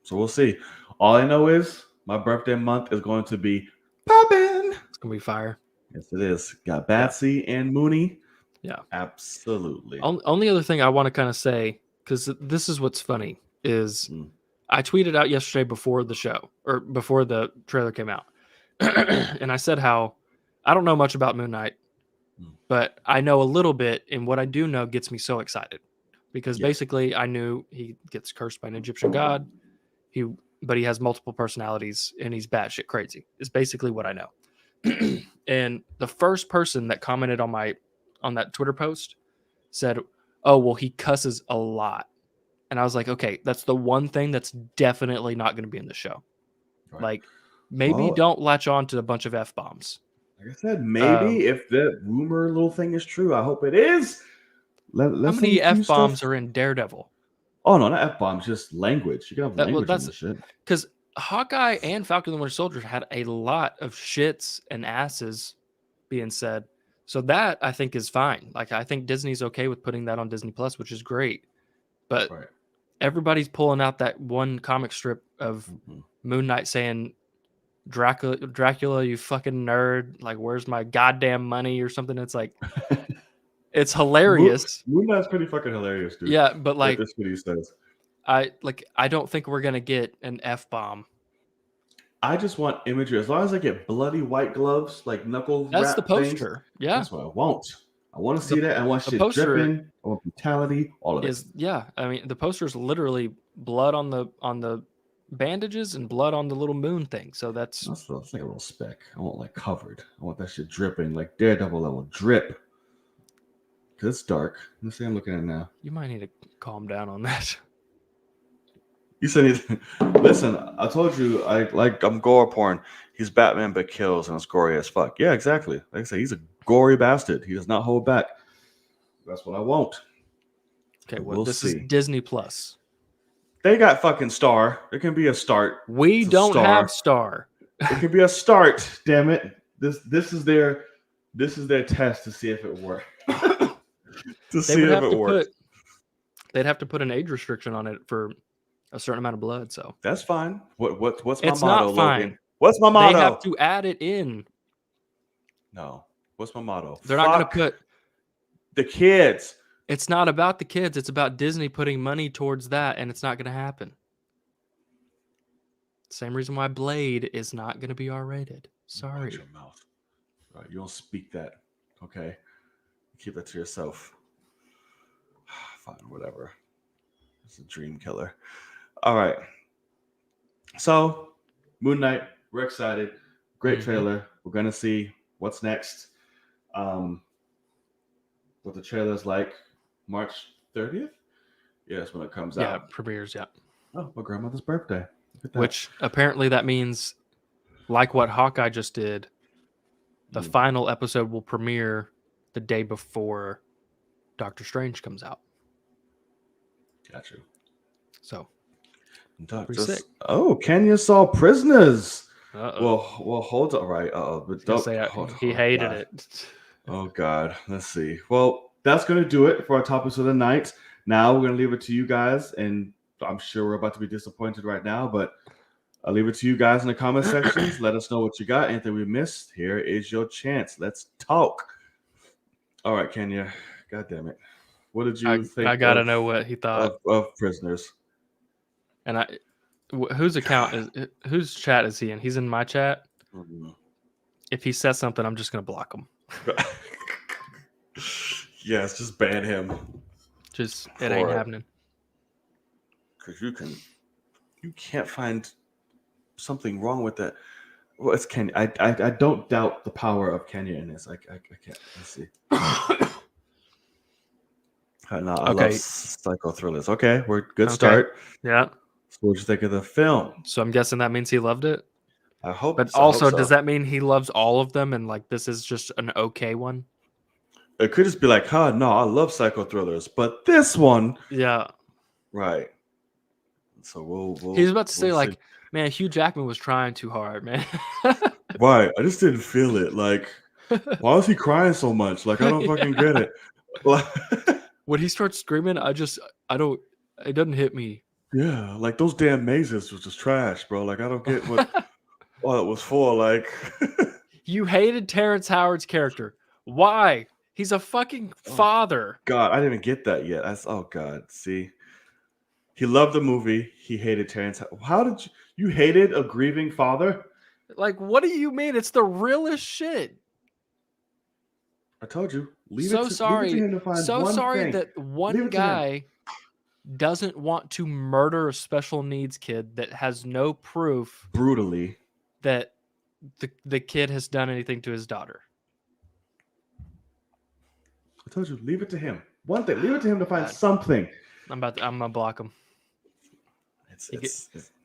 So we'll see. All I know is my birthday month is going to be popping. It's gonna be fire. Yes, it is. Got Batsy and Mooney. Yeah, absolutely. Only other thing I want to kind of say, because this is what's funny, is I tweeted out yesterday before the show or before the trailer came out, and I said how I don't know much about Moon Knight, but I know a little bit, and what I do know gets me so excited. because Yeah. basically I knew he gets cursed by an Egyptian god. But he has multiple personalities and he's batshit crazy. Is basically what I know. And the first person that commented on that Twitter post said, "Oh, well, he cusses a lot." And I was like, "Okay, that's the one thing that's definitely not going to be in the show. Right. Like, maybe Well, don't latch on to a bunch of f bombs." like I said, maybe if the rumor little thing is true, I hope it is. How Let's many few f bombs stuff. are in Daredevil? Oh no, not F bombs, just language. You can have Well, language in that's this shit. because Hawkeye and Falcon and the Winter Soldier had a lot of shits and asses being said. So that I think is fine. Like I think Disney's okay with putting that on Disney Plus, which is great. But Right. everybody's pulling out that one comic strip of Mhm. Moonknight saying, Dracula, you fucking nerd. Like, where's my goddamn money or something? It's like, it's hilarious. Moon Knight's pretty fucking hilarious, dude. Yeah, but That like, that's what he says. I don't think we're gonna get an F bomb. I just want imagery. As long as I get bloody white gloves, like knuckle That's the wrap things, poster. Yeah, that's what I want. I want to the see that. I want the shit poster dripping. I want brutality. All of it. is I mean, the poster is literally blood on the bandages and blood on the little moon thing. So that's That's like a little speck. I want like covered. I want that shit dripping, like Daredevil level drip. Cause it's dark. Let's see. I'm looking at it now. you might need to calm down on that. You said, listen, I told you, I'm gore porn. He's Batman, but kills, and it's gory as fuck. Yeah, exactly. Like I said, he's a gory bastard. He does not hold back. That's what I want. Okay, But well, we'll this see. is Disney Plus. They got fucking Star. There can be a start. We It's a don't star. have Star. It can be a start. Damn it! This is their test to see if it works. They'd have to put an age restriction on it for a certain amount of blood. So That's fine. What's my it's motto, not fine. Logan? What's my They motto? have to add it in. No. What's my motto? They're not going to put the kids. It's not about the kids. It's about Disney putting money towards that, and it's not going to happen. Same reason why Blade is not going to be R-rated. Sorry. Watch your mouth. All right, you don't speak that. Okay. Keep that to yourself. Fine, whatever. It's a dream killer. All right. So, Moon Knight, we're excited. Great trailer. We're gonna see what's next. What the trailer's like. March 30th? Yeah, that's when it comes out. Yeah, premieres, yeah. Oh, my grandmother's birthday. Which apparently that means, like what Hawkeye just did, the final episode will premiere the day before Doctor Strange comes out. Got you. So, Kenya saw Prisoners. Uh-oh. Well, hold on. Right. But don't. He hated it. Oh God. Let's see. Well, that's gonna do it for our topics of the night. Now we're gonna leave it to you guys, and I'm sure we're about to be disappointed right now, but I'll leave it to you guys in the comment sections. Let us know what you got. Anything we missed, here is your chance. Let's talk. All right, Kenya. God damn it. What did you think? I gotta know what he thought of Prisoners. And whose chat is he in? He's in my chat. Mm-hmm. If he says something, I'm just gonna block him. Yes, just ban him. It ain't happening. Because you can't find something wrong with that. Well, it's Kenya. I don't doubt the power of Kenya in this. I can't. Let's see. I love psycho thrillers. Okay, we're good start. Yeah. So what'd you think of the film? So I'm guessing that means he loved it. I hope. But also, does that mean he loves all of them and like this is just an okay one? It could just be like, no, I love psycho thrillers, but this one, yeah, right. So we'll He's about to say like, man, Hugh Jackman was trying too hard, man. Right. I just didn't feel it. Like, why was he crying so much? Like, I don't fucking get it. When he starts screaming, I don't. It doesn't hit me. Yeah, like those damn mazes was just trash, bro. Like, I don't get what it was for. Like, you hated Terrence Howard's character. Why? He's a fucking father. God, I didn't even get that yet. Oh God, see, he loved the movie. He hated Terrence. How did you hated a grieving father? Like, what do you mean? It's the realest shit. I told you. Leave so it to sorry. him to find so one sorry thing. that one guy doesn't want to murder a special needs kid that has no proof Brutally. that the kid has done anything to his daughter. I told you, leave it to him. One thing, leave it to him to find God. something. I'm gonna block him.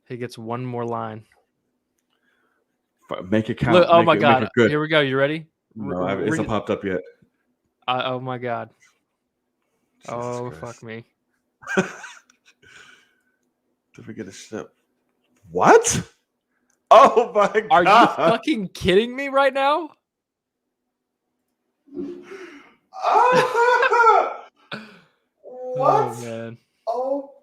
He gets one more line. Make it count. Look, oh make my it, god! Make it good. Here we go. You ready? No, it hasn't popped up yet. Oh my god! Jesus Christ. Fuck me! Did we get a step? What? Oh my god! Are you fucking kidding me right now? What? Oh man! Oh,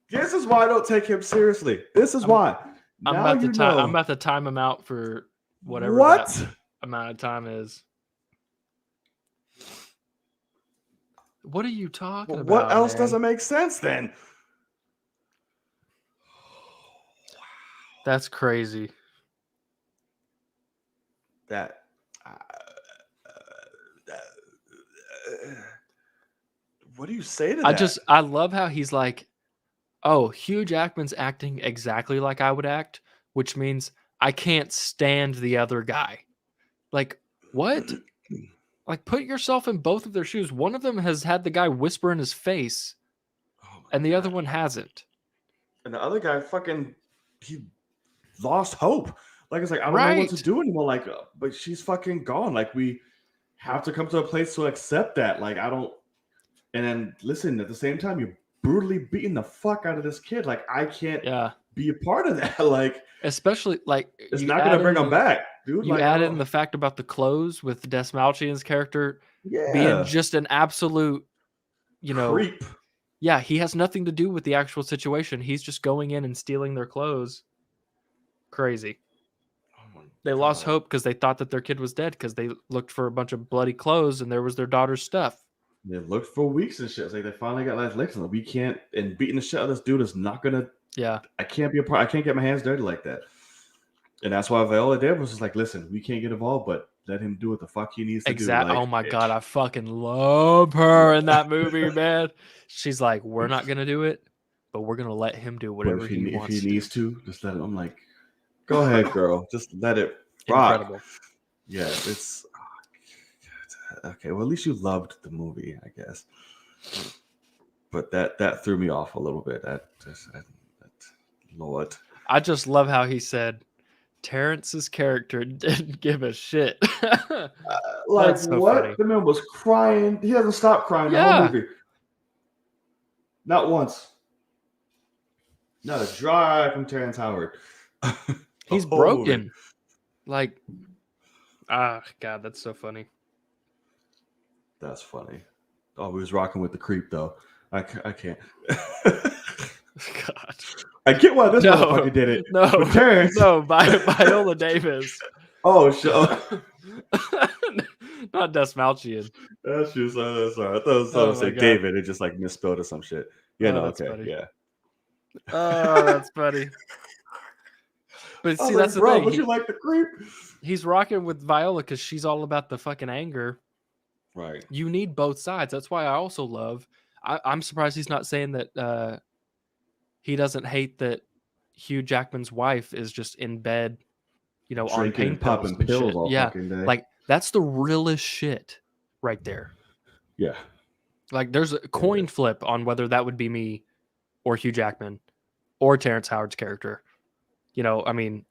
this is why I don't take him seriously. This is why. I'm about to time him out for whatever that amount of time is. What are you talking about? What else doesn't make sense then? That's crazy. What do you say to that? I love how he's like, oh, Hugh Jackman's acting exactly like I would act, which means I can't stand the other guy. Like, what? Like, put yourself in both of their shoes. One of them has had the guy whisper in his face, and the other one hasn't. And the other guy he lost hope. Like, it's like, I don't know what to do anymore. Like, but she's fucking gone. Like, we have to come to a place to accept that. Like, I don't. And then, listen, at the same time, you're brutally beating the fuck out of this kid. Like, I can't be a part of that. Like, especially, like, it's not going to bring him back, dude. You add in the fact about the clothes with Des Malchian's character being just an absolute, creep. Yeah, he has nothing to do with the actual situation. He's just going in and stealing their clothes. Crazy. They lost hope because they thought that their kid was dead because they looked for a bunch of bloody clothes and there was their daughter's stuff. They looked for weeks and shit. It's like they finally got last licks. We can't, and beating the shit out of this dude is not gonna. Yeah, I can't be a part. I can't get my hands dirty like that. And that's why Viola did was just like, listen, we can't get involved, but let him do what the fuck he needs to do. Like, oh my god, I fucking love her in that movie, man. She's like, we're not gonna do it, but we're gonna let him do whatever he wants. If he needs to, just let him. I'm like, go ahead, girl. Just let it rock. Incredible. Yeah, it's okay. Well, at least you loved the movie, I guess. But that threw me off a little bit. Lord. I just love how he said Terrence's character didn't give a shit. Like, so what? Funny. The man was crying. He hasn't stopped crying the whole movie. Not once. Not a dry eye from Terrence Howard. He's broken. Movie. Like, God, that's so funny. That's funny. Oh, we was rocking with the creep, though. I can't. God. I get why this motherfucker did it. No, Viola Davis. Oh, sure. Not Des Malchian. That's just sorry. I thought it was like David. It just like misspelled or some shit. Yeah, no, okay, funny. Yeah. Oh, that's funny. But see, that's the thing. Would you like the creep? He's rocking with Viola because she's all about the fucking anger. Right. You need both sides. That's why I also love. I'm surprised he's not saying that he doesn't hate that Hugh Jackman's wife is just in bed, on pain pills and pills all fucking day. Like, that's the realest shit right there. Yeah. Like, there's a coin flip on whether that would be me or Hugh Jackman or Terrence Howard's character. I mean,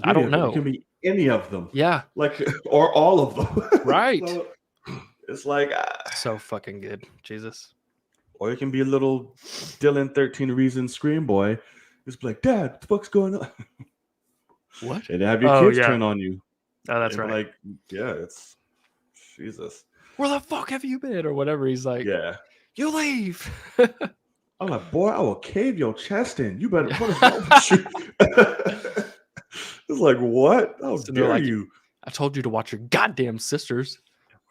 I don't know. It can be any of them. Yeah. Like, or all of them. Right. So, it's like... so fucking good. Jesus. Or it can be a little Dylan 13 Reasons Scream Boy. Just like, Dad, what the fuck's going on? What? And have your kids turn on you. Oh, that's right. Like, yeah, it's... Jesus. Where the fuck have you been? Or whatever. He's like, yeah. You leave. I'm like, boy, I will cave your chest in. You better put us on. It's like, what? How dare you? I told you to watch your goddamn sisters.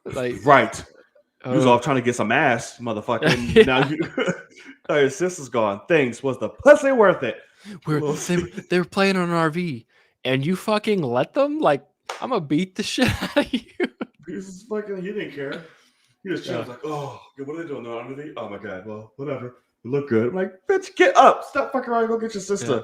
Like, right. You was off trying to get some ass, motherfucker. Now your sister's gone. Thanks. Was the pussy worth it? They were playing on an RV, and you fucking let them? Like, I'm gonna beat the shit out of you. He didn't care. He was chilling. I was like, oh, what are they doing? They're underneath. Oh my god. Well, whatever. You look good. I'm like, bitch, get up. Stop fucking around. Go get your sister. Yeah.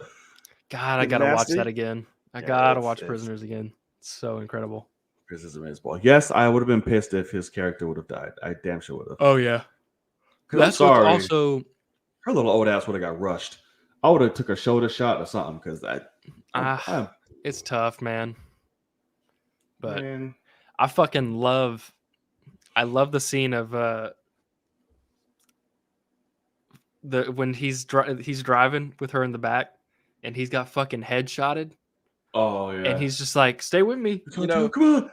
God, I Get gotta watch nasty. that again. I Yeah, gotta watch it's Prisoners again. It's so incredible. Chris is amazing. Yes, I would have been pissed if his character would have died. I damn sure would have. Oh yeah. Because I'm That's what's sorry. also Her little old ass would have got rushed. I would have took a shoulder shot or something because it's tough, man. But man. I fucking love the scene of when he's driving with her in the back and he's got fucking headshotted. Oh yeah. And he's just like, stay with me. You know, come on.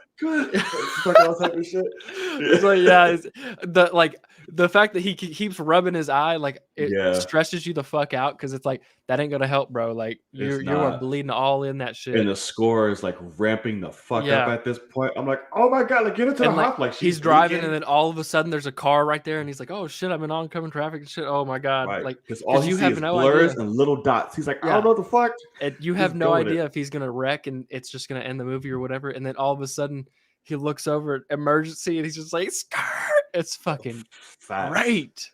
Fuck all type of shit. It's like, yeah, the fact that he keeps rubbing his eye, like it stresses you the fuck out because it's like that ain't gonna help, bro. Like you are bleeding all in that shit. And the score is like ramping the fuck up at this point. I'm like, oh my god, like get into the hop. Like he's driving, and then all of a sudden there's a car right there, and he's like, oh shit, I'm in oncoming traffic and shit. Oh my god, right. Like because all you have is blurs and little dots. He's like, I don't know what the fuck. And you have no idea if he's gonna wreck and it's just gonna end the movie or whatever. And then all of a sudden he looks over at emergency and he's just like, Skirt! It's fucking great.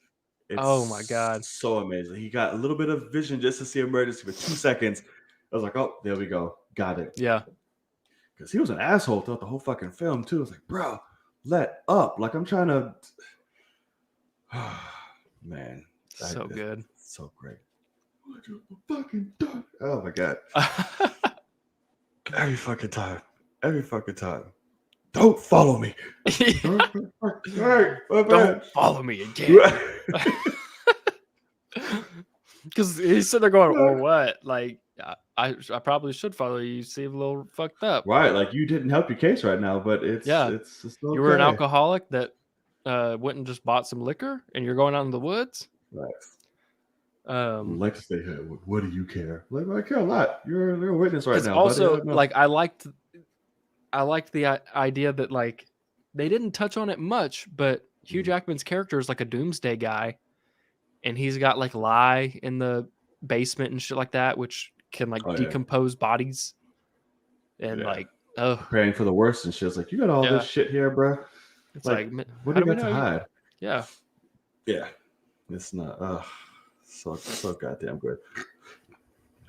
Oh my god, so amazing. He got a little bit of vision just to see emergency for 2 seconds. I was like, oh, there we go, got it. Yeah, because he was an asshole throughout the whole fucking film too. I was like, bro, let up. Like I'm trying to. Man, so good, so great. Oh my god. Every fucking time. Don't follow me. Don't follow me again. Because he's sitting there going, "Or what? Like, I probably should follow you. You seem a little fucked up." Right, like you didn't help your case right now, but it's okay. You were an alcoholic that went and just bought some liquor, and you're going out in the woods. Right. Like to stay here. What do you care? Like I care a lot. You're a witness right now. Also, like I liked the idea that like they didn't touch on it much, but Hugh Jackman's character is like a doomsday guy, and he's got like lye in the basement and shit like that, which can like decompose bodies, and preparing for the worst and shit. It's like you got all this shit here, bro. It's like what do you got to hide? Yeah. It's not. So goddamn good.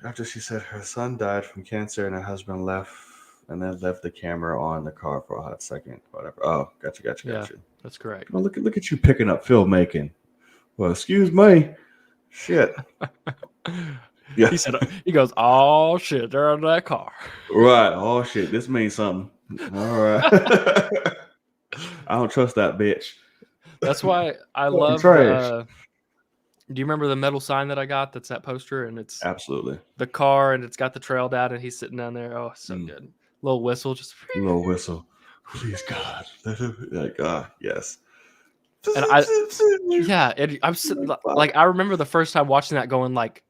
After she said her son died from cancer and her husband left and then left the camera on the car for a hot second, whatever. Oh, gotcha. Yeah, that's correct. Well, look at you picking up filmmaking. Well, excuse me. Shit. Yeah. He goes, oh shit, they're under that car. Right. Oh shit, this means something. All right. I don't trust that bitch. That's why I love do you remember the metal sign that I got? That's that poster, and it's absolutely the car, and it's got the trail down, and he's sitting down there. Oh, so good. Little whistle, just little whistle. Please God, like yes. And I'm sitting like I remember the first time watching that, going like,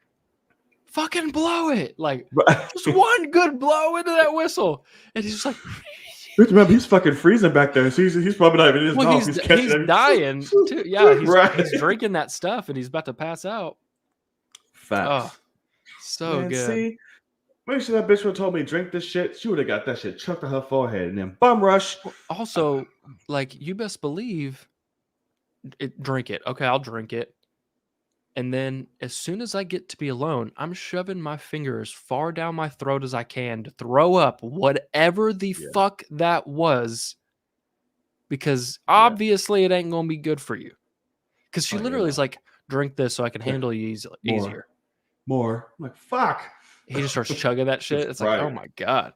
"Fucking blow it!" Like just one good blow into that whistle, and he's just like. Remember, he's fucking freezing back there. So he's probably not even in his mouth. He's dying too. Yeah, he's drinking that stuff and he's about to pass out. Facts. Oh, so good. See, make sure that bitch would have told me drink this shit. She would have got that shit chucked to her forehead and then bum rush. Also, like you best believe, drink it. Okay, I'll drink it. And then as soon as I get to be alone, I'm shoving my finger as far down my throat as I can to throw up whatever the fuck that was. Because obviously it ain't going to be good for you. Because she literally is like, drink this so I can handle you easier. More. I'm like, fuck. He just starts chugging that shit. It's like, oh my God.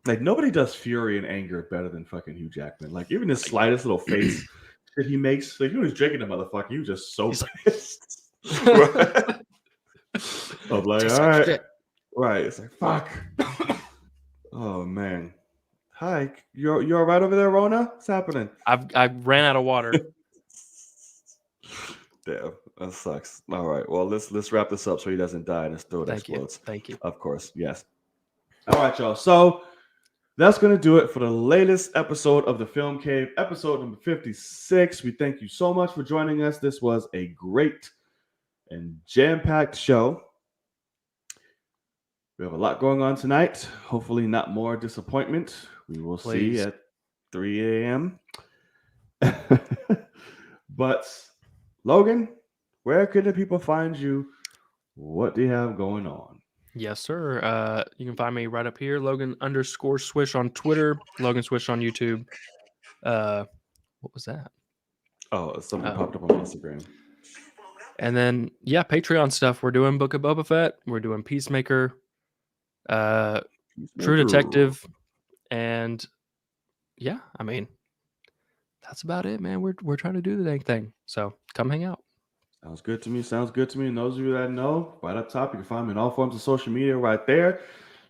Like nobody does fury and anger better than fucking Hugh Jackman. Like even his slightest little face that he makes, like he was drinking the motherfucker, he was just so pissed. Right? I'm like, all right. Right. It's like, fuck. Oh man. Hi, you're all right over there, Rona? What's happening? I ran out of water. Damn, that sucks. All right. Well, let's wrap this up so he doesn't die and his throat explodes. Thank you. Of course, yes. All right, y'all. So that's going to do it for the latest episode of the Film Cave, episode number 56. We thank you so much for joining us. This was a great and jam-packed show. We have a lot going on tonight. Hopefully not more disappointment. We will see at 3 a.m. But Logan, where can the people find you? What do you have going on? Yes, sir. You can find me right up here, Logan_Swish on Twitter, Logan Swish on YouTube. What was that? Oh, something Oh, popped up on Instagram. and then yeah, Patreon stuff. We're doing Book of Boba Fett. We're doing Peacemaker, True Peacemaker. Detective, and yeah, I mean that's about it, man. We're trying to do the dang thing. So come hang out. Sounds good to me. Sounds good to me. And those of you that know, right up top, you can find me in all forms of social media right there.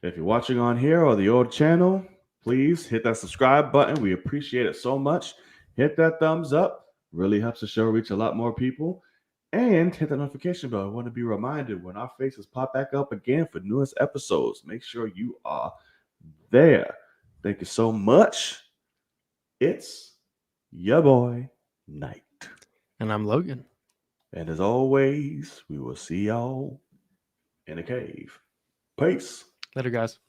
If you're watching on here or the old channel, please hit that subscribe button. We appreciate it so much. Hit that thumbs up. Really helps the show reach a lot more people. And hit the notification bell. I want to be reminded when our faces pop back up again for newest episodes. Make sure you are there. Thank you so much. It's your boy, Knight. And I'm Logan. And as always, we will see y'all in a cave. Peace. Later, guys.